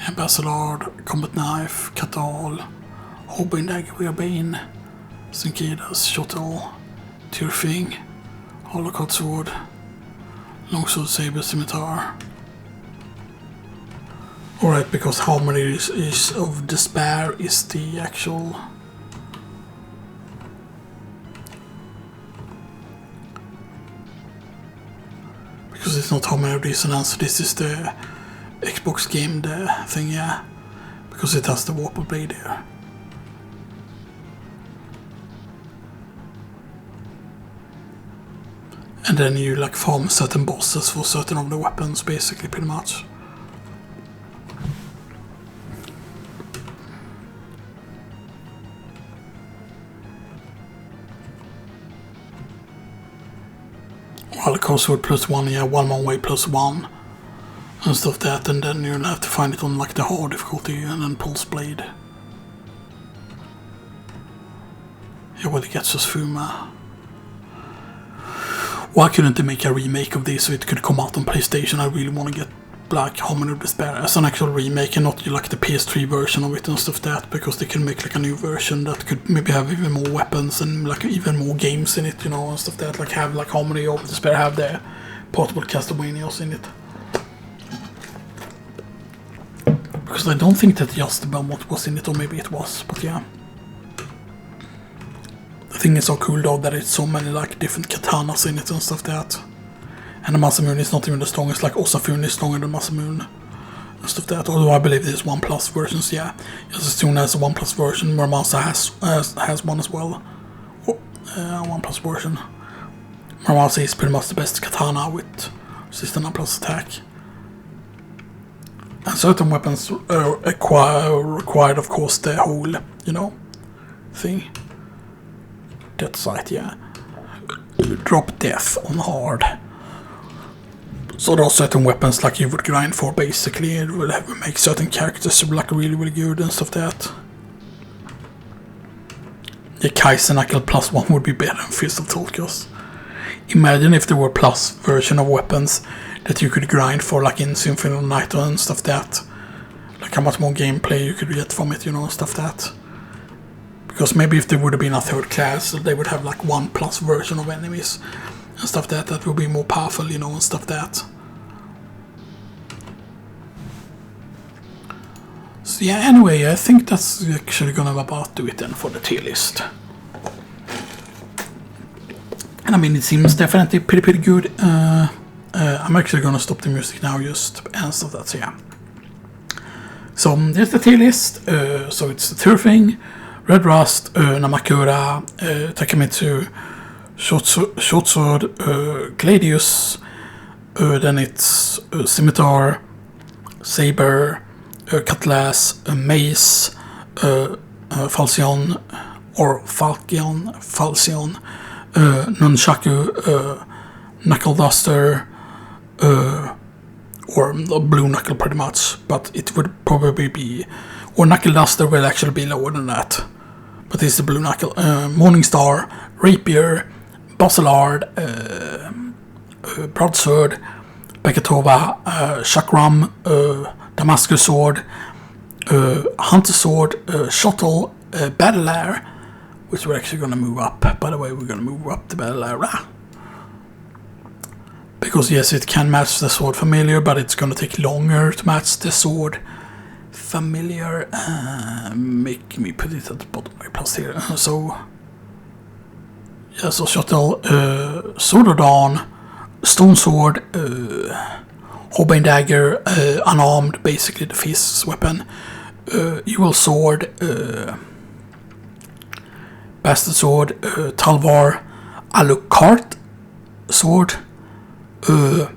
Ambassador, Combat Knife, Catal, Hobin, Dagger, Bane, Synkidas, Shottle, Tyrfing, Holocaust Sword, Longsword, Saber, Scimitar. Alright, because Harmony is of Despair is the actual... Because it's not Harmony of Dissonance, this is the Xbox game, the thing, yeah. Because it has the Warp Blade here. And then you like farm certain bosses for certain of the weapons, basically, pretty much. Holocaust Sword +1, yeah, 1 way +1 and stuff that, and then you'll have to find it on like the hard difficulty, and then Pulse Blade. Yeah, well, it gets us Fuma. Why couldn't they make a remake of this so it could come out on PlayStation? I really want to get like Harmony of Despair as an actual remake and not like the PS3 version of it and stuff that, because they can make like a new version that could maybe have even more weapons and like even more games in it, you know, and stuff that, like have like Harmony of Despair have their portable Castlevanias in it. Because I don't think that just the Belmont was in it, or maybe it was, but yeah. The thing is so cool though that it's so many like different katanas in it and stuff that. And the Masamune is not even the strongest, like Osafune is stronger than Masamune and stuff that. Although I believe there's 1+ versions, yeah. Just as soon as a 1+ version, Muramasa has one as well. 1+ version. Muramasa is pretty much the best katana with 69+ attack. And certain weapons required, of course, the whole, you know, thing. Death Sight, yeah. Drop death on hard. So there are certain weapons like you would grind for, basically. It will make certain characters like really, really good and stuff like that. The Kaisenakel +1 would be better than Fist of Tolkos. Imagine if there were plus version of weapons that you could grind for, like in Symphony of Night and stuff that. Like how much more gameplay you could get from it, you know, and stuff that. Because maybe if there would have been a 3rd class, they would have like 1+ version of enemies and stuff that would be more powerful, you know, and stuff that. So yeah, anyway, I think that's actually gonna about do it then for the tier list. And I mean, it seems definitely pretty good. I'm actually gonna stop the music now just and stuff that, so yeah. So there's the tier list. So it's the Tyrfing, Red Rust, Namakura, Takemitsu, Short Sword, Gladius, then it's Scimitar, Saber, Cutlass, Mace, Falchion, or Falchion, Nunchaku, Knuckle Duster, or blue knuckle pretty much, but it would probably be, or knuckle duster will actually be lower than that. But this is the blue knuckle. Morningstar, Rapier, Basilard, Broadsword, Bekatova, Chakram, Damascus Sword, Hunter Sword, Shuttle, Battle Air, which we're actually going to move up. By the way, we're going to move up the Battle Air. Because yes, it can match the Sword Familiar, but it's going to take longer to match the Sword Familiar. Make me put it at the bottom of my plus here. So Shuttle, Sword of Dawn, Stone Sword, Hobane Dagger, unarmed, basically the fist's weapon, Evil Sword, Bastard Sword, Talvar, Alucard Sword, the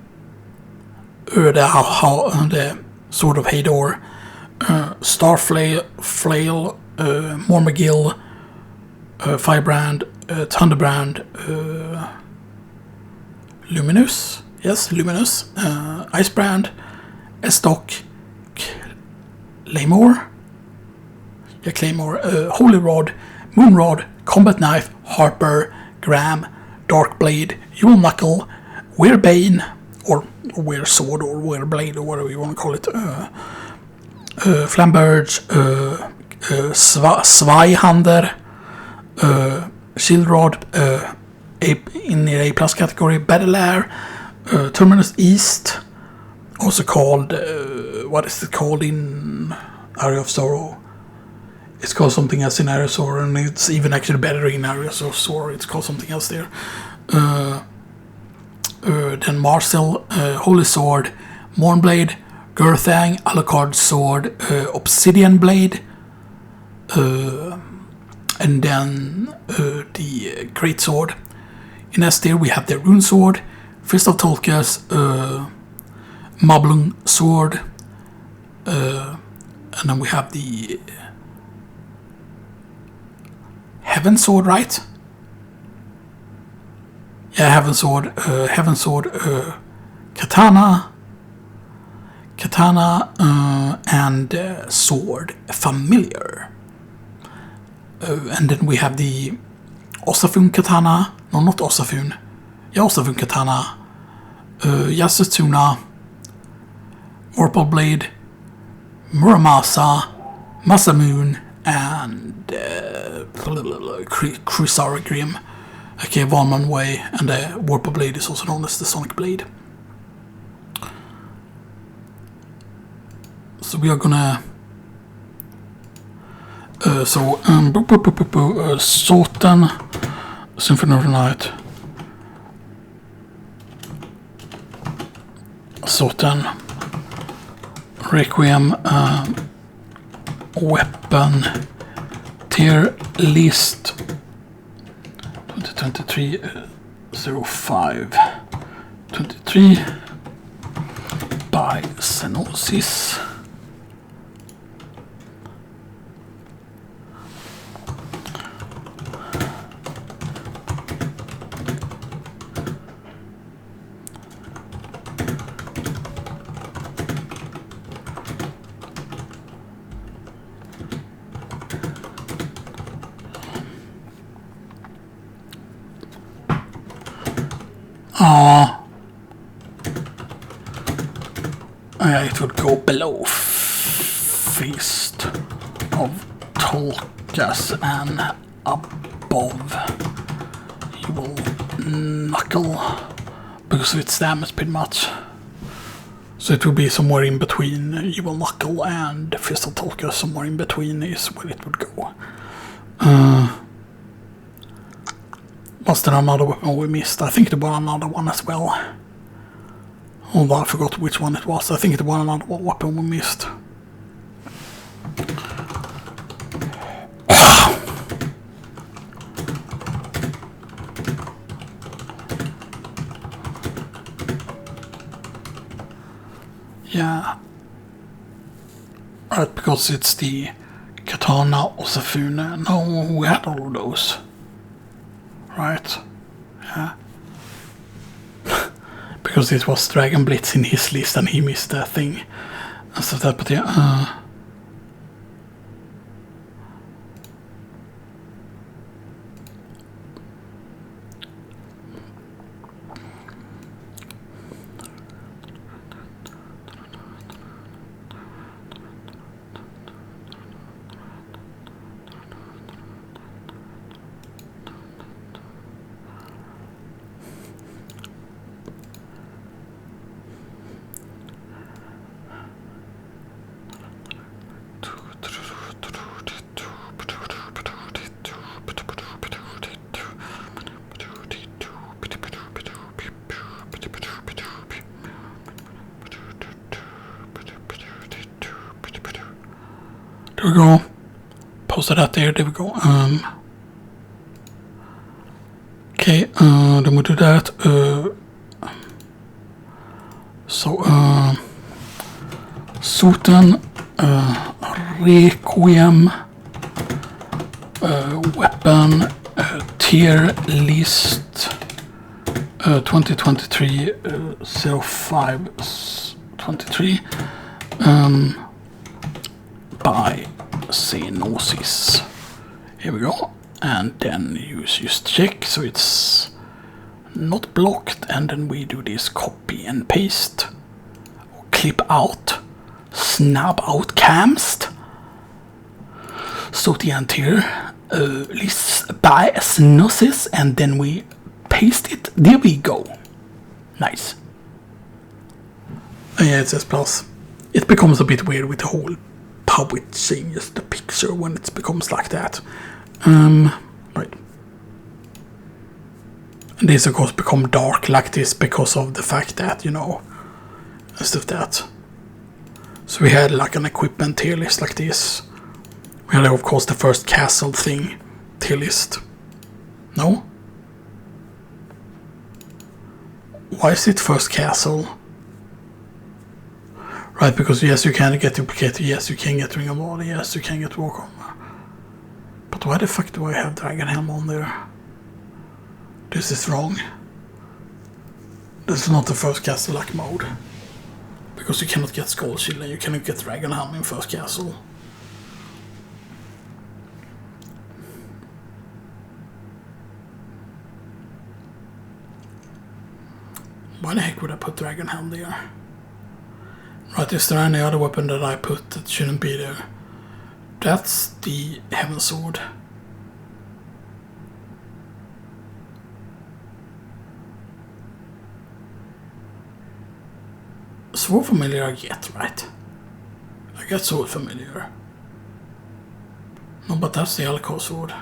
Sword of Hador, Starflail, Mormagill, Firebrand, Thunderbrand, Luminous, Icebrand, Estock, Claymore, Holy Rod, Moonrod, Combat Knife, Harper, Graham, Dark Blade, Yule Knuckle, Werebane, or Were Sword, or Were Blade, or whatever you want to call it, Flamberge, Zweihander, Shieldrod, in the A+ category, Battle Air, Terminus East, also called, what is it called in Area of Sorrow? It's called something else in Area of Sorrow, and it's even actually better in Area of Sorrow. It's called something else there. Then Marcel, Holy Sword, Mornblade, Gurthang, Alucard Sword, Obsidian Blade, and then the Great Sword. In S tier we have the Rune Sword, Fist of Tolkas, Mablung Sword, and then we have the Heaven Sword, right? Yeah, Heaven Sword, Katana, and Sword Familiar. And then we have the Osafun Katana, no, not Osafun, yeah, Osafun Katana, Yasutuna, Vorpal Blade, Muramasa, Masamune, and Crusader Grim, aka Vanman Way, and the Vorpal Blade is also known as the Sonic Blade. So we are gonna SOTN, Symphony of the Night, SOTN, Requiem, weapon tier list 2023-05 23 by Xenoxis. It would go below Fist of Tolkas and above Evil Knuckle because of its damage pretty much. So it would be somewhere in between Evil Knuckle and Fist of Tolkas, somewhere in between is where it would go. Was there another weapon we missed? I think there was another one as well. Although I forgot which one it was. I think it was another weapon we missed. Yeah. Right, because it's the Katana Osafune. No, we had all of those. Right. Yeah. because it was Dragon Blitz in his list and he missed that thing and stuff like that. But yeah, there we go. Posted that there. There we go. Okay. Then we do that. SOTN, Requiem, weapon, tier list, 2023 0523. By Xenoxis. Here we go. And then you just check so it's not blocked, and then we do this copy and paste, or clip out, snap out camst. SOTN tier lists by Xenoxis, and then we paste it. There we go. Nice. Yeah, it says plus. It becomes a bit weird with the whole how it changes the picture when it becomes like that. Right. And this of course become dark like this because of the fact that, you know, and stuff that. So we had like an equipment tier list like this. We had of course the first castle thing tier list. No? Why is it first castle? Right, because yes, you can get duplicated, yes, you can get Ring of Blood, yes, you can get Walk On. But why the fuck do I have Dragon Helm on there? This is wrong. This is not the first castle like mode. Because you cannot get Skull Shield and you cannot get Dragon Helm in first castle. Why the heck would I put Dragon Helm there? Right, is there any other weapon that I put that shouldn't be there? That's the Heaven Sword. Sword Familiar I get, right? I get Sword Familiar. No, but that's the Alucard Sword.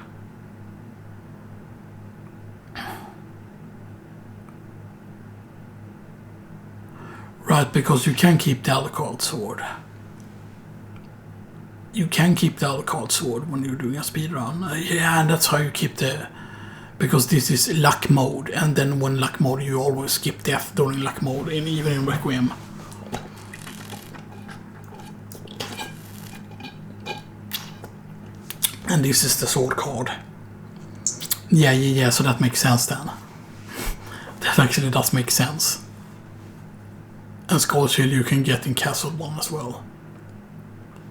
Right, because you can keep the Alucard Sword. You can keep the Alucard Sword when you're doing a speedrun. Yeah, and that's how you keep the... Because this is luck mode, and then when luck mode you always skip death during luck mode, even in Requiem. And this is the sword card. Yeah, so that makes sense then. That actually does make sense. And Skull Shield you can get in Castle 1 as well.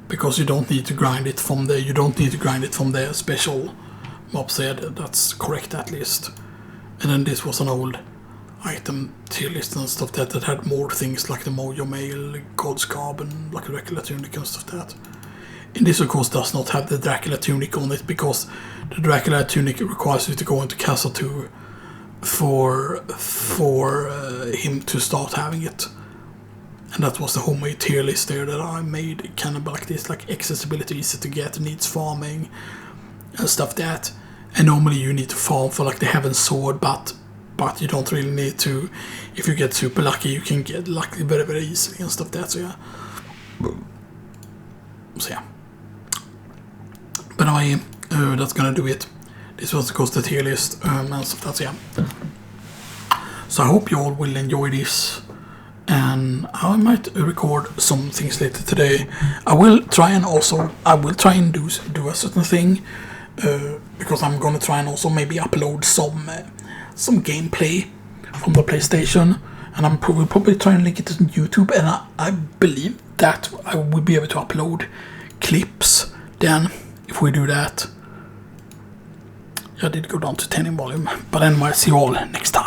Because you don't need to grind it from the special mob said. That's correct at least. And then this was an old item tier list and stuff that had more things like the Mojo Mail, God's Garb and like a Dracula Tunic and stuff that. And this of course does not have the Dracula Tunic on it because the Dracula Tunic requires you to go into Castle 2 for him to start having it. And that was the homemade tier list there that I made, kind of like this, like accessibility, easy to get, needs farming and stuff that. And normally you need to farm for like the Heaven Sword, but you don't really need to. If you get super lucky, you can get lucky very, very easily and stuff that. So yeah. But anyway, that's gonna do it. This was of course the tier list and stuff that. So yeah. So I hope you all will enjoy this. And I might record some things later today. I will try and do a certain thing because I'm gonna try and also maybe upload some gameplay from the PlayStation And we'll probably try and link it to YouTube, and I believe that I will be able to upload clips then if we do that. I did go down to 10 in volume, but anyway, see you all next time.